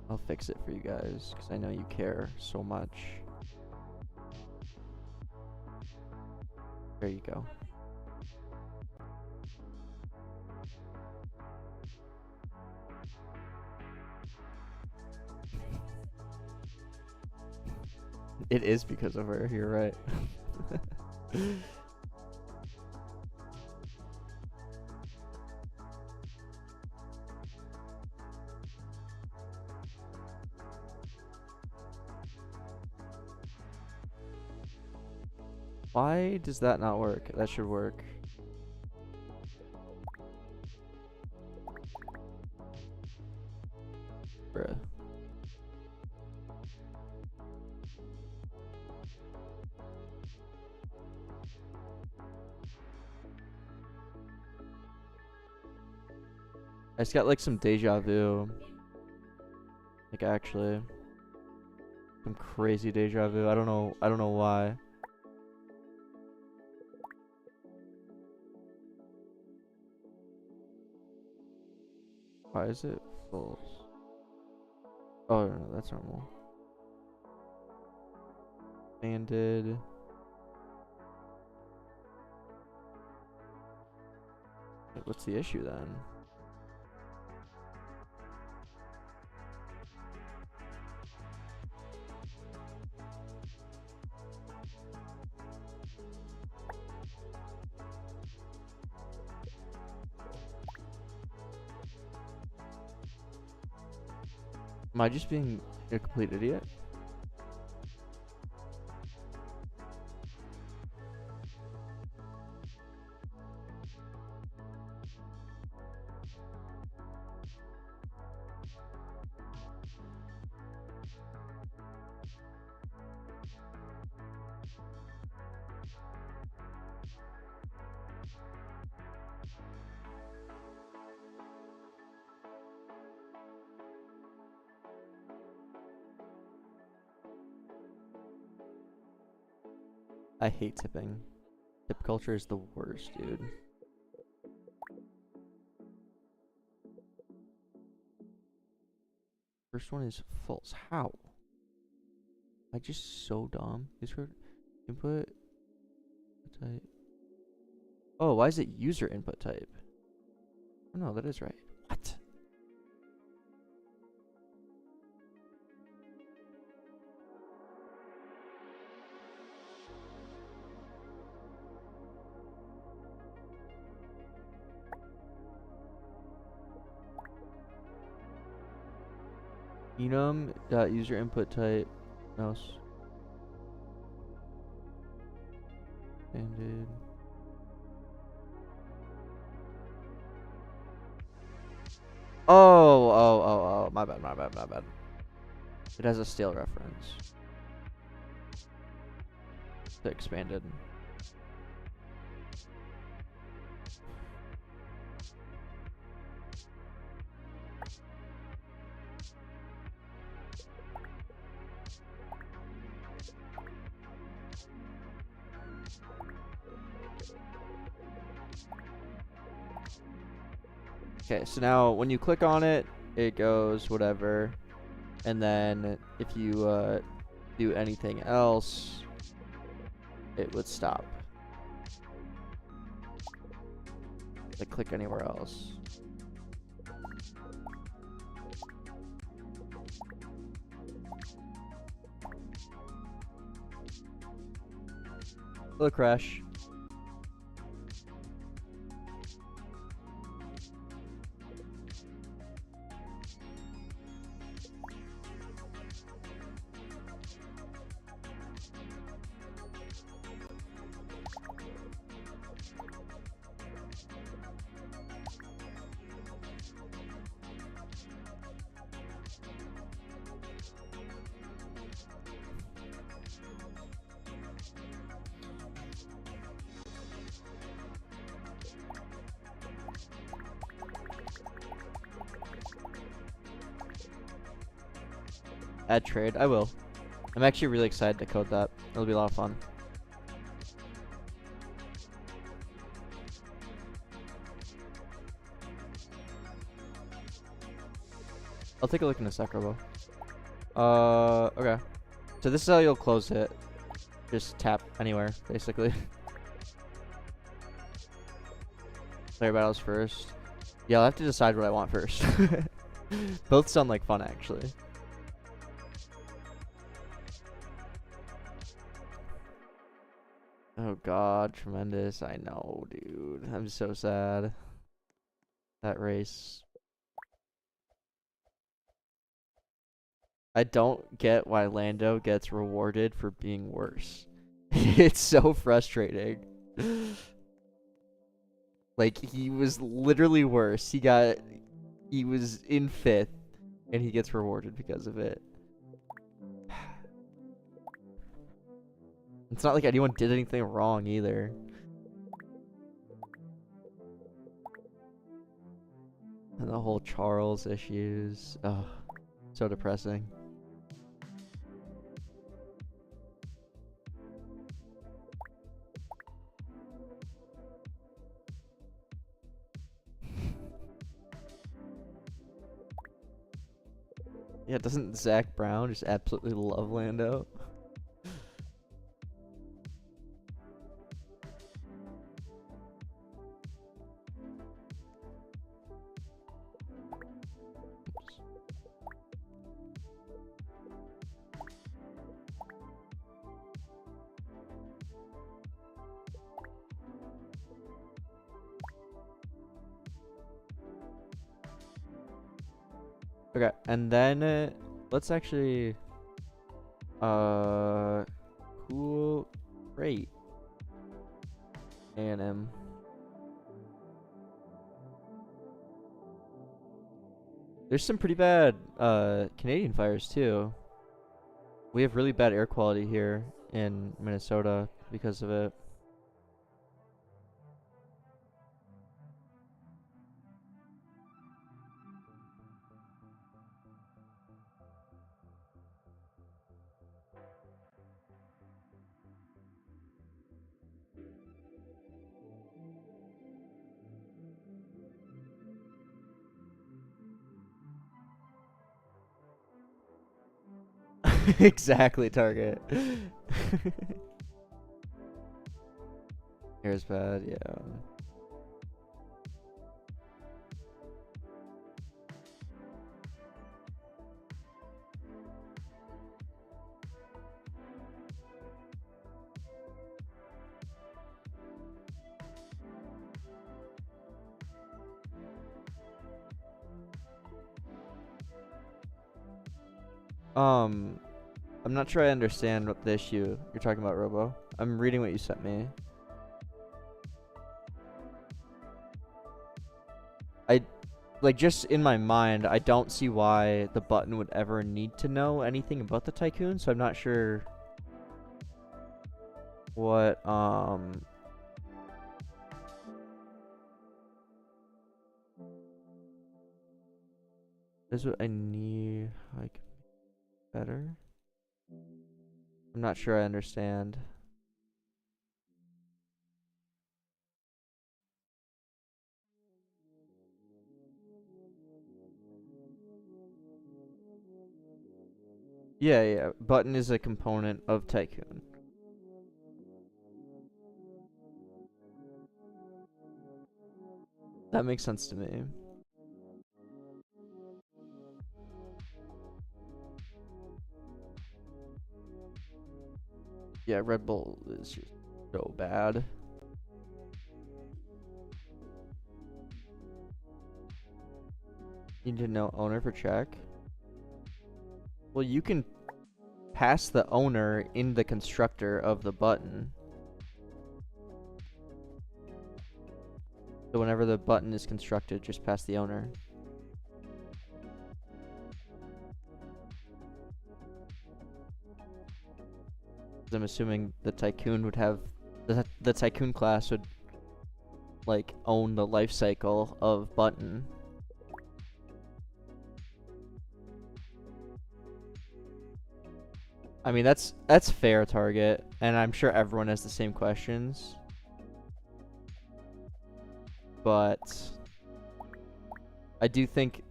I'll fix it for you guys because I know you care so much. There you go. It is because of her, you're right. Why does that not work? That should work. Bruh. I just got like some deja vu. Like actually, some crazy deja vu. I don't know why. Why is it false? Oh no, that's normal. Banded. What's the issue then? Am I just being a complete idiot? I hate tipping. Tip culture is the worst, dude. First one is false. How? I just so dumb. Input type. Oh, why is it user input type? Oh no, that is right. What? Enum dot user input type mouse banded. Oh, my bad. It has a stale reference to expanded. Okay, so now when you click on it, it goes whatever, and then if you do anything else, it would stop. Like click anywhere else. Hello, Crash. Add trade. I will. I'm actually really excited to code that. It'll be a lot of fun. I'll take a look in a sec, Robo. Okay. So this is how you'll close it. Just tap anywhere, basically. Player battles first. Yeah, I'll have to decide what I want first. Both sound like fun, actually. Oh god, tremendous. I know, dude. I'm so sad. That race. I don't get why Lando gets rewarded for being worse. It's so frustrating. Like, he was literally worse. He was in 5th, and he gets rewarded because of it. It's not like anyone did anything wrong either. And the whole Charles issues. Oh, so depressing. Yeah, doesn't Zach Brown just absolutely love Lando? Okay, and then let's actually cool, great, A&M. There's some pretty bad Canadian fires too. We have really bad air quality here in Minnesota because of it. Exactly, Target. Air's bad, yeah. I'm not sure I understand what the issue you're talking about, Robo. I'm reading what you sent me. Like, just in my mind, I don't see why the button would ever need to know anything about the Tycoon, so I'm not sure what, is what I need, like, better? I'm not sure I understand. Yeah, button is a component of Tycoon. That makes sense to me. Yeah, Red Bull is just so bad. Need to know owner for check. Well, you can pass the owner in the constructor of the button. So whenever the button is constructed, just pass the owner. I'm assuming the Tycoon would have the Tycoon class would like own the life cycle of button. I mean, that's fair, Target, and I'm sure everyone has the same questions. But I do think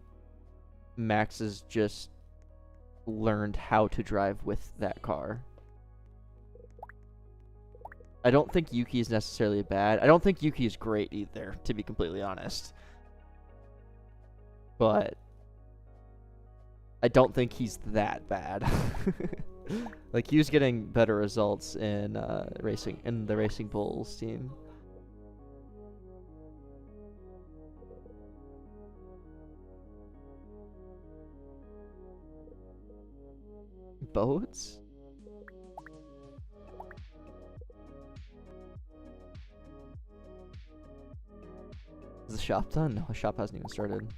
Max has just learned how to drive with that car. I don't think Yuki is necessarily bad. I don't think Yuki is great either, to be completely honest. But I don't think he's that bad. Like, he was getting better results in the Racing Bulls team. Boats? Is the shop done? No, the shop hasn't even started.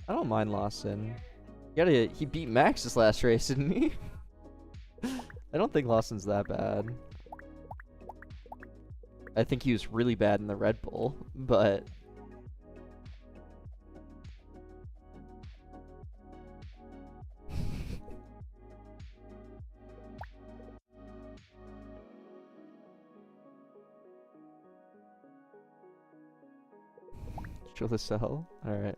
I don't mind Lawson. He beat Max this last race, didn't he? I don't think Lawson's that bad. I think he was really bad in the Red Bull, but... Show the cell? Alright.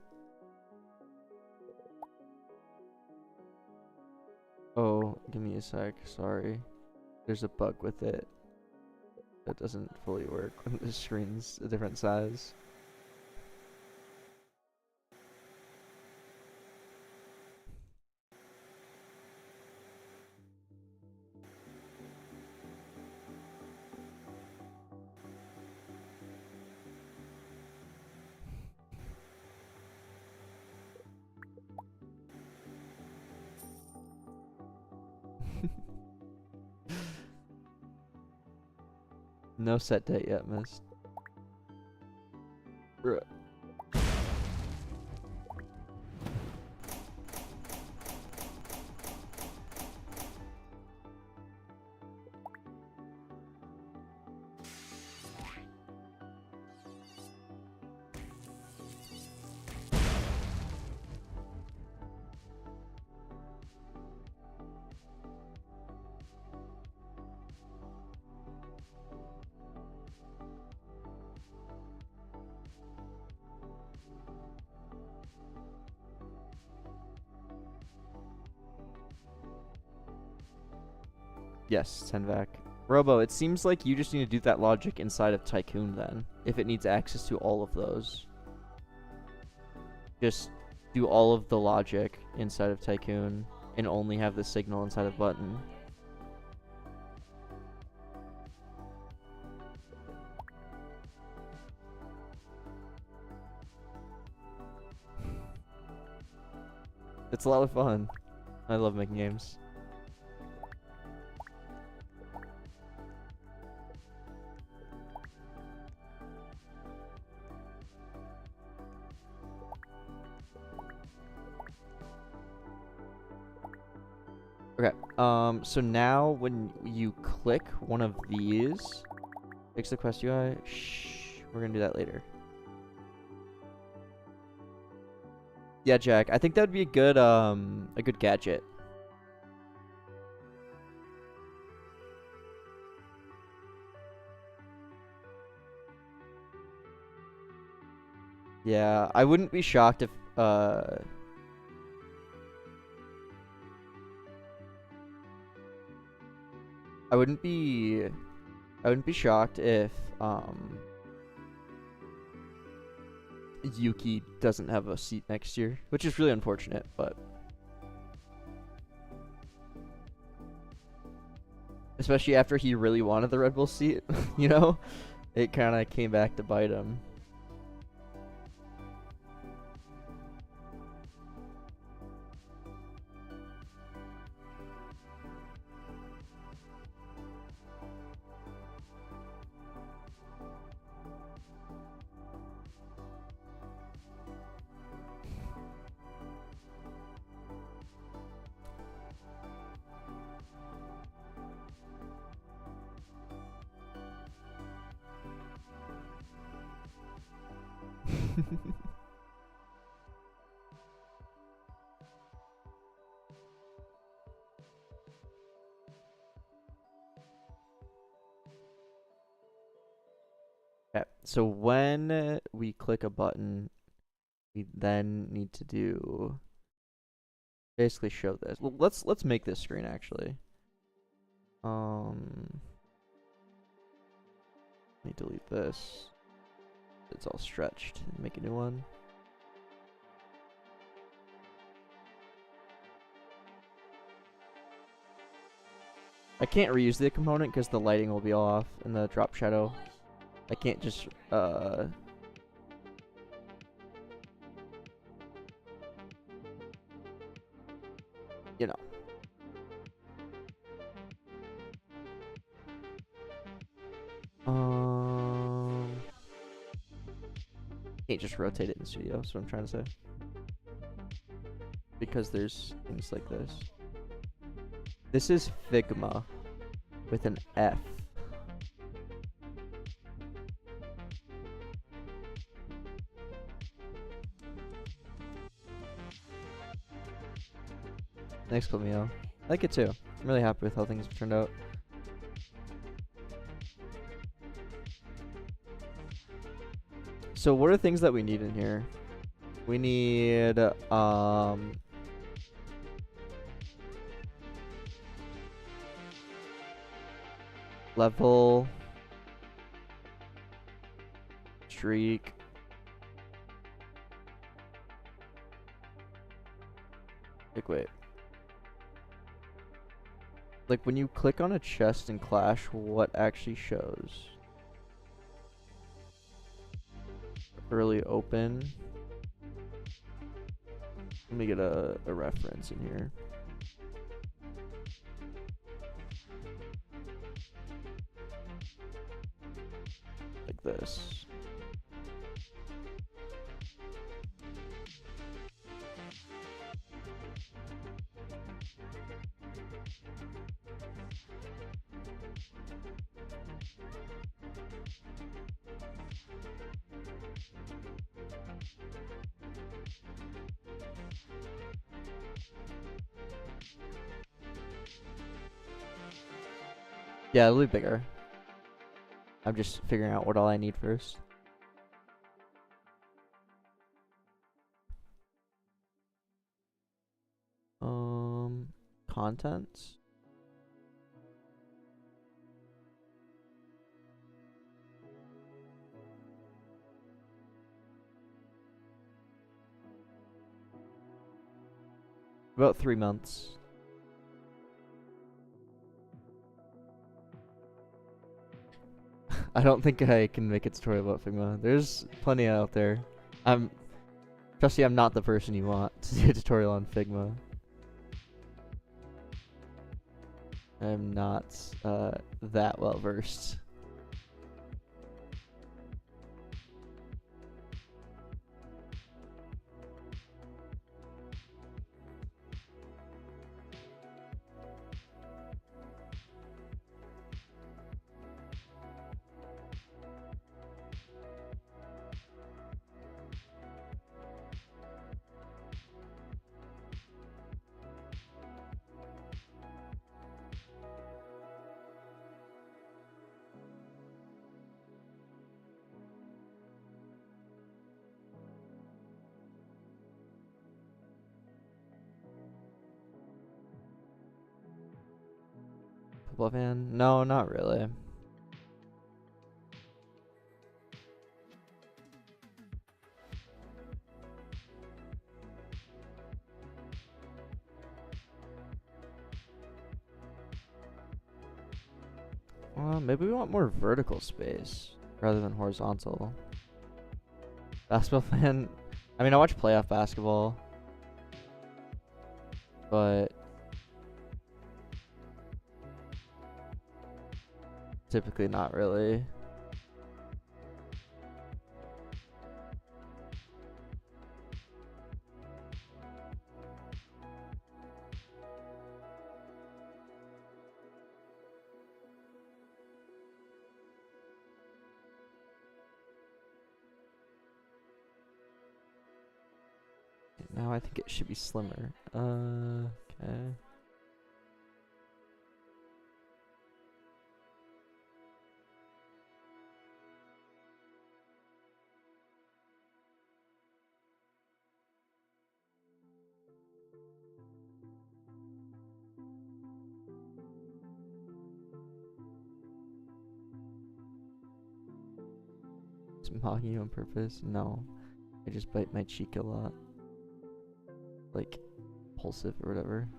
Oh, give me a sec, sorry. There's a bug with it. That doesn't fully work when the screen's a different size. No set date yet, missed. Bruh. Yes, 10 vac. Robo, it seems like you just need to do that logic inside of Tycoon then, if it needs access to all of those. Just do all of the logic inside of Tycoon and only have the signal inside of button. It's a lot of fun. I love making games. Okay, so now when you click one of these, fix the quest UI. Shh, we're gonna do that later. Yeah, Jack, I think that would be a good gadget. Yeah, I wouldn't be shocked if, I wouldn't be shocked if Yuki doesn't have a seat next year, which is really unfortunate, but especially after he really wanted the Red Bull seat, you know, it kind of came back to bite him. Okay, so when we click a button, we then need to do basically show this. Well, let's make this screen actually. Let me delete this. It's all stretched. Make a new one. I can't reuse the component because the lighting will be off and the drop shadow. I can't just you know. Can't just rotate it in studio, that's what I'm trying to say. Because there's things like this. This is Figma. with an F. Thanks, Camille. I like it too. I'm really happy with how things have turned out. So what are things that we need in here? We need level, streak, wait. Like when you click on a chest in Clash, what actually shows? Early open. Let me get a reference in here. Like this. Yeah, it'll be bigger. I'm just figuring out what all I need first. Contents. About 3 months. I don't think I can make a tutorial about Figma. There's plenty out there. Trust me, I'm not the person you want to do a tutorial on Figma. I'm not that well versed. Oblivion? No, not really. Well, maybe we want more vertical space rather than horizontal. Basketball fan? I mean, I watch playoff basketball, but typically not really. Now I think it should be slimmer. Okay. Is mocking you on purpose? No. I just bite my cheek a lot. Like, impulsive or whatever.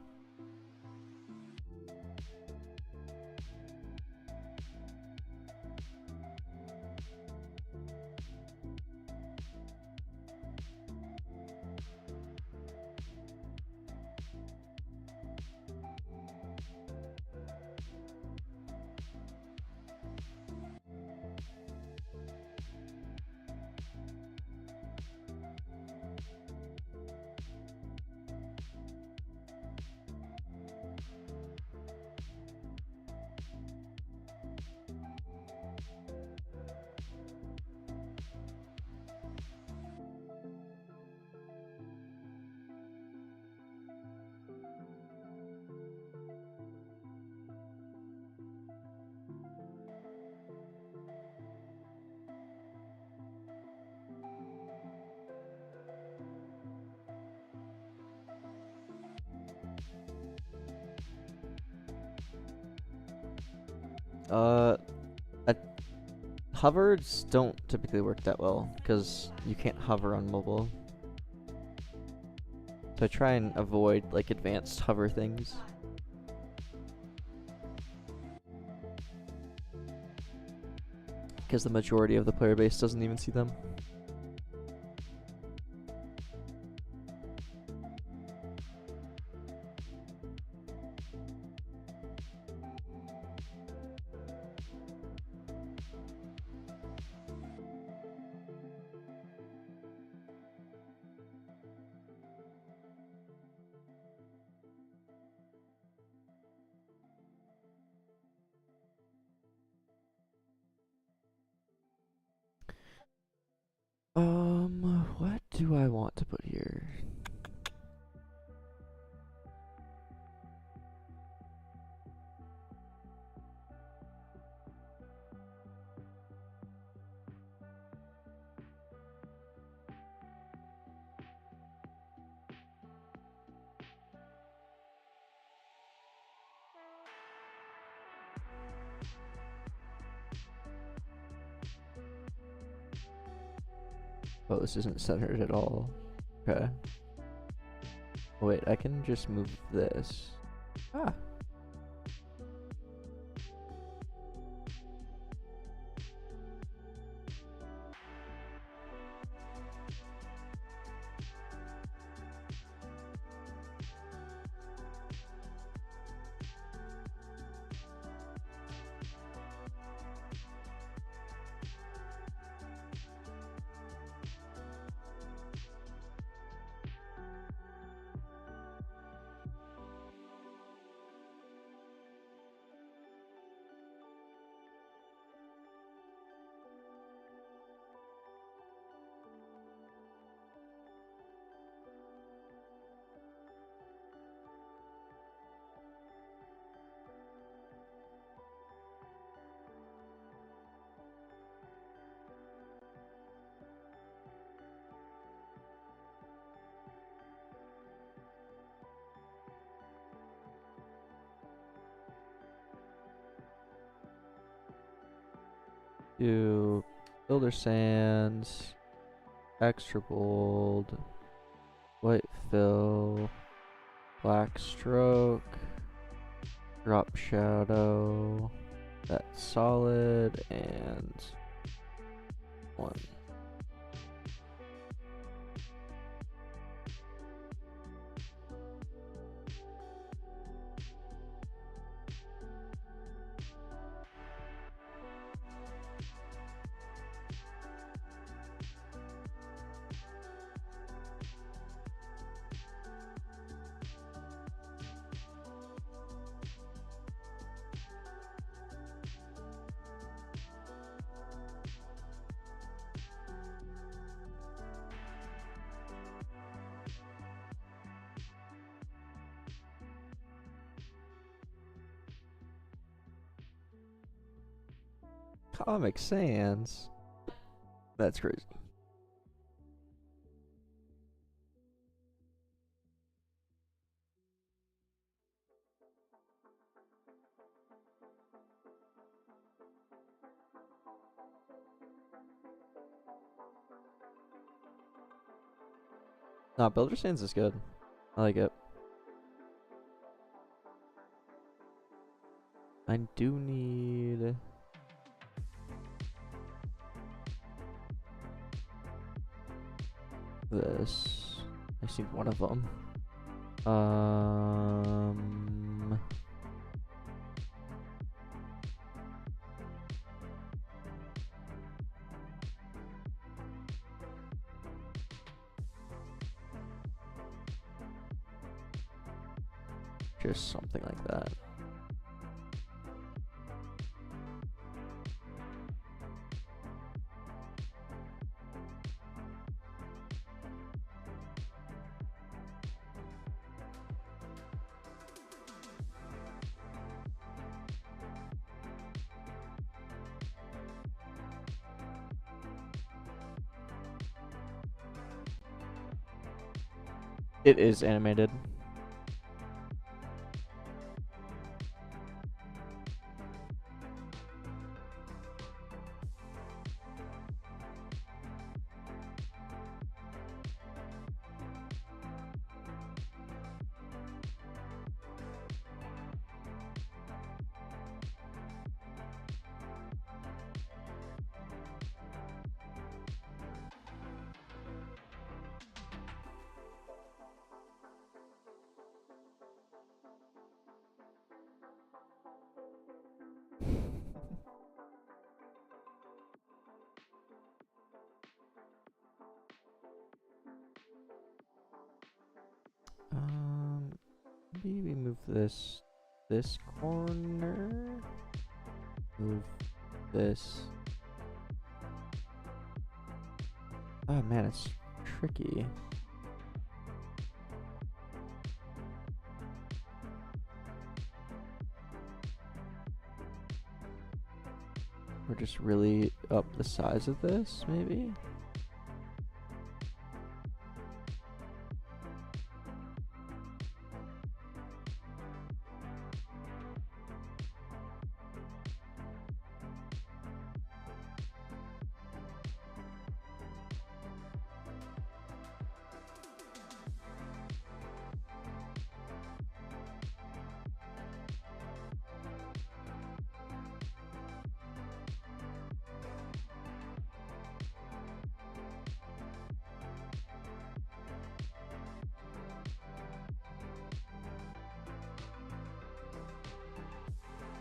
Uh, hovers don't typically work that well because you can't hover on mobile. So I try and avoid like advanced hover things. Because the majority of the player base doesn't even see them. What do I want to put here? Oh, this isn't centered at all. Okay. Wait, I can just move this. Ah. Do builder sands, extra bold, white fill, black stroke, drop shadow, that's solid, and 1. Comic Sans. That's crazy. Nah, Builder Sands is good. I like it. I do need this. I just need one of them. Just something like that. It is animated. maybe we move this corner. Move this. Oh man, it's tricky. Or just really up the size of this, maybe?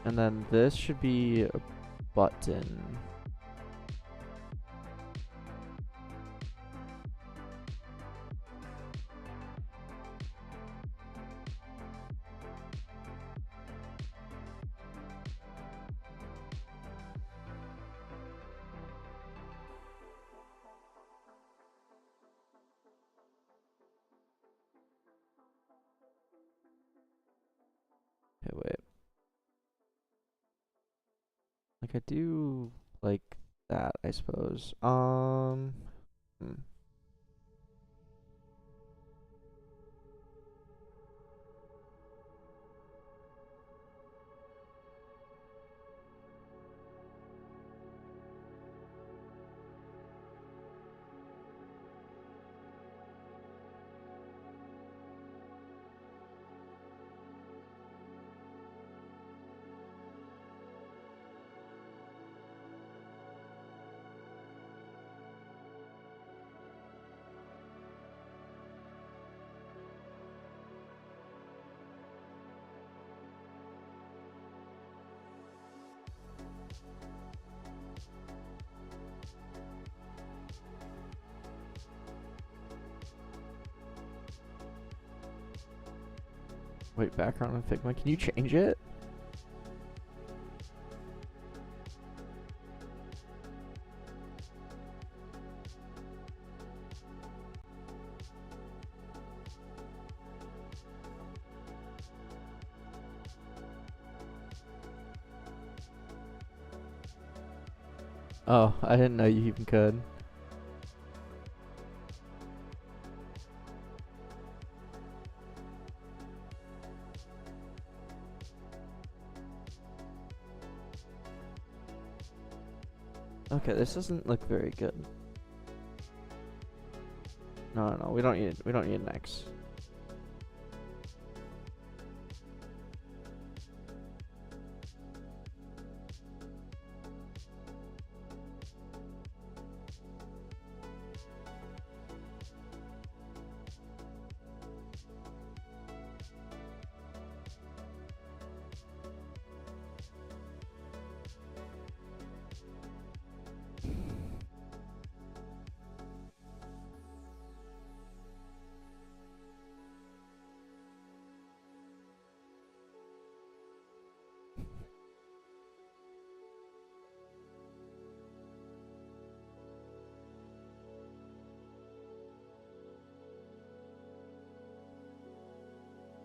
And then this should be a button. Okay, wait. Like I do like that, I suppose. Wait, background on Figma. Can you change it? Oh, I didn't know you even could. Okay, this doesn't look very good. No, we don't need an X.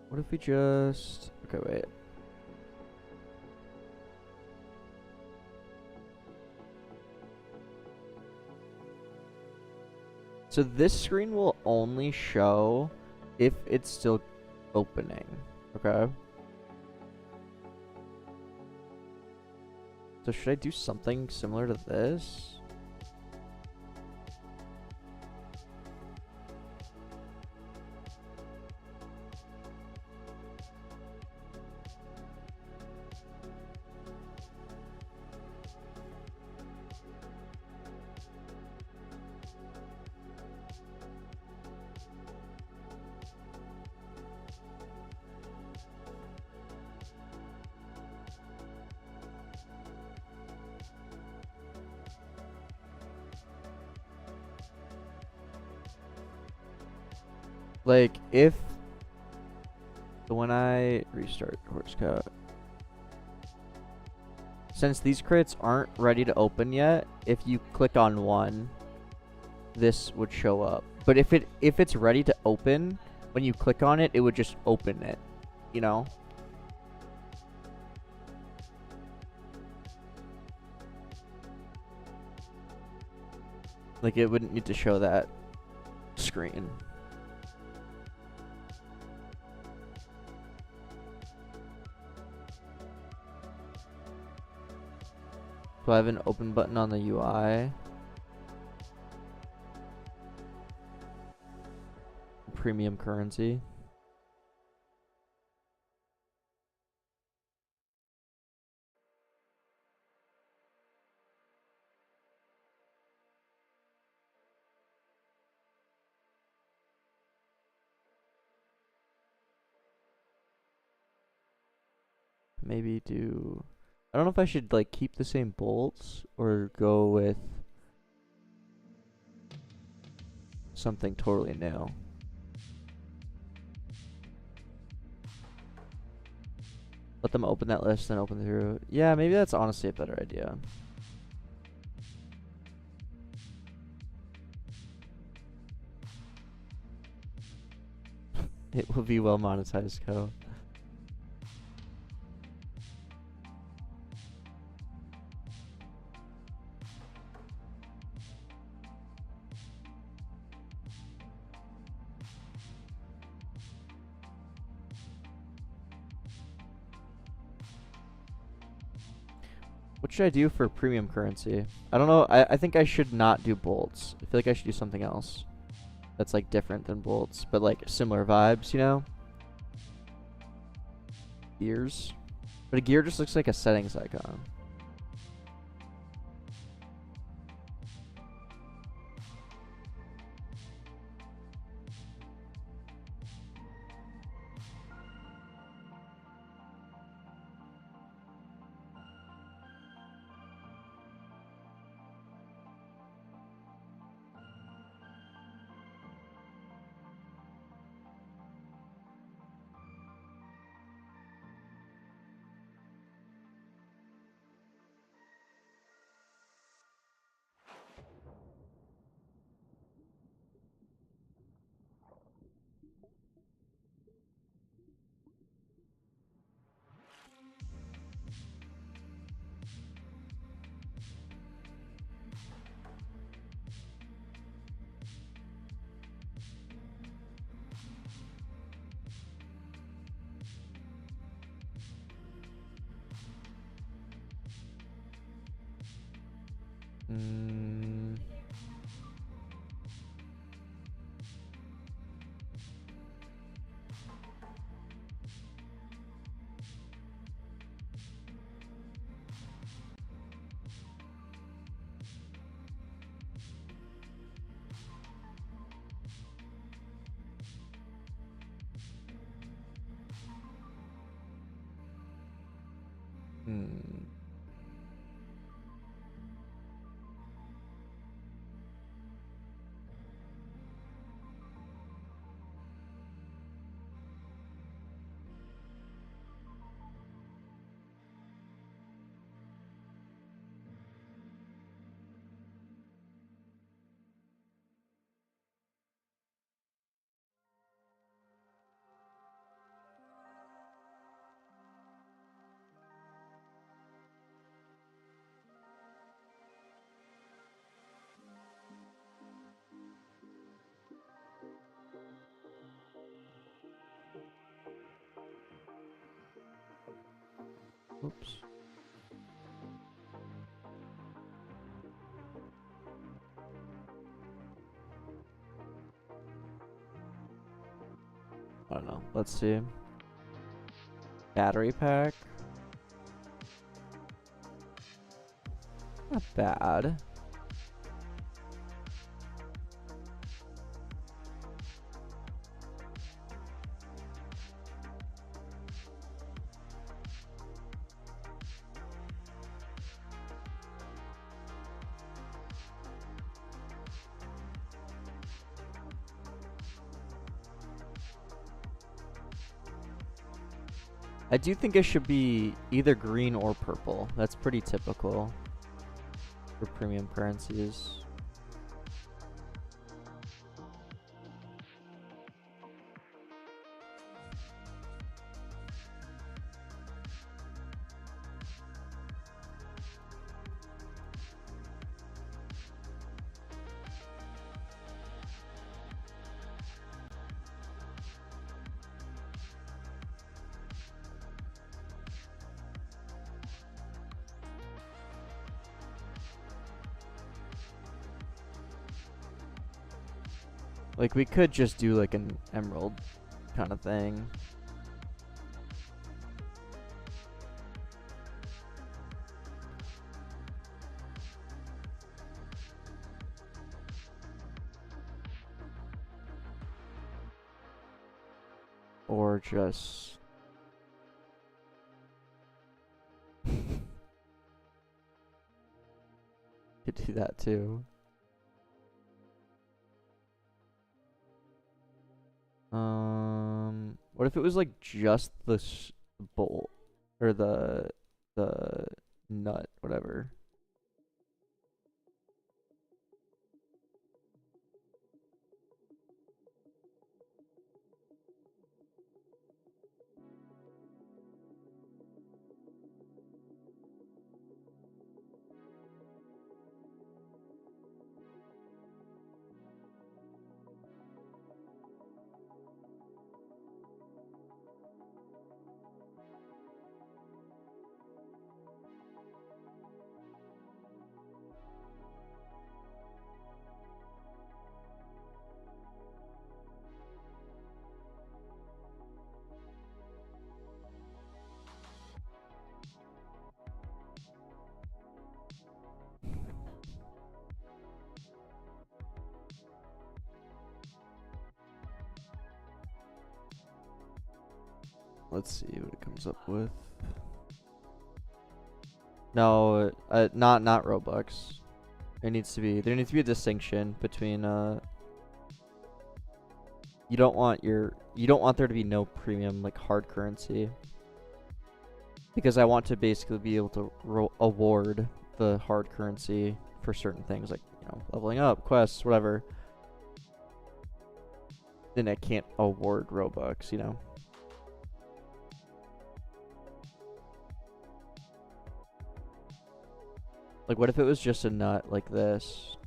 What if we just... Okay, wait. So this screen will only show if it's still opening, okay? So should I do something similar to this? Like, if the when I restart course code, since these crates aren't ready to open yet, if you click on one, this would show up. But if it's ready to open, when you click on it, it would just open it, you know? Like, it wouldn't need to show that screen. So I have an open button on the UI. Premium currency. Maybe do... I don't know if I should like keep the same bolts or go with something totally new. Let them open that list and open through. Yeah, maybe that's honestly a better idea. It will be well monetized, Co. What should I do for premium currency? I don't know. I think I should not do bolts. I feel like I should do something else that's like different than bolts, but like similar vibes, you know? Gears. But a gear just looks like a settings icon. Oops. I don't know. Let's see. Battery pack. Not bad. I do think it should be either green or purple. That's pretty typical for premium currencies. Like, we could just do like an emerald kind of thing. Or just... could do that too. What if it was like just the bolt or the nut, whatever. Let's see what it comes up with. No, not Robux. There needs to be a distinction between you don't want there to be no premium like hard currency. Because I want to basically be able to award the hard currency for certain things like, you know, leveling up, quests, whatever. Then I can't award Robux, you know. Like, what if it was just a nut like this?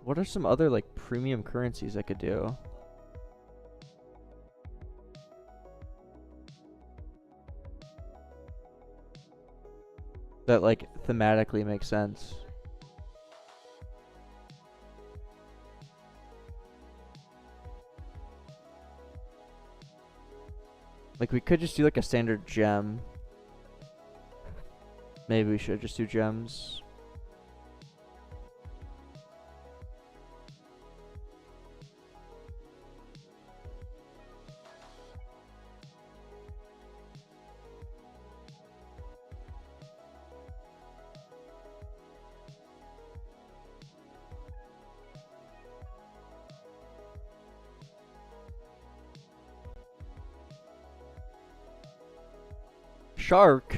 What are some other like premium currencies I could do? That like thematically makes sense. Like, we could just do like a standard gem. Maybe we should just do gems. Shark.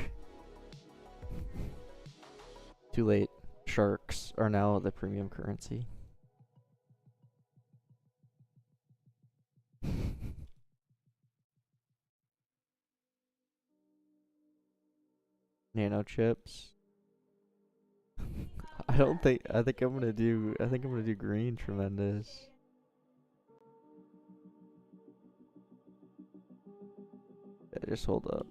Too late. Sharks are now the premium currency. Nano chips. I think I'm gonna do green tremendous. Yeah, just hold up.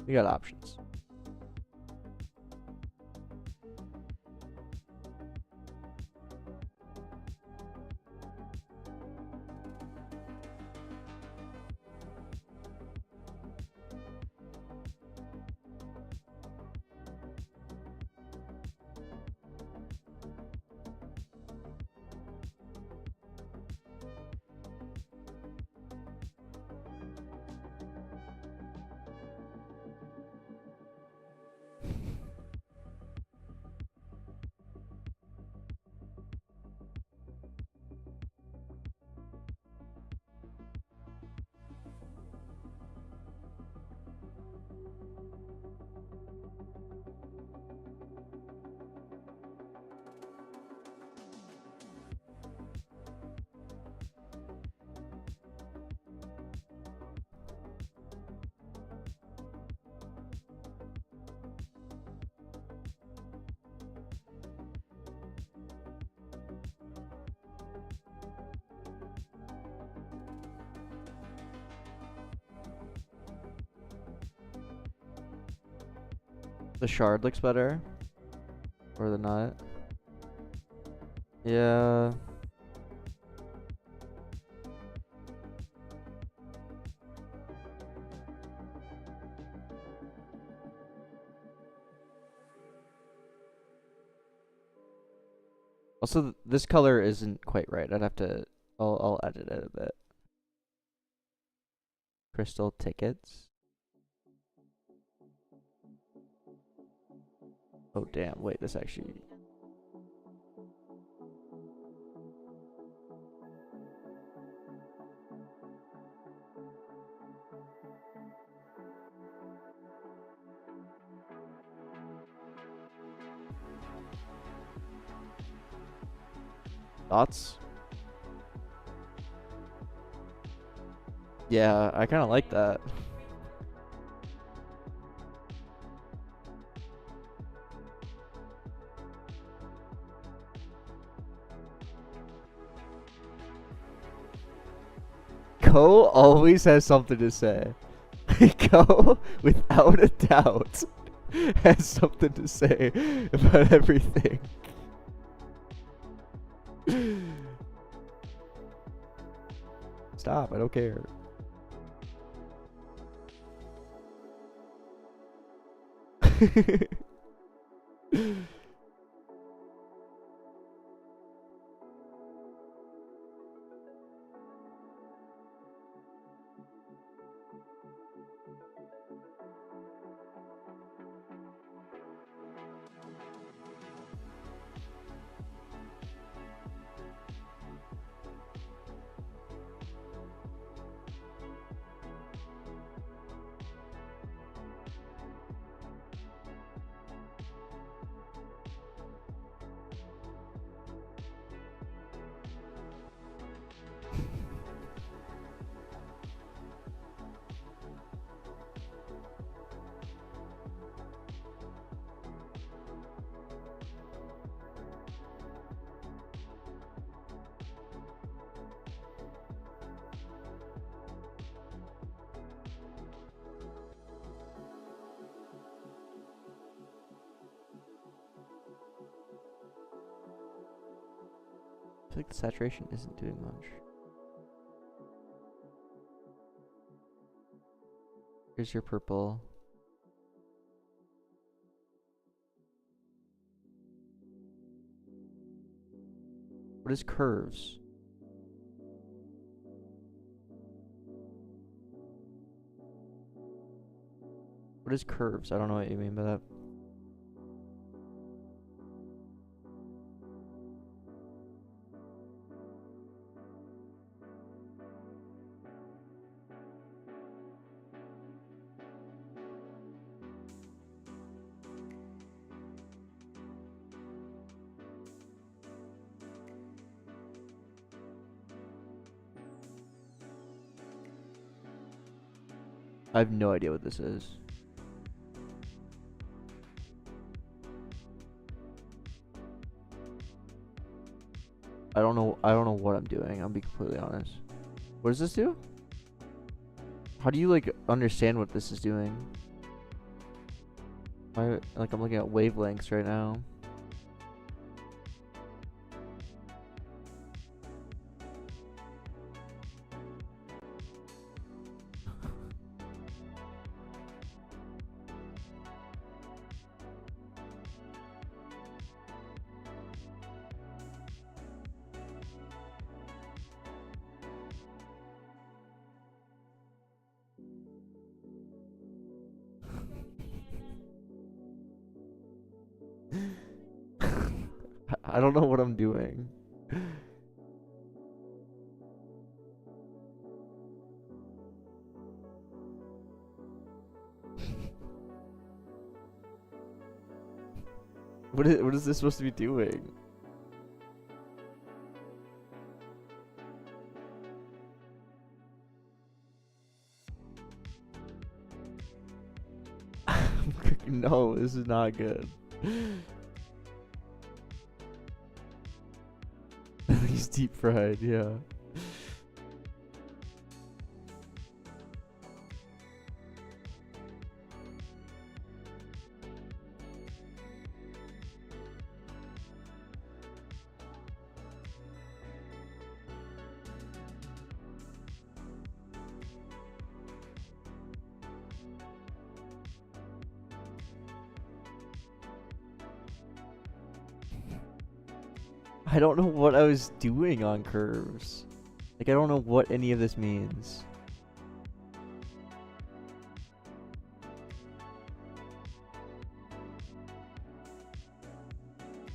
We got options. The shard looks better. Or the nut. Yeah. Also, this color isn't quite right. I'd have to. I'll edit it a bit. Crystal tickets. Oh damn! Wait, this actually. Thoughts? Yeah, I kind of like that. Ko always has something to say. Ko, without a doubt, has something to say about everything. Stop, I don't care. I feel like the saturation isn't doing much. Here's your purple. What is curves? What is curves? I don't know what you mean by that. I have no idea what this is. I don't know what I'm doing. I'll be completely honest. What does this do? How do you like understand what this is doing? Like I'm looking at wavelengths right now. I don't know what I'm doing. What is this supposed to be doing? No, this is not good. He's deep fried, yeah. I don't know what I was doing on curves. Like, I don't know what any of this means.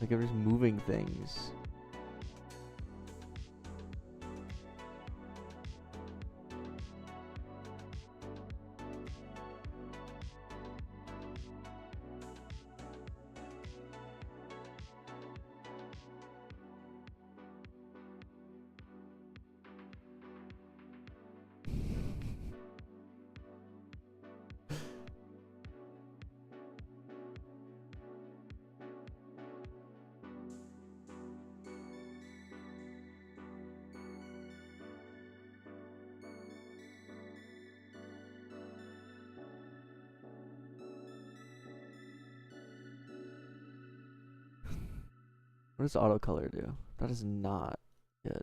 Like, I'm just moving things. What does auto color do? That is not good.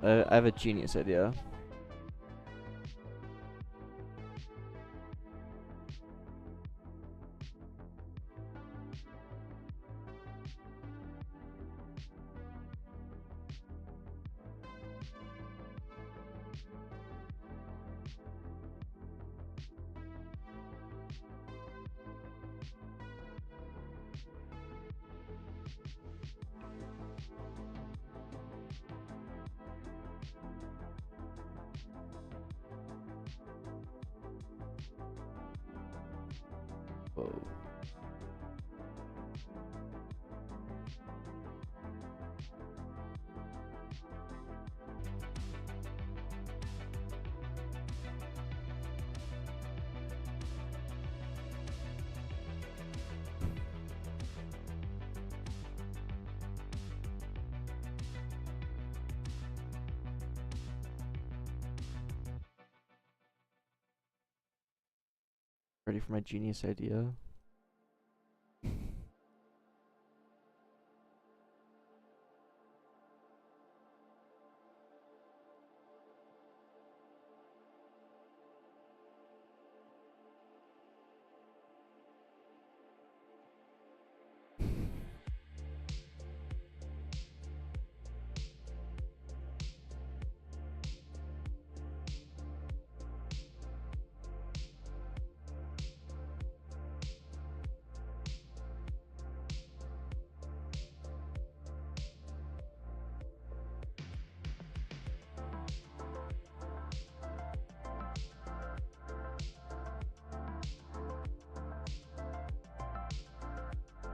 I have a genius idea. Whoa. Ready for my genius idea?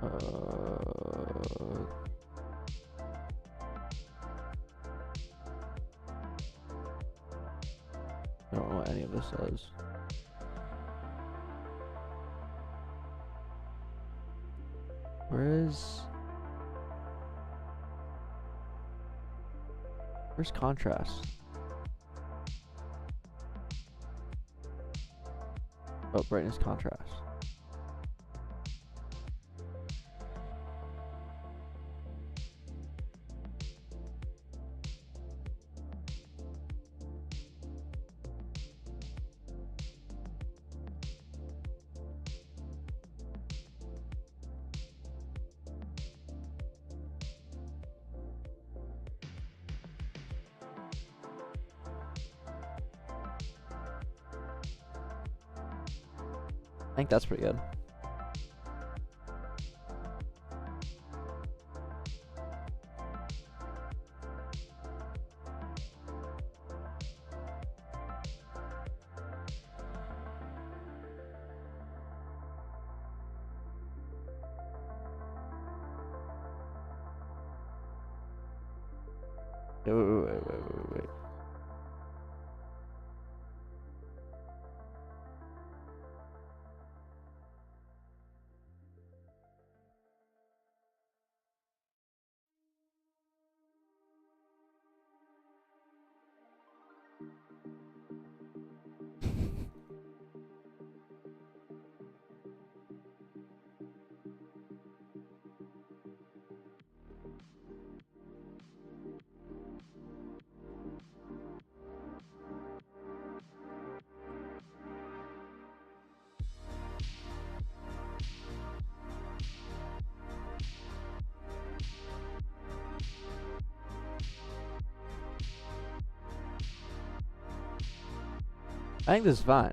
I don't know what any of this does. Where's contrast? Oh, brightness contrast. I think that's pretty good. Wait. I think this is fine.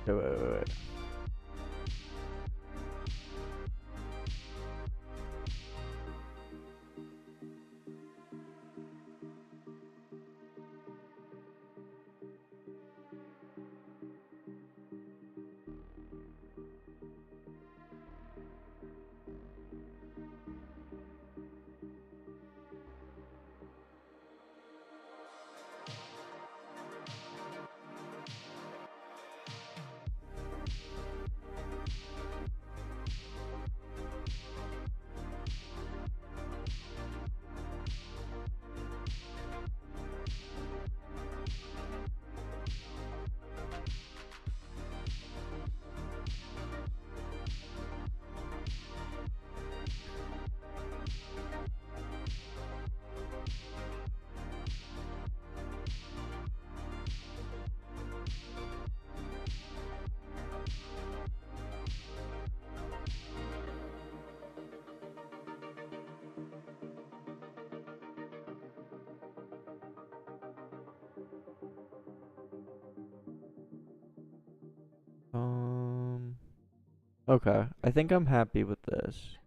Wait. Okay. I think I'm happy with this.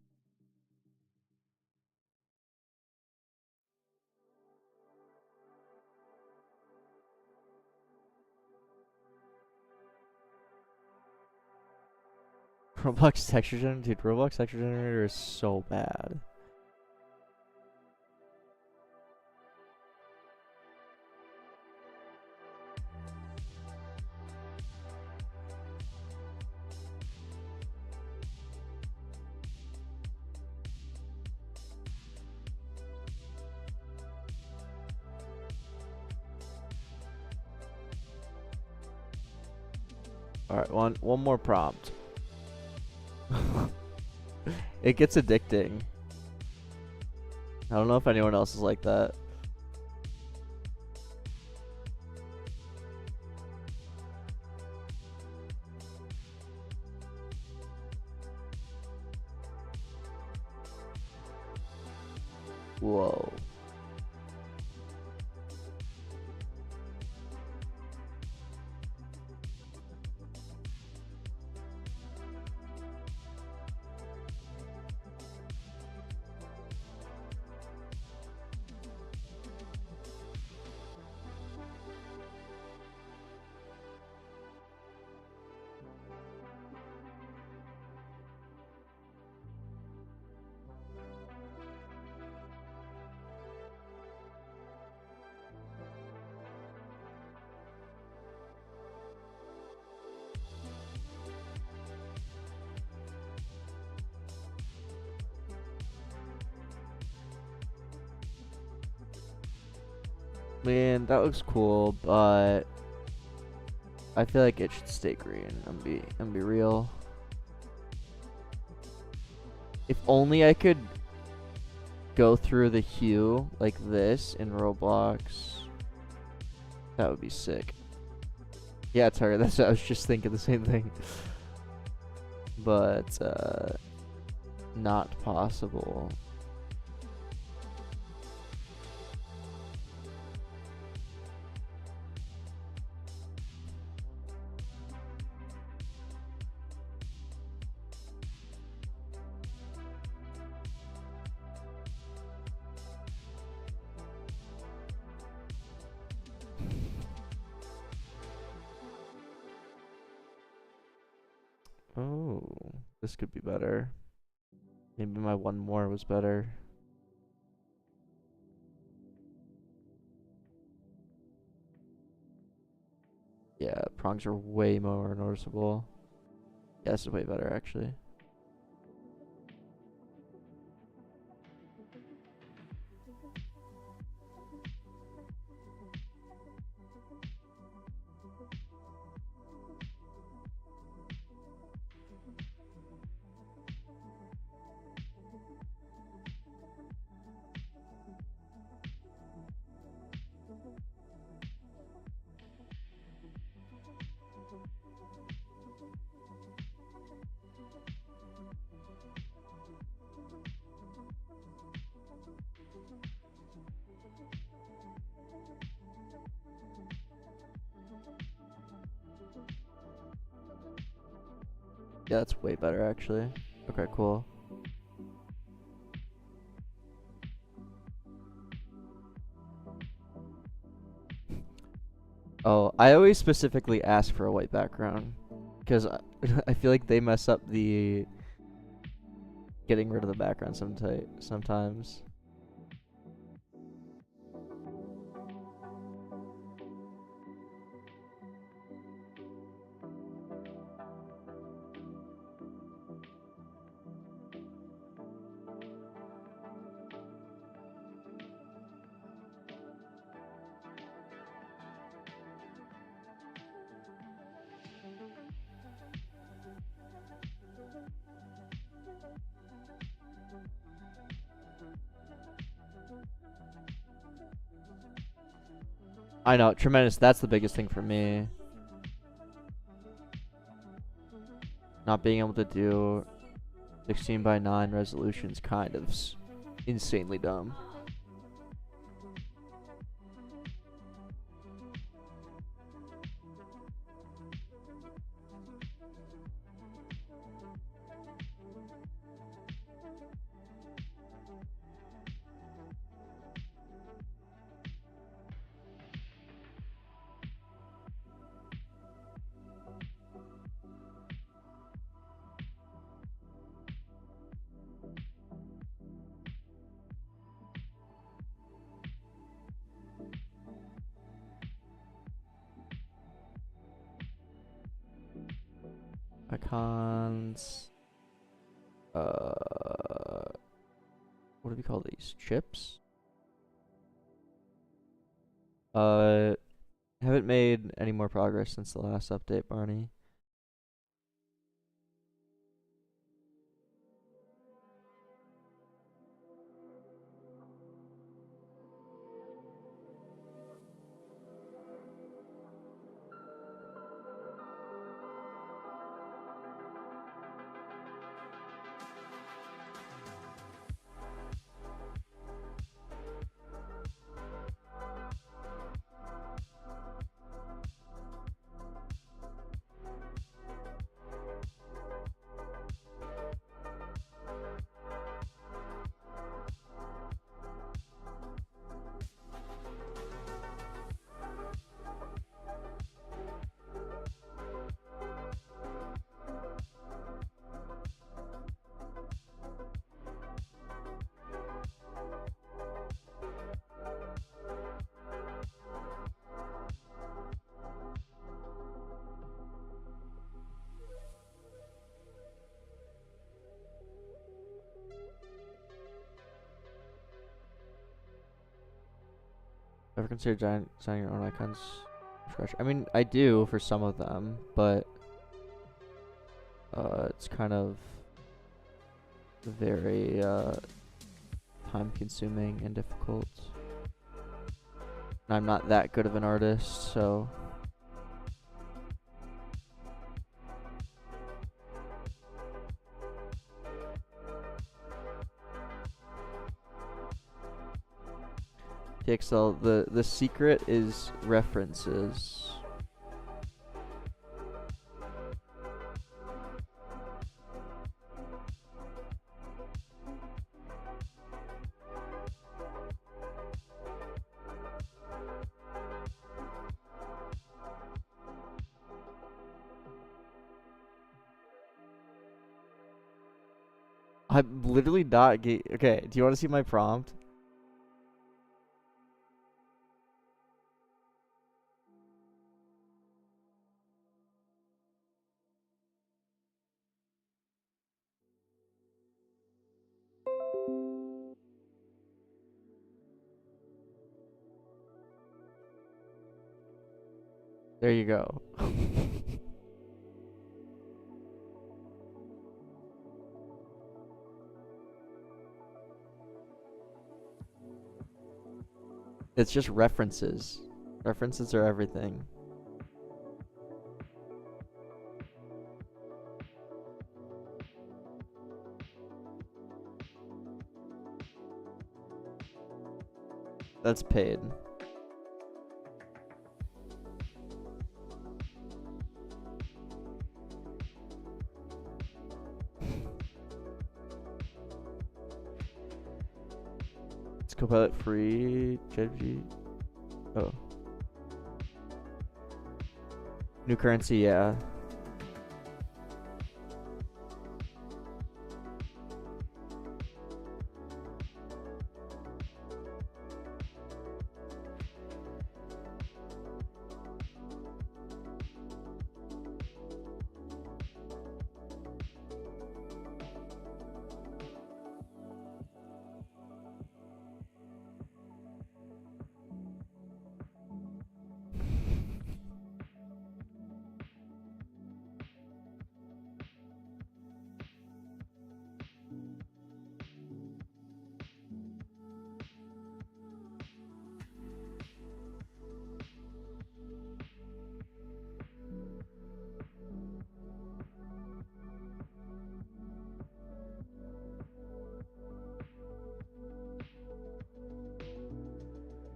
Roblox texture generator, dude. Roblox texture generator is so bad. All right, one more prompt. It gets addicting. I don't know if anyone else is like that. Whoa. Man, that looks cool, but I feel like it should stay green. I'm be real. If only I could go through the hue like this in Roblox. That would be sick. Yeah, Tara, that's I was just thinking the same thing. But not possible. Oh, this could be better. Maybe my one more was better. Yeah, prongs are way more noticeable. Yeah, this is way better actually. Yeah, that's way better actually. Okay, cool. Oh, I always specifically ask for a white background because I feel like they mess up the getting rid of the background sometimes. I know, tremendous. That's the biggest thing for me. Not being able to do 16:9 resolutions kind of insanely dumb. Icons. What do we call these? Chips? Haven't made any more progress since the last update, Barney. Ever consider designing your own icons from scratch? I mean, I do for some of them, but it's kind of very time consuming and difficult. And I'm not that good of an artist, so PXL, the secret is references. I'm literally not okay, do you want to see my prompt? There you go. It's just references. References are everything. That's paid. It's Copilot free. JG. Oh. New currency, yeah.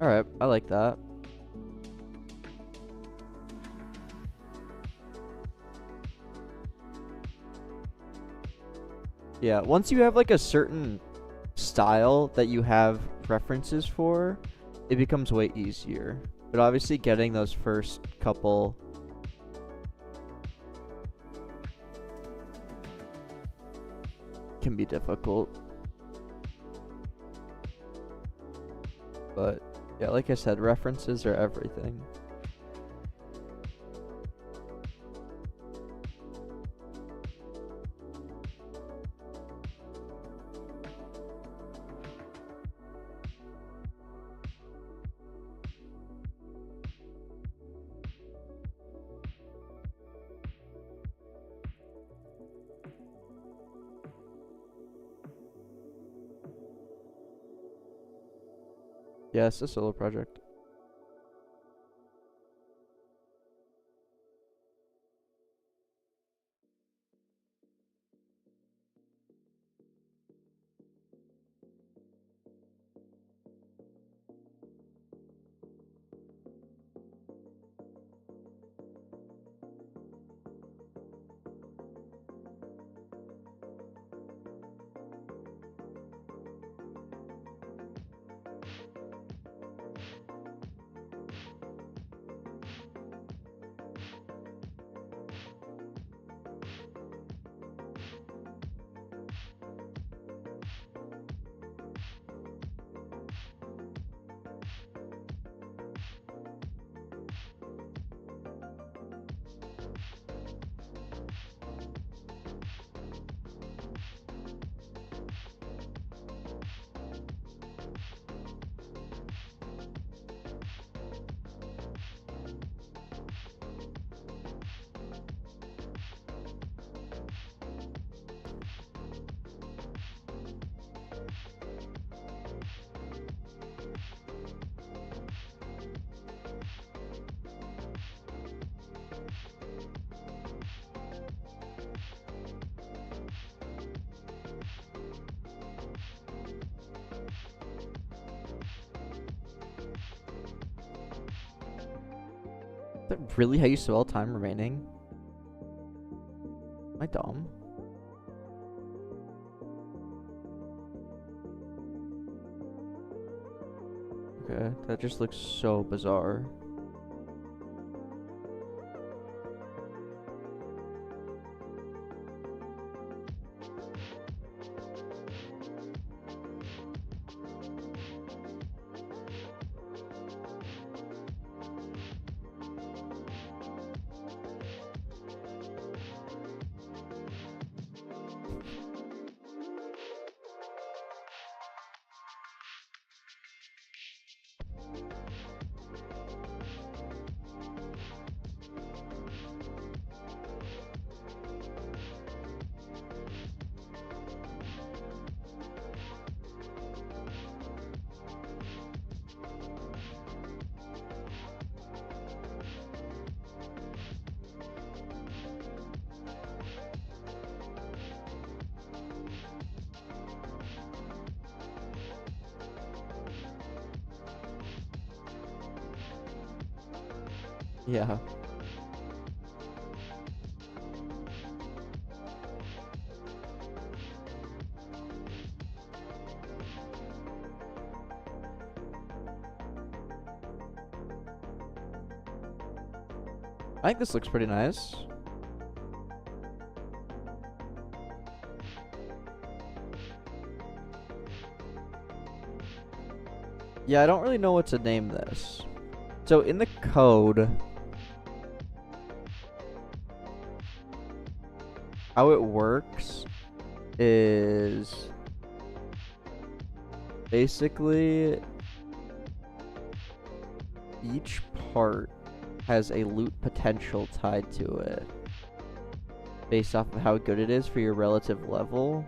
Alright, I like that. Yeah, once you have like a certain style that you have references for, it becomes way easier. But obviously getting those first couple can be difficult. But yeah, like I said, references are everything. Yeah, it's a solo project. that really how you spell time remaining? Am I dumb? Okay, that just looks so bizarre. Yeah. I think this looks pretty nice. Yeah, I don't really know what to name this. So in the code, how it works is basically each part has a loot potential tied to it based off of how good it is for your relative level.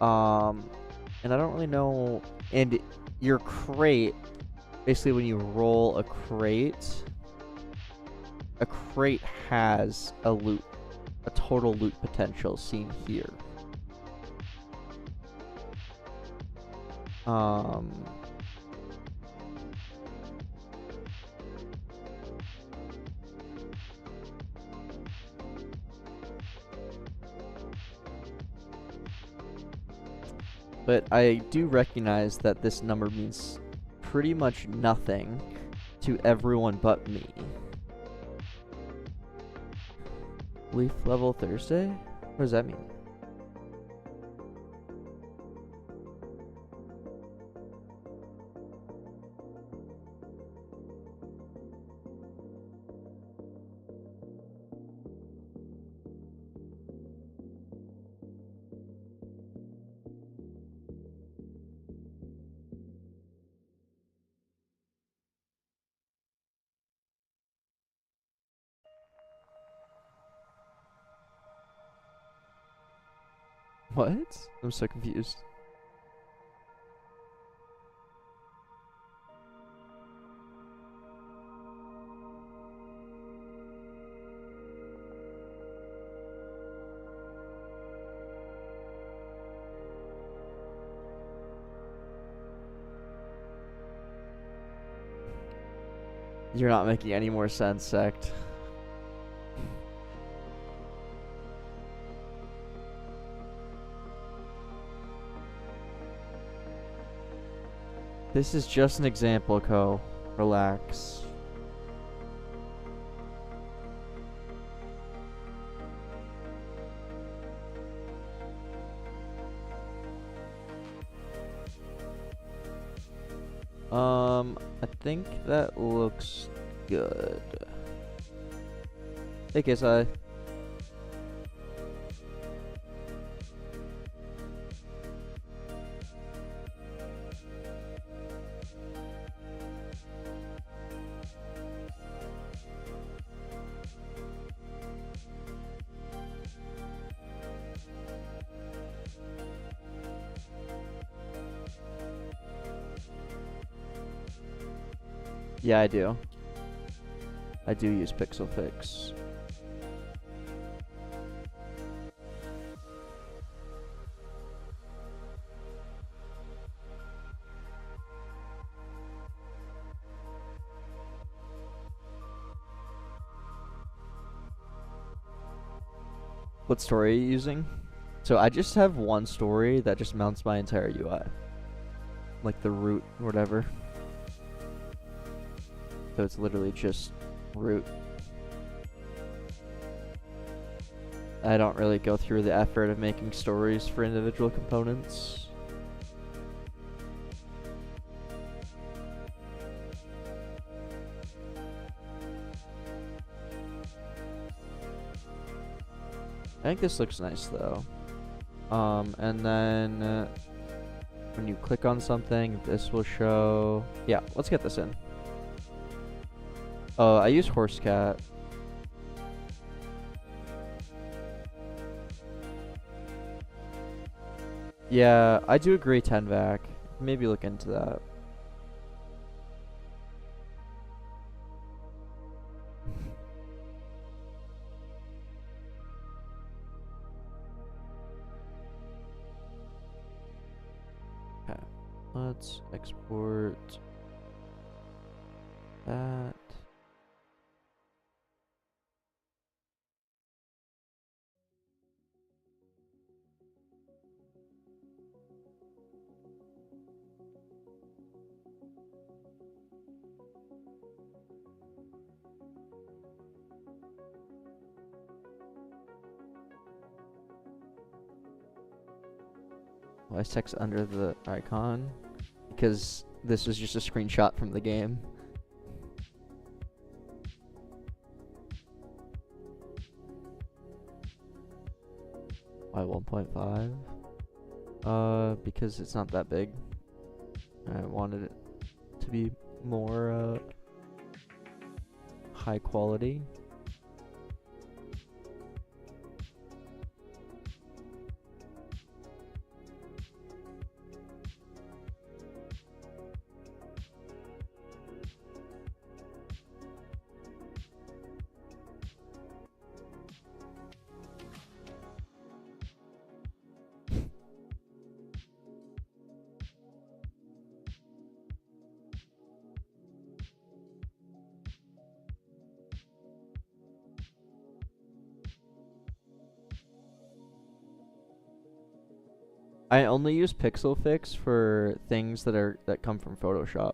And I don't really know. And your crate, basically when you roll a crate has a total loot potential seen here. But I do recognize that this number means pretty much nothing to everyone but me. Leaf level Thursday? What does that mean? What? I'm so confused. You're not making any more sense, Sect. This is just an example, Ko. Relax. I think that looks good. Hey, KSI. Yeah, I do. I do use Pixel Fix. What story are you using? So I just have one story that just mounts my entire UI. Like the root or whatever. So it's literally just root. I don't really go through the effort of making stories for individual components. I think this looks nice though. And then when you click on something, this will show. Yeah, let's get this in. Oh, I use horse cat. Yeah, I do agree 10 vac. Maybe look into that. Okay, let's export that. Why is text under the icon? Because this was just a screenshot from the game. Why 1.5? Because it's not that big. I wanted it to be more high quality. I only use pixel fix for things that come from Photoshop.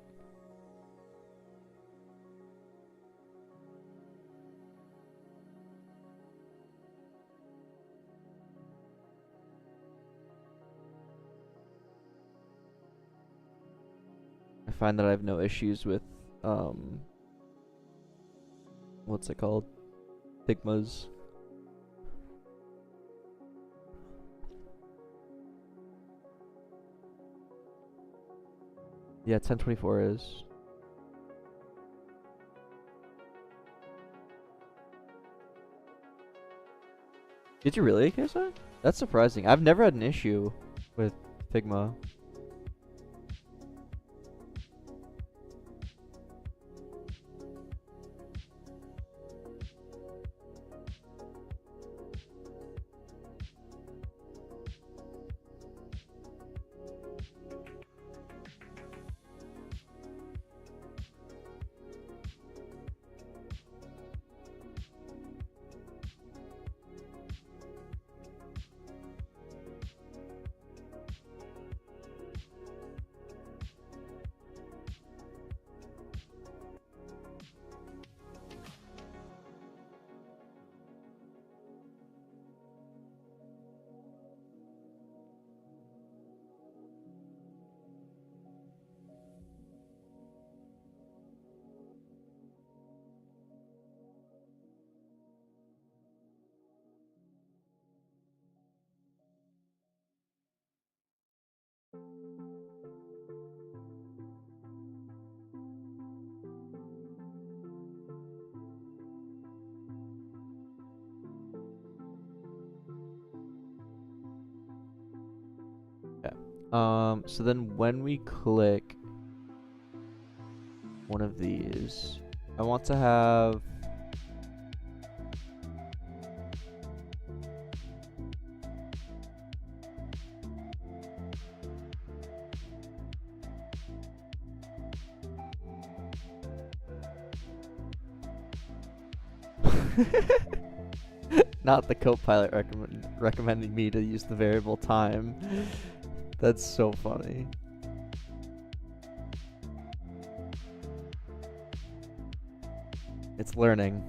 I find that I have no issues with what's it called? Figmas. Yeah, 1024 is. Did you really, Kesa? That's surprising. I've never had an issue with Figma. So then when we click one of these, I want to have Not the Copilot recommending me to use the variable time. That's so funny. It's learning.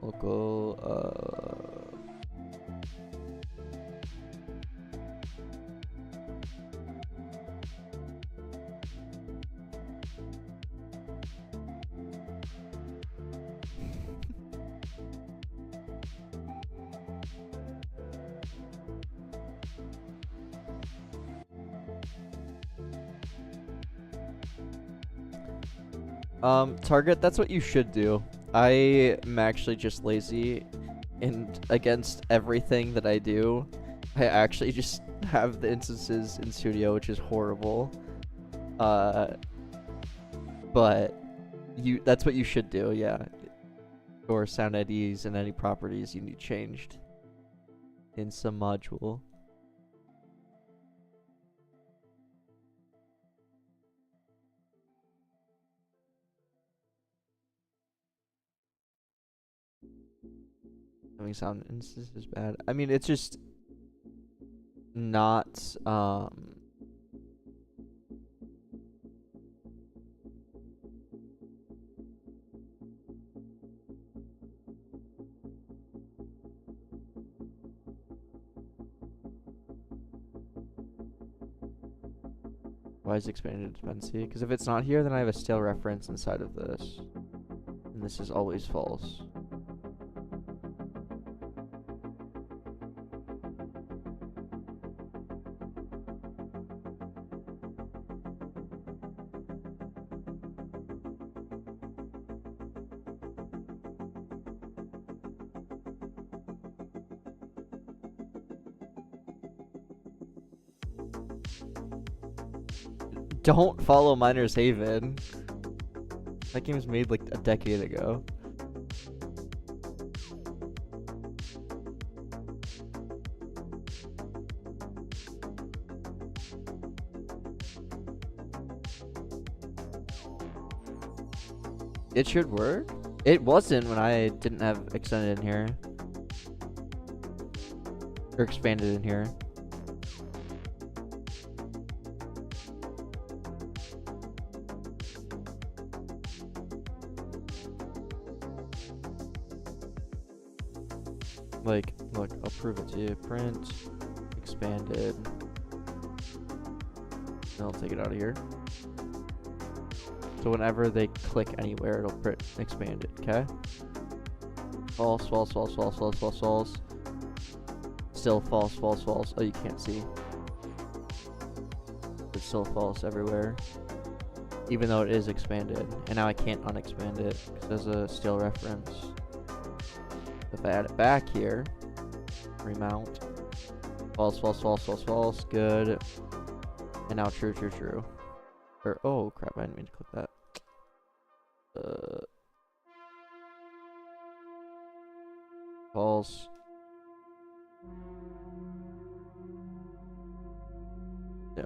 Local, target, that's what you should do. I am actually just lazy, and against everything that I do, I actually just have the instances in Studio, which is horrible. But that's what you should do, yeah. Or sound IDs and any properties you need changed in some module. Having sound instances is bad. I mean, it's just not why is expanded dependency? Because if it's not here, then I have a stale reference inside of this. And this is always false. Don't follow Miner's Haven. That game was made like a decade ago. It should work. It wasn't when I didn't have extended in here. Or expanded in here. Like, look, I'll prove it to you. Print, expanded. And I'll take it out of here. So whenever they click anywhere, it'll print expanded, okay? False, false, false, false, false, false, false. Still false, false, false. Oh, you can't see. It's still false everywhere. Even though it is expanded. And now I can't unexpand it because there's a stale reference. If I add it back here, remount. False, false, false, false, false. Good. And now true, true, true. Or, oh crap, I didn't mean to click that. False. Yeah.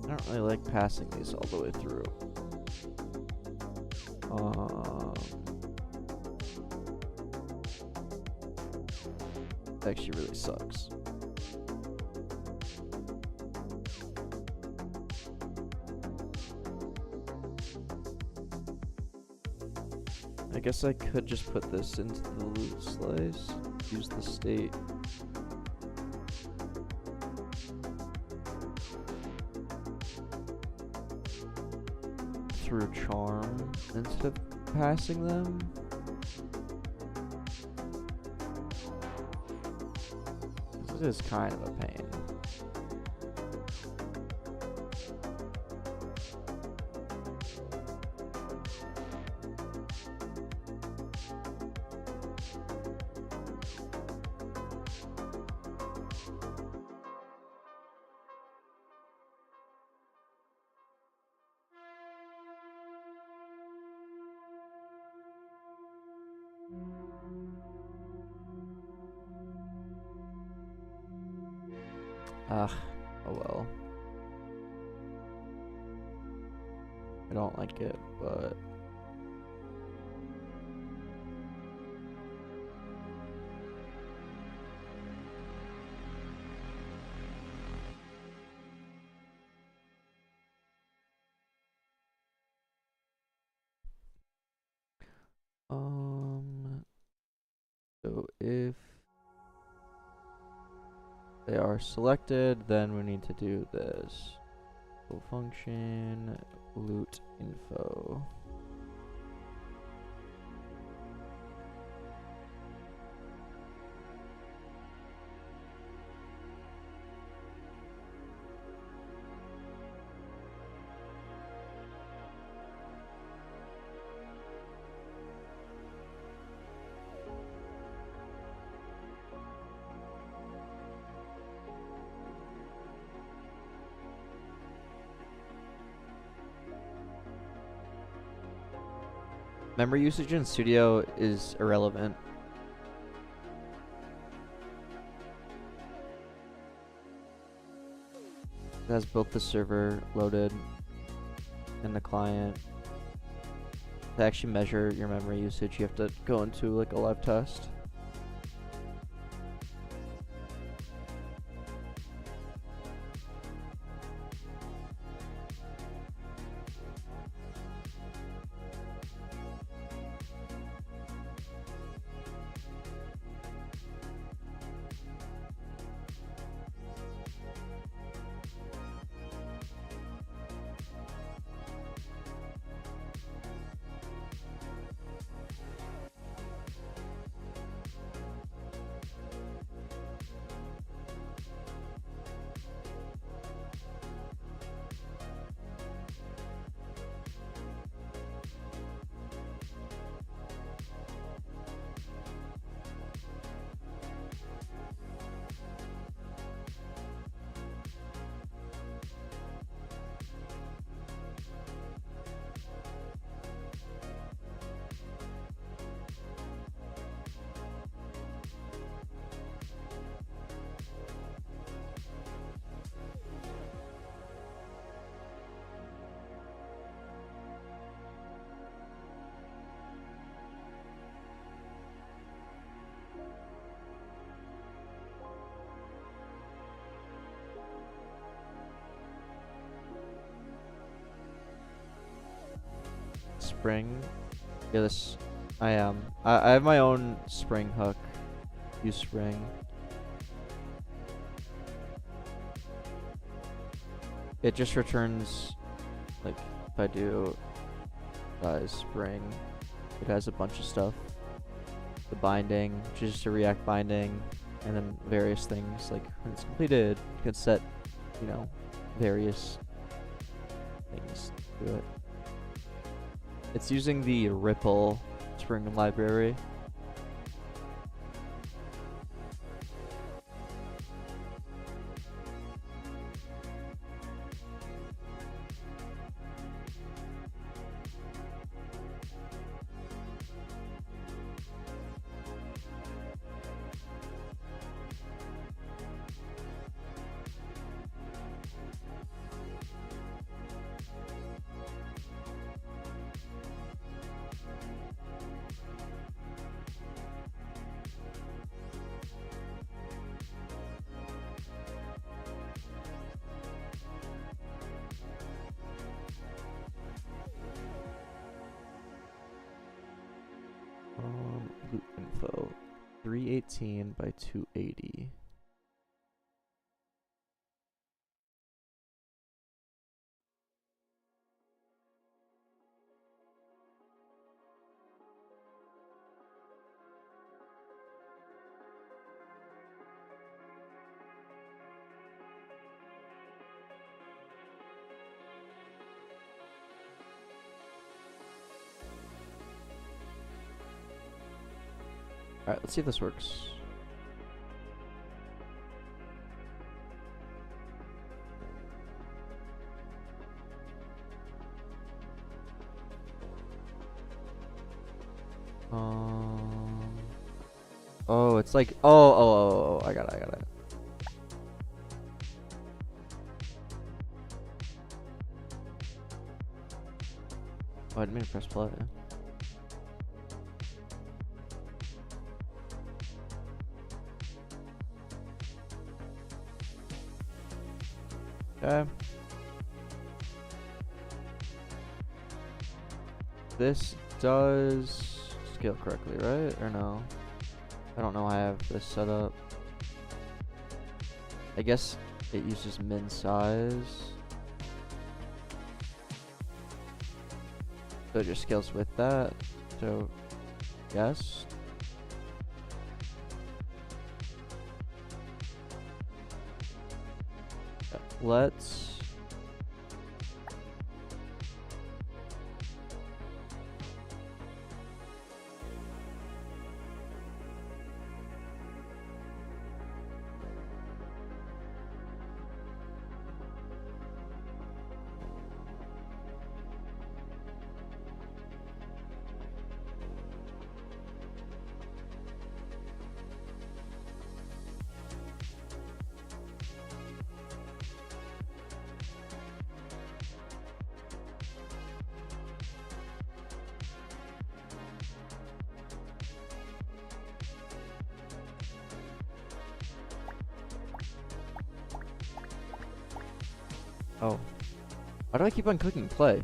I don't really like passing these all the way through. Actually really sucks. I guess I could just put this into the loot slice, use the state. Through charm instead of passing them. This is kind of a pain. Ugh, oh well. I don't like it, but... So if they are selected, then we need to do this. So function loot info. Memory usage in Studio is irrelevant. It has both the server loaded and the client. To actually measure your memory usage, you have to go into like a live test. Spring. Yeah, this I am. I have my own spring hook. Use spring. It just returns, like, if I do spring, it has a bunch of stuff. The binding, which is just a React binding, and then various things. Like when it's completed, you can set, you know, various things to it. It's using the Ripple Spring library. info. 318 by 280. Alright, let's see if this works. Oh, it's like, oh, I got it. Oh, I didn't mean to press play. Okay. This does scale correctly, right? Or no? I don't know how I have this set up. I guess it uses min size. So it just scales with that. So, yes. Let's oh. Why do I keep on clicking play?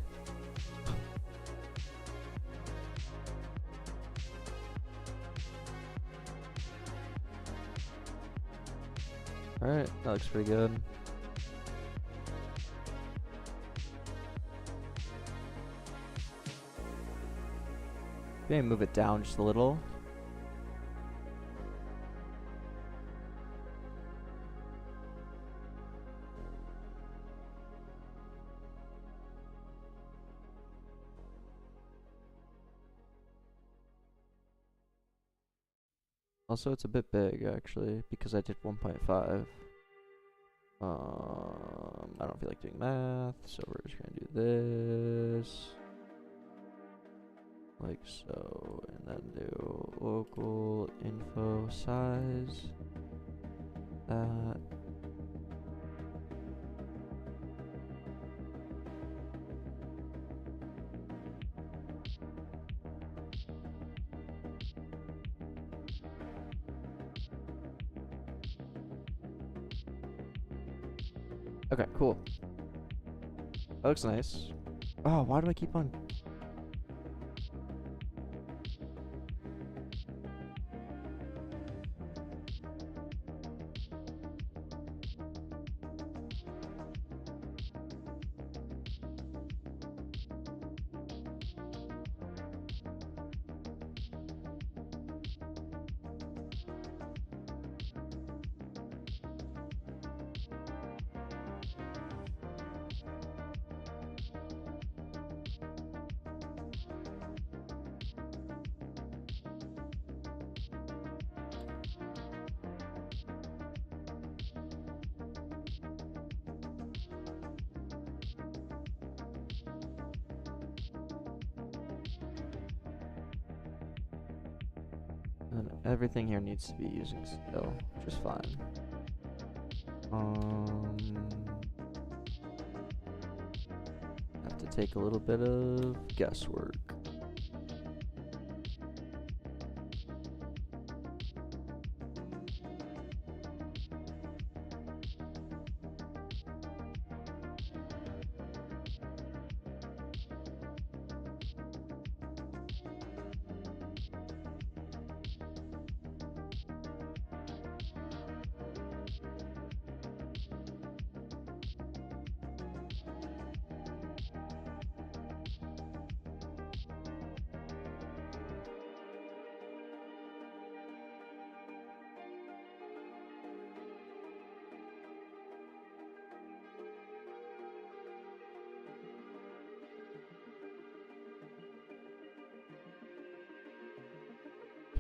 Alright, that looks pretty good. Maybe move it down just a little. Also, it's a bit big, actually, because I did 1.5. I don't feel like doing math, so we're just gonna do this. Like so, and then do local info size. That. Okay, cool. That looks nice. Oh, why do I keep on... And everything here needs to be using scale, which is fine. Have to take a little bit of guesswork.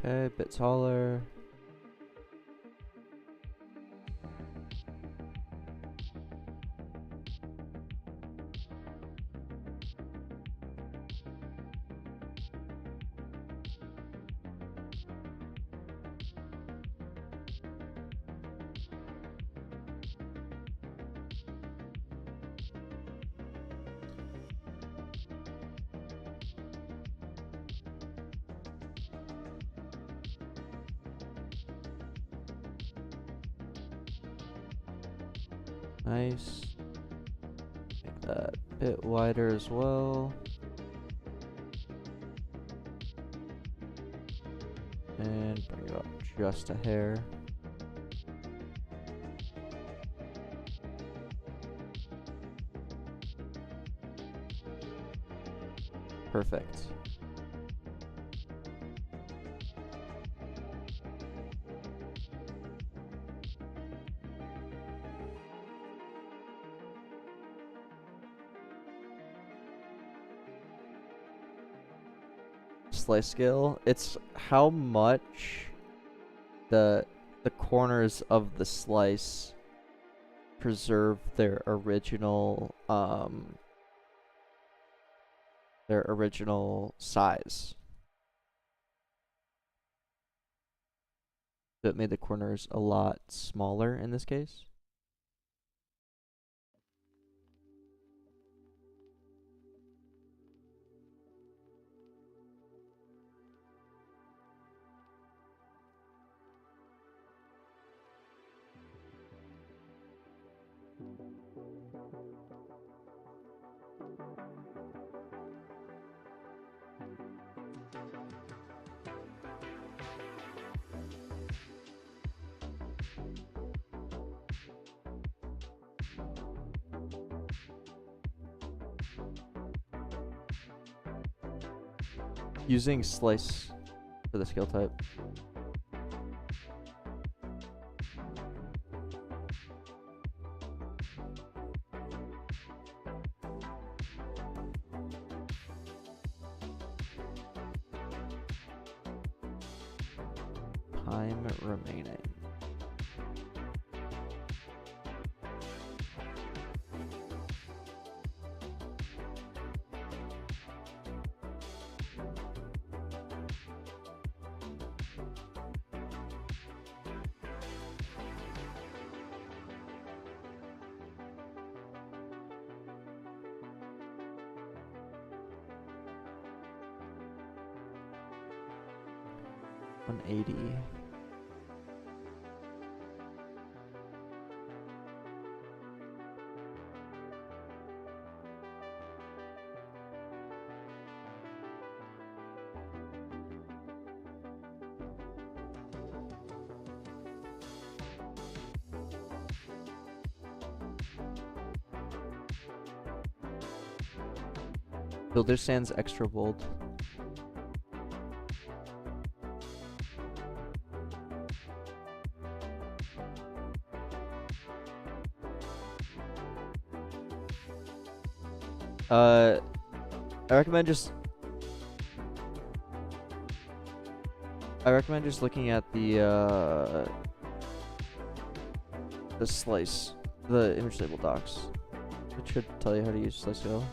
Okay, a bit taller. Nice. Make that a bit wider as well. And bring it up just a hair. Perfect. Slice scale, it's how much the corners of the slice preserve their original size. So it made the corners a lot smaller in this case. Using slice for the scale type. Time remaining. $180. Builder Sans extra bold. I recommend just looking at the slice, the image label docs. It should tell you how to use slice scale.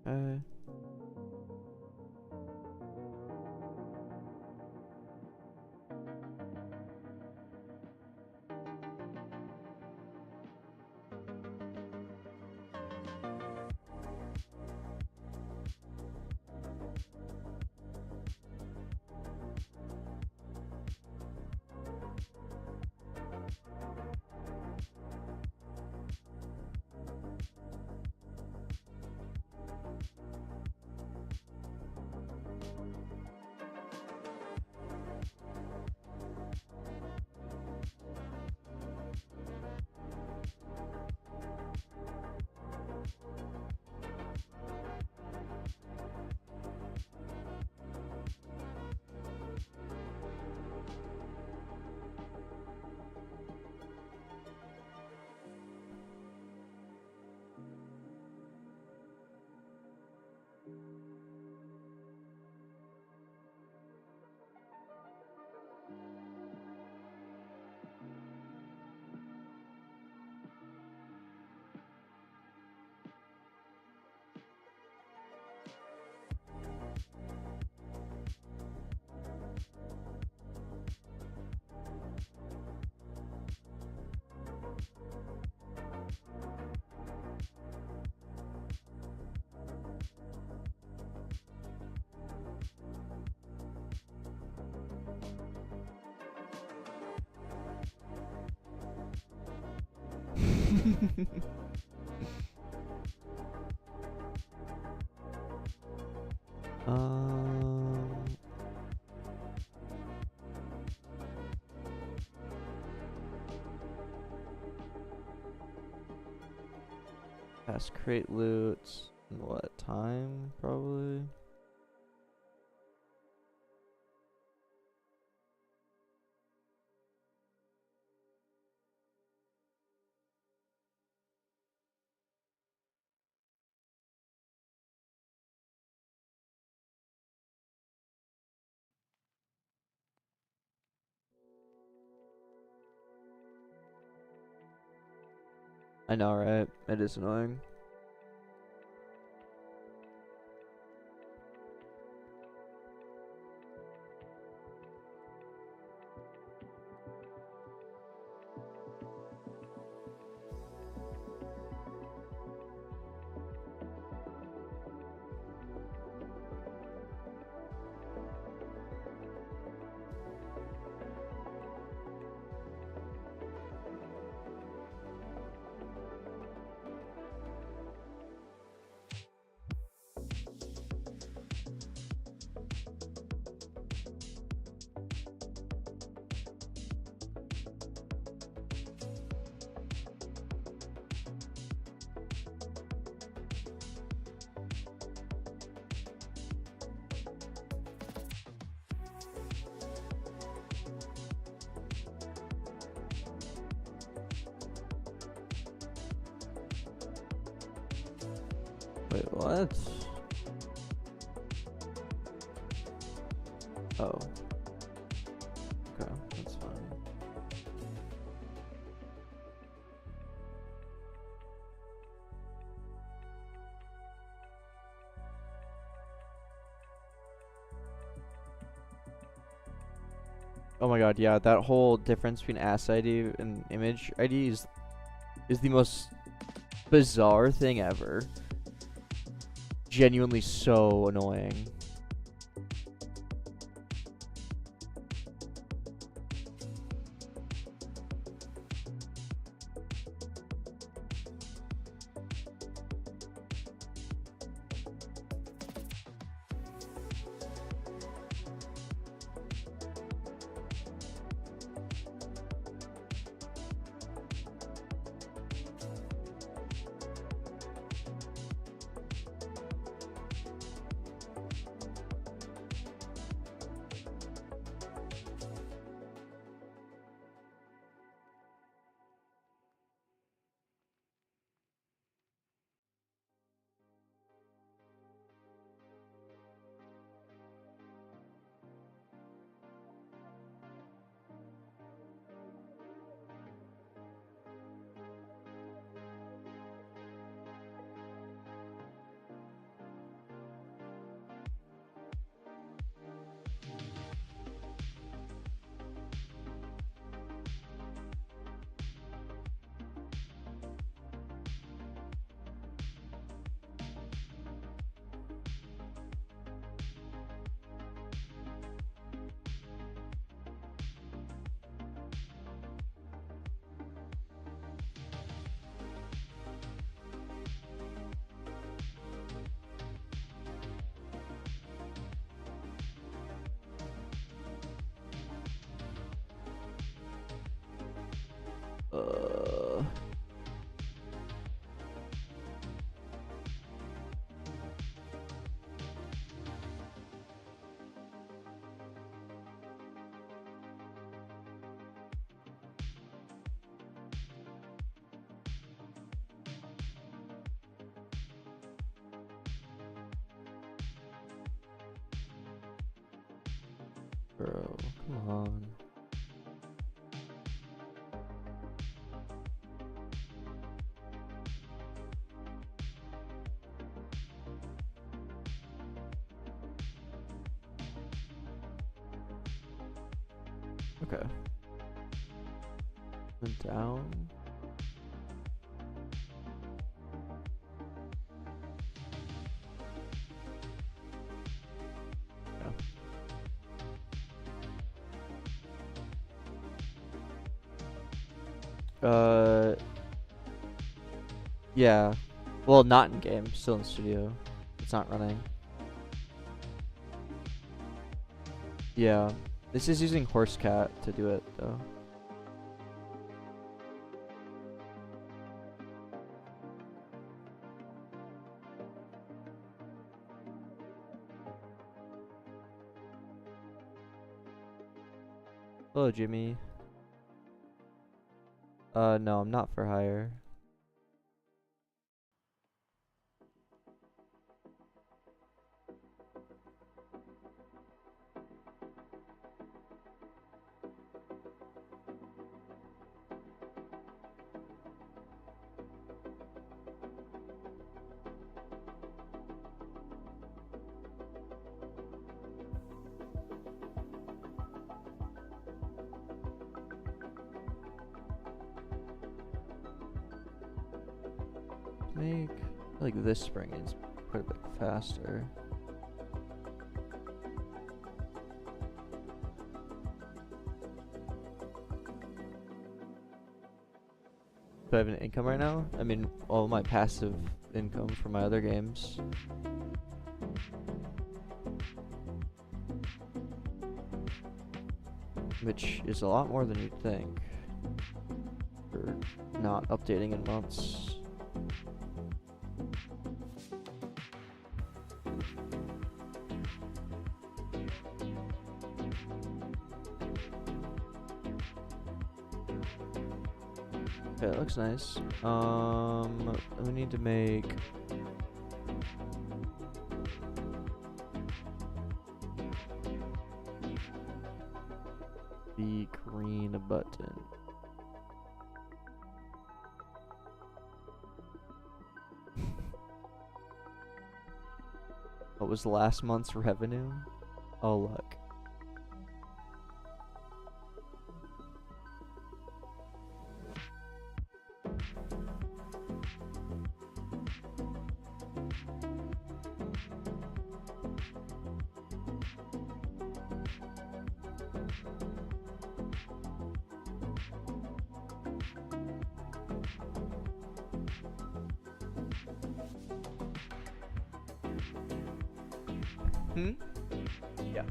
Okay. um, Pass create loot. In what time? Probably. I know, right? It is annoying. Wait, what? Oh. Okay, that's fine. Oh my god, yeah, that whole difference between ass ID and image ID is the most bizarre thing ever. Genuinely so annoying. Uh, bro, come on. Okay. And down. Yeah. Yeah. Well, not in game, still in studio. It's not running. Yeah. This is using horsecat to do it though. Hello, Jimmy. No, I'm not for hire. Make like this spring is quite a bit faster. Do I have an income right now? I mean, all my passive income from my other games. Which is a lot more than you'd think. For not updating in months. Okay, that looks nice. We need to make the green button. What was last month's revenue? Oh, look. Yeah.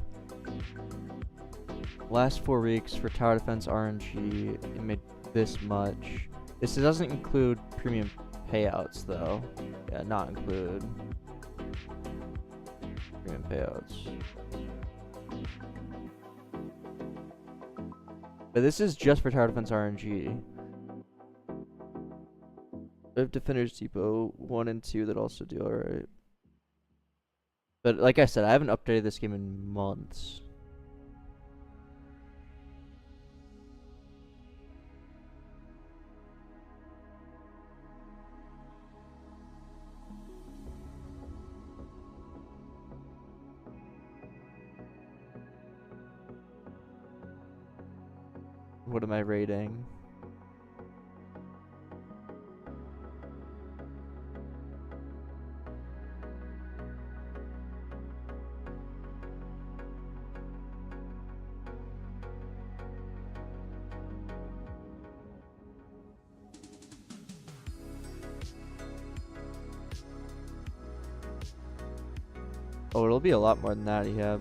Last 4 weeks for tower defense RNG, it made this much. This doesn't include premium payouts though. Yeah, not include premium payouts. But this is just for tower defense RNG. I have Defender's Depot 1 and 2 that also do alright. But like I said, I haven't updated this game in months. What am I rating? Oh, it'll be a lot more than that, yeah.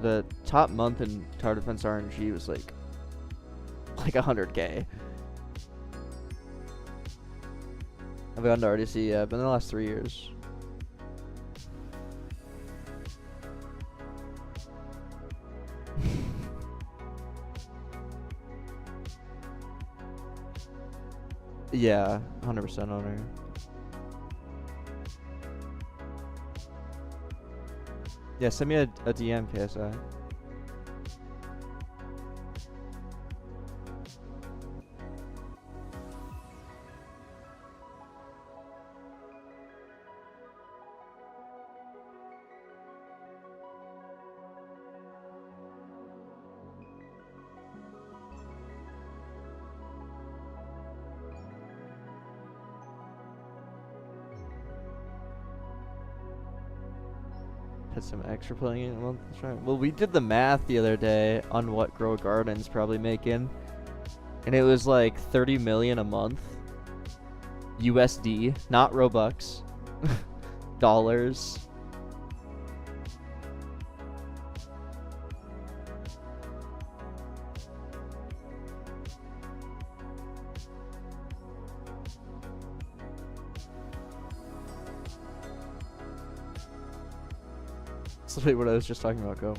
The top month in tower defense RNG was like 100K. I've gone to RDC, yeah, but in the last 3 years. Yeah, 100% owner. Yeah, send me a DM, KSI. Had some extra playing in a month. Well, we did the math the other day on what Grow Garden's probably making. and it was like 30 million a month. USD, not Robux. Dollars. That's literally what I was just talking about, Go.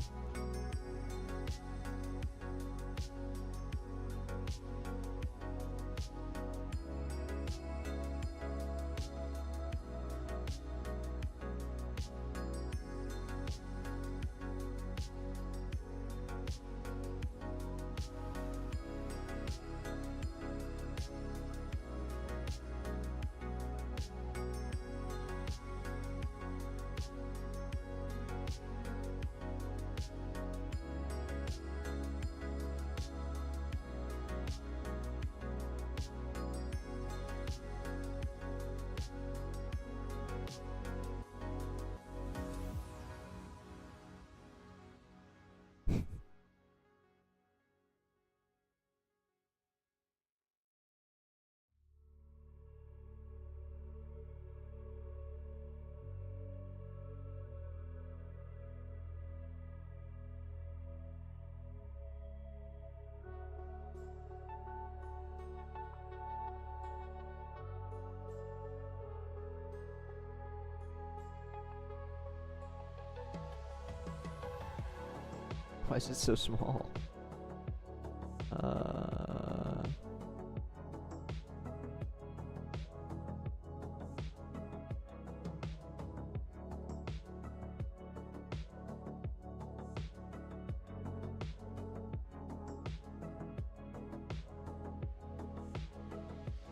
Why is it so small?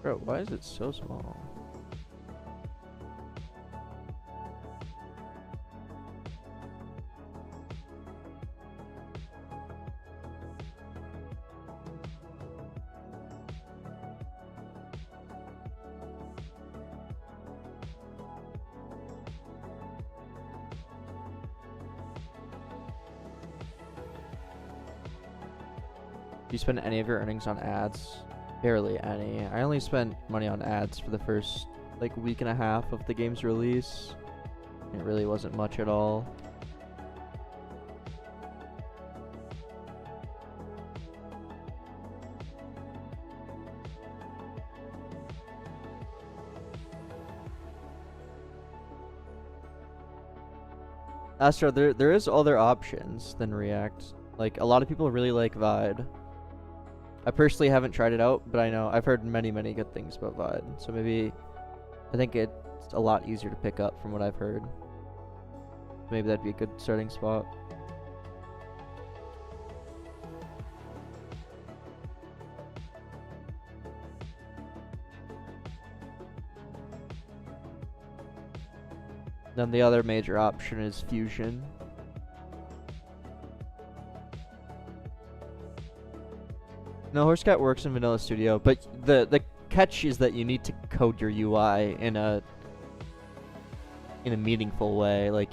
Bro, why is it so small? Do you spend any of your earnings on ads? Barely any. I only spent money on ads for the first like week and a half of the game's release. It really wasn't much at all. Astro, there is other options than React. Like, a lot of people really like Vide. I personally haven't tried it out, but I know I've heard many good things about Vide. So maybe I think it's a lot easier to pick up from what I've heard. Maybe that'd be a good starting spot. Then the other major option is Fusion. No, Horsecat works in Vanilla Studio, but the catch is that you need to code your UI in a meaningful way. Like,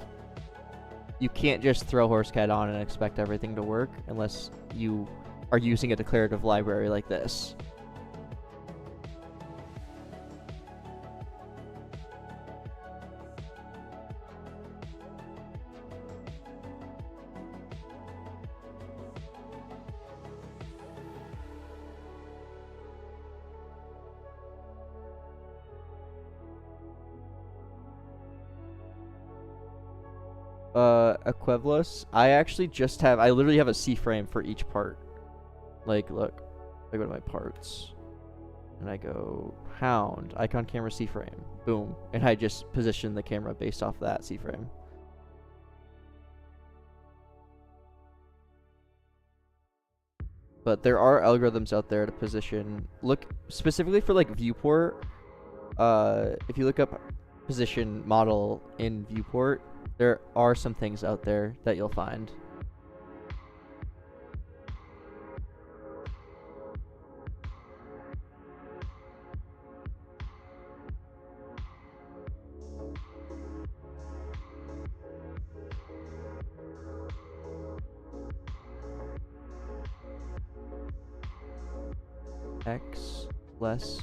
you can't just throw Horsecat on and expect everything to work unless you are using a declarative library like this. Equivlos. I literally have a C-frame for each part. Like, look, I go to my parts, and I go hound, icon camera C-frame, boom, and I just position the camera based off that C-frame. But there are algorithms out there to position, look specifically for like viewport. If you look up position model in viewport, there are some things out there that you'll find. X less.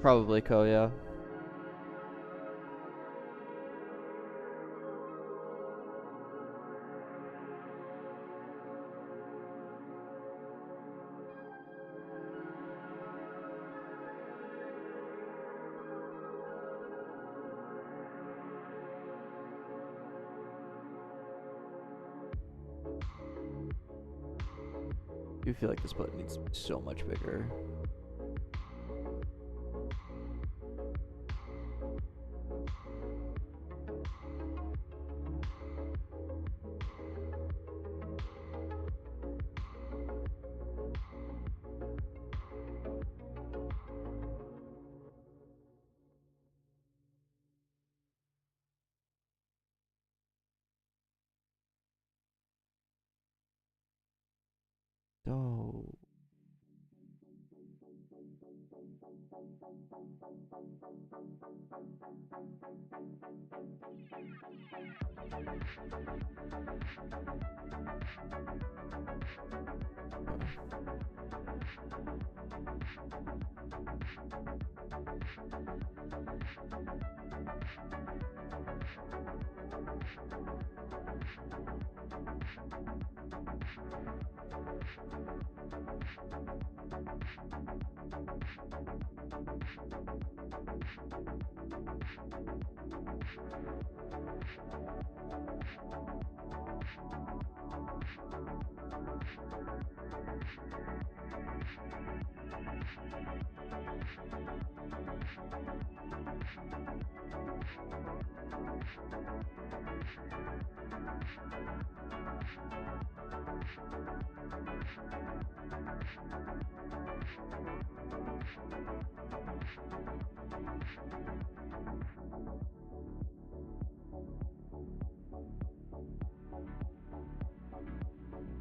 Probably Koya. I do feel like this button needs to be so much bigger. So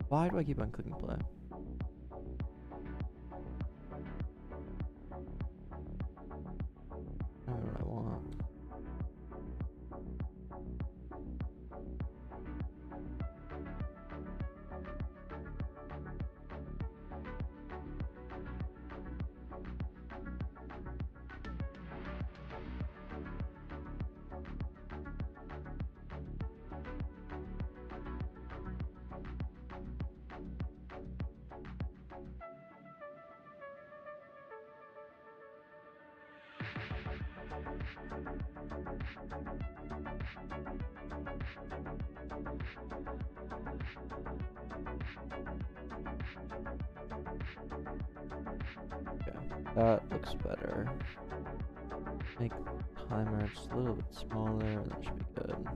why do I keep on clicking play? I don't know what I want. Okay, that looks better. Make timer just a little bit smaller, that should be good.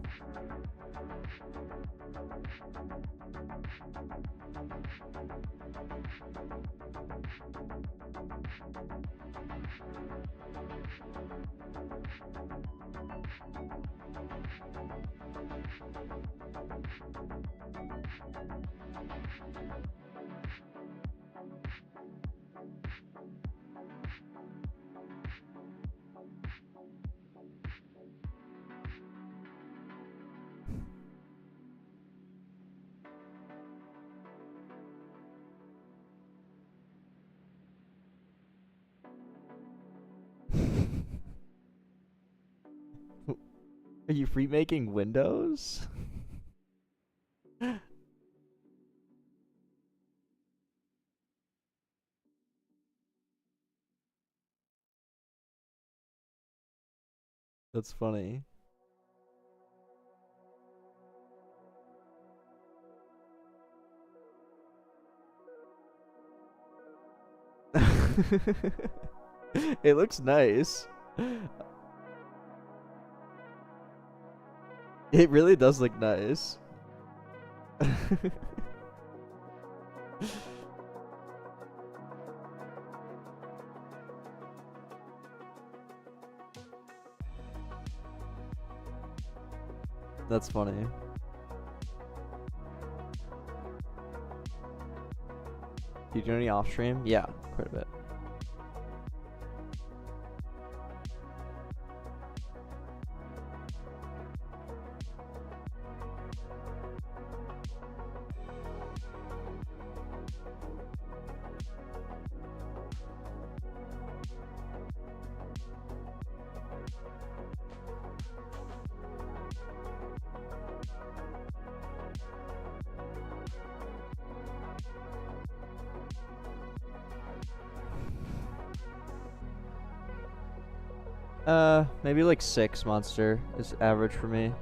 Are you free making windows? That's funny. It looks nice. It really does look nice. That's funny. Do you do any off stream? Yeah, quite a bit. Maybe like 6 monster is average for me.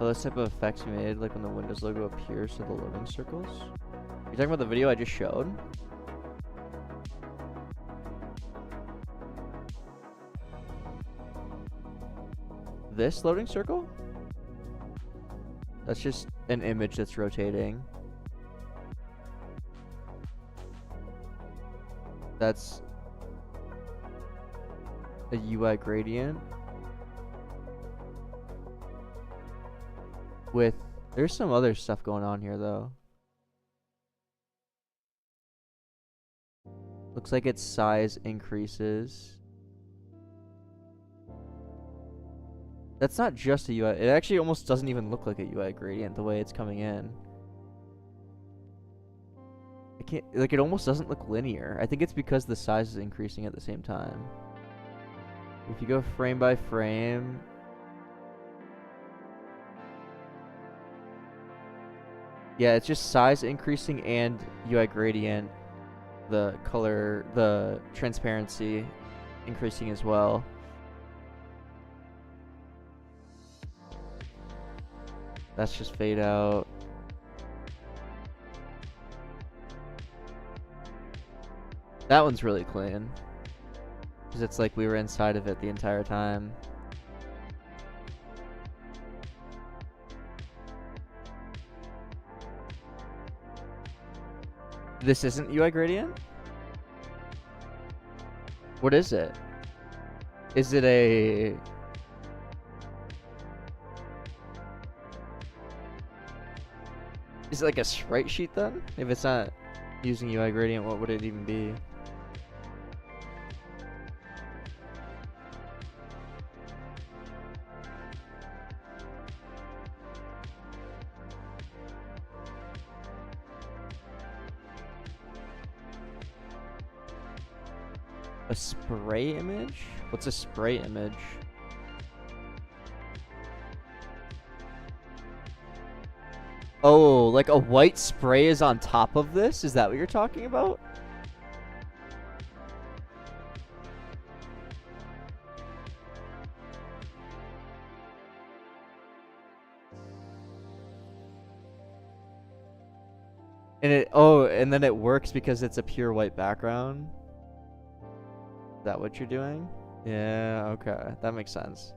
Oh, those type of effects you made, like when the Windows logo appears to the loading circles? You're talking about the video I just showed? This loading circle? That's just an image that's rotating. That's a UI gradient. With, there's some other stuff going on here though. Looks like its size increases. That's not just a UI. It actually almost doesn't even look like a UI gradient the way it's coming in. I can't, like, it almost doesn't look linear. I think it's because the size is increasing at the same time. If you go frame by frame, yeah, it's just size increasing and UI gradient, the color, the transparency increasing as well. That's just fade out. That one's really clean. Because it's like we were inside of it the entire time. This isn't UI gradient? What is it? Is it a... Is it like a sprite sheet then? If it's not using UI gradient, what would it even be? A spray image? What's a spray image? Oh, like a white spray is on top of this? Is that what you're talking about? And it, oh, and then it works because it's a pure white background? Is that what you're doing? Yeah, okay. That makes sense.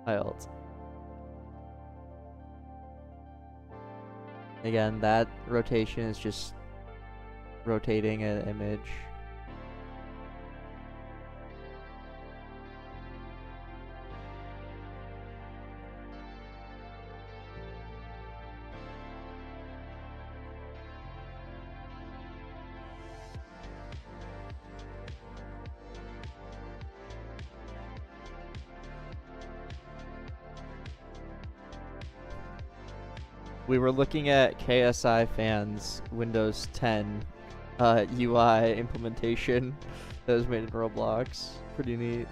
I ult. Again, that rotation is just rotating an image. We were looking at KSI fans Windows 10 UI implementation that was made in Roblox. Pretty neat.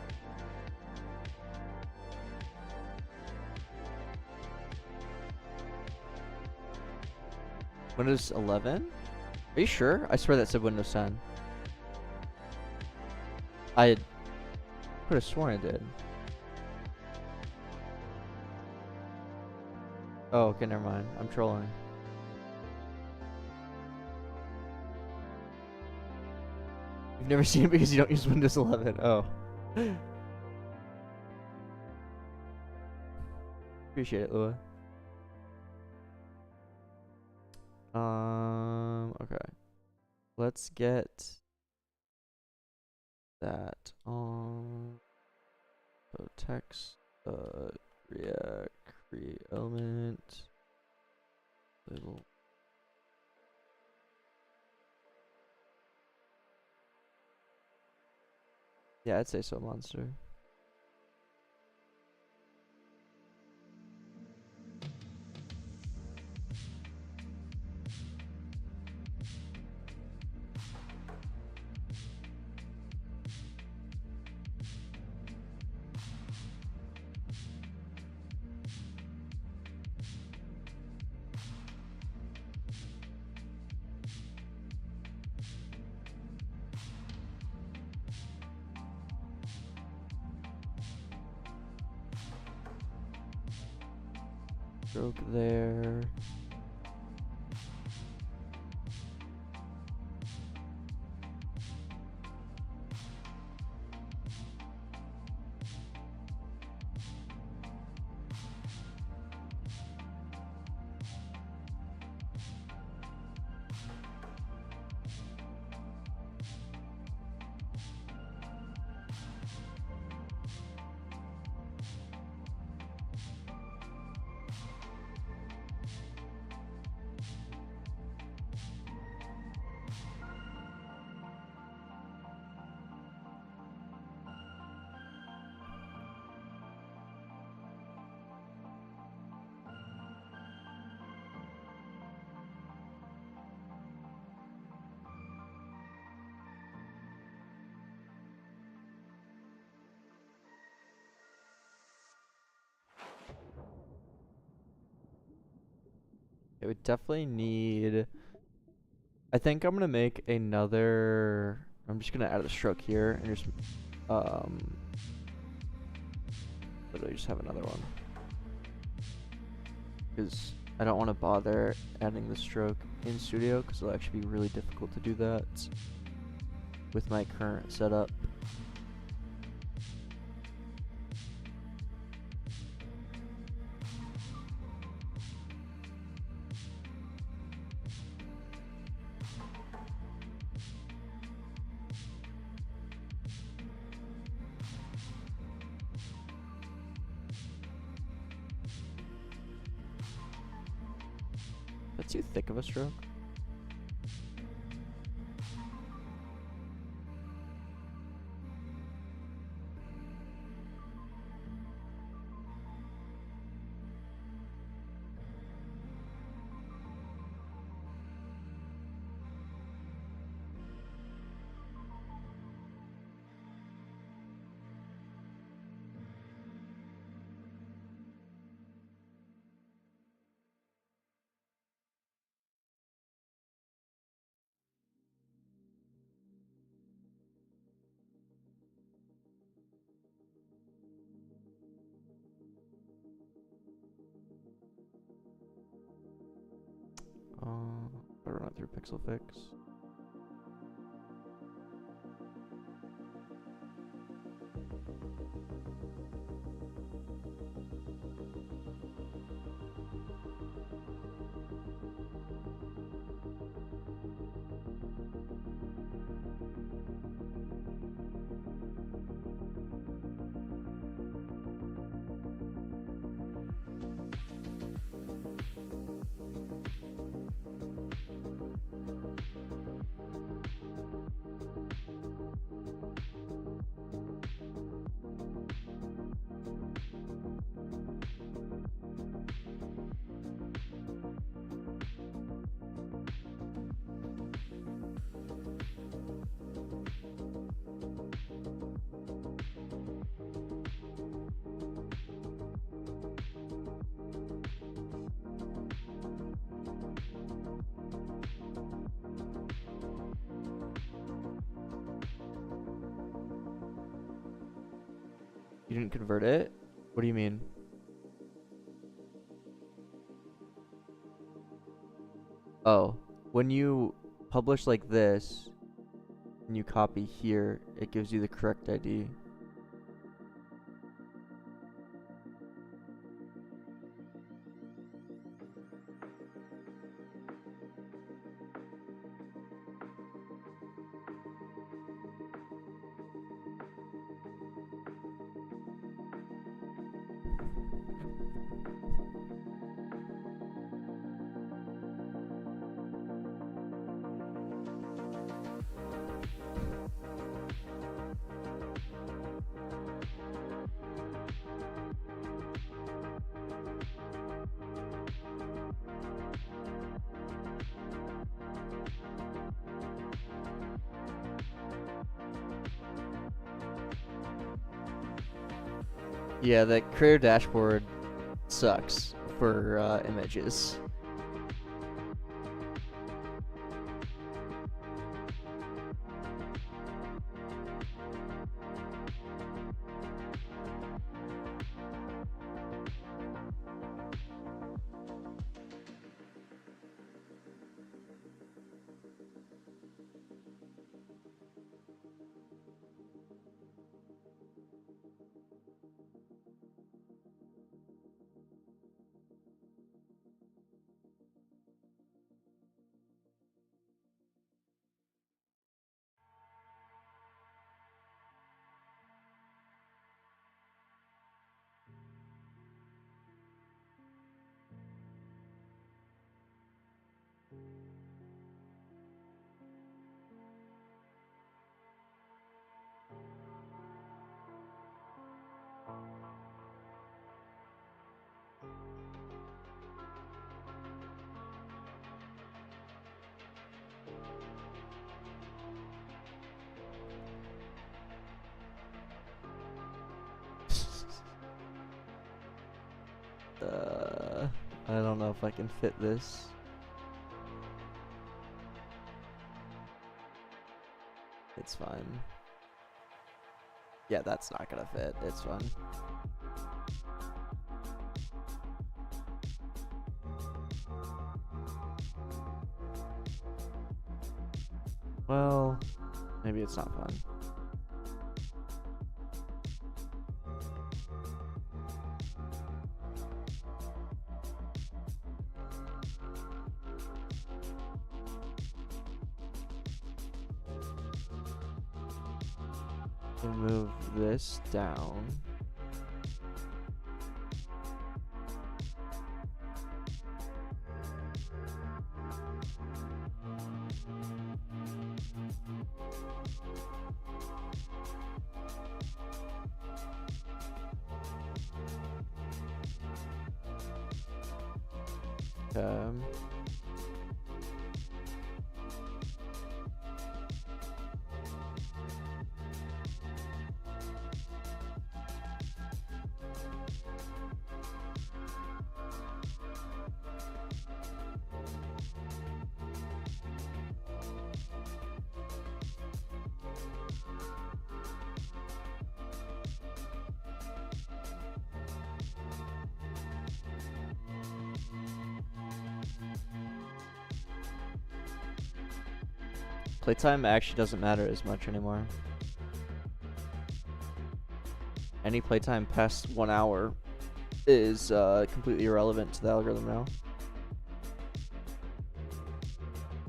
Windows 11? Are you sure? I swear that said Windows 10. I could have sworn it did. Oh, okay, never mind. I'm trolling. You've never seen it because you don't use Windows 11. Oh. Appreciate it, Lua. Okay. Let's get that on. So text, React, create element, label. Yeah, I'd say so, monster. Stroke there. It would definitely need. I think I'm gonna make another. I'm just gonna add a stroke here and just literally just have another one because I don't want to bother adding the stroke in Studio because it'll actually be really difficult to do that with my current setup. That's too thick of a stroke. I run it through Pixel Fix. You didn't convert it? What do you mean? Oh, when you publish like this, and you copy here, it gives you the correct ID. Yeah, that creator dashboard sucks for images. I don't know if I can fit this. It's fine. Yeah, that's not gonna fit. It's fine. Well, maybe it's not fun. We'll move this down. Playtime actually doesn't matter as much anymore. Any playtime past 1 hour is completely irrelevant to the algorithm now.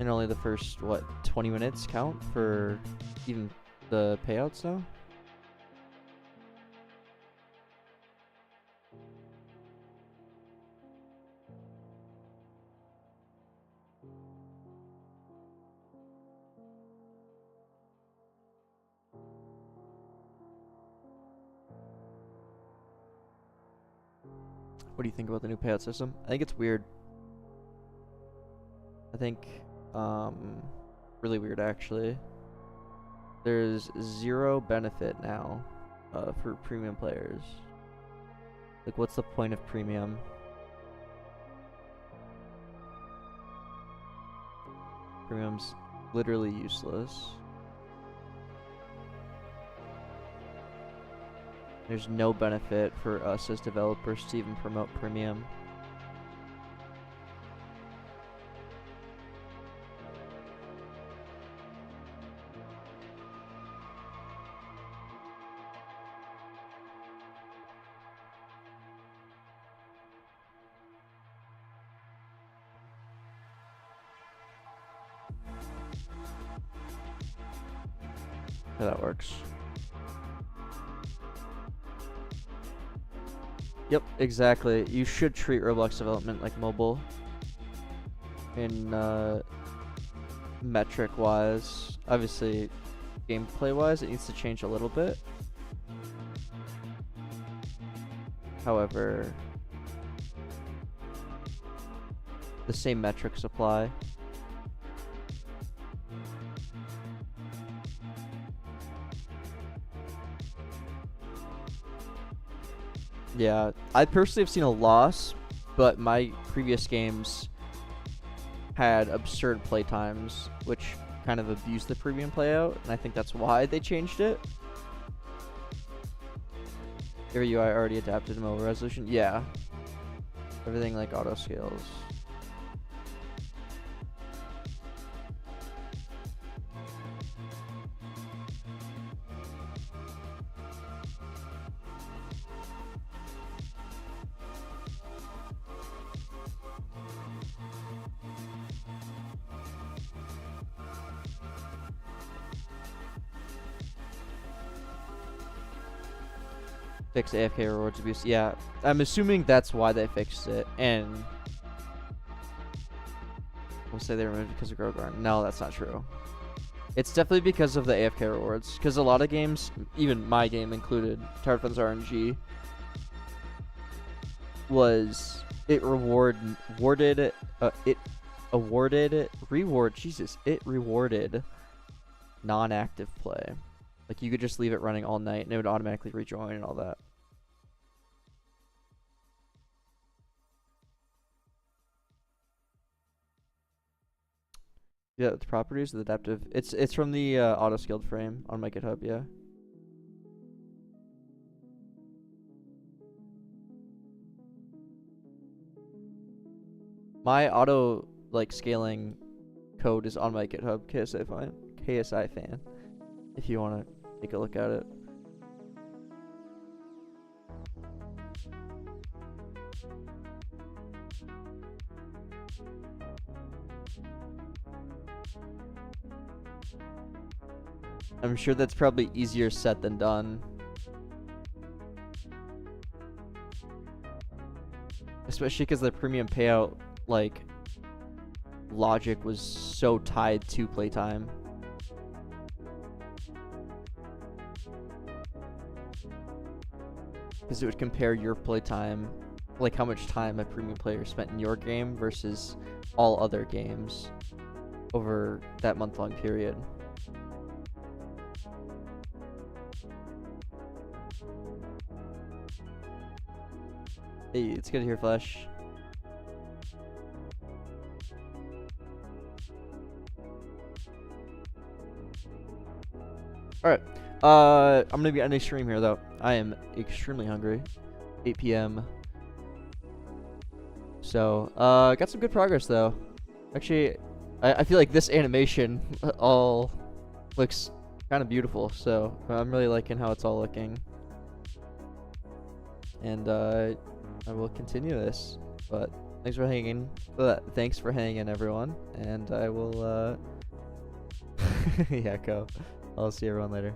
And only the first, what, 20 minutes count for even the payouts now? What do you think about the new payout system? I think it's weird. I think, really weird actually. There's 0 benefit now for premium players. Like, what's the point of premium? Premium's literally useless. There's no benefit for us as developers to even promote premium. So that works. Yep, exactly. You should treat Roblox development like mobile. In metric-wise, obviously, gameplay-wise, it needs to change a little bit. However, the same metrics apply. Yeah, I personally have seen a loss, but my previous games had absurd play times, which kind of abused the premium playout, and I think that's why they changed it. Your UI already adapted to mobile resolution? Yeah. Everything like auto scales. Fix AFK rewards abuse. Yeah, I'm assuming that's why they fixed it, and we'll say they removed it because of Growgarn. No, that's not true. It's definitely because of the AFK rewards, because a lot of games, even my game included, Tower Defense RNG, was it rewarded non-active play. Like, you could just leave it running all night and it would automatically rejoin and all that. Yeah, the properties of the adaptive. It's from the auto-scaled frame on my GitHub, yeah. My auto scaling code is on my GitHub, KSI fan. If you want to take a look at it. I'm sure that's probably easier said than done. Especially because the premium payout, logic was so tied to playtime. Because it would compare your playtime, how much time a premium player spent in your game versus all other games over that month-long period. Hey, it's good to hear, Flash. Alright. I'm gonna be ending stream here though. I am extremely hungry. 8 p.m. So, got some good progress though. Actually, I feel like this animation all looks kind of beautiful. So, I'm really liking how it's all looking. And, I will continue this. But, thanks for hanging. Thanks for hanging, everyone. And I will, yeah, go. I'll see everyone later.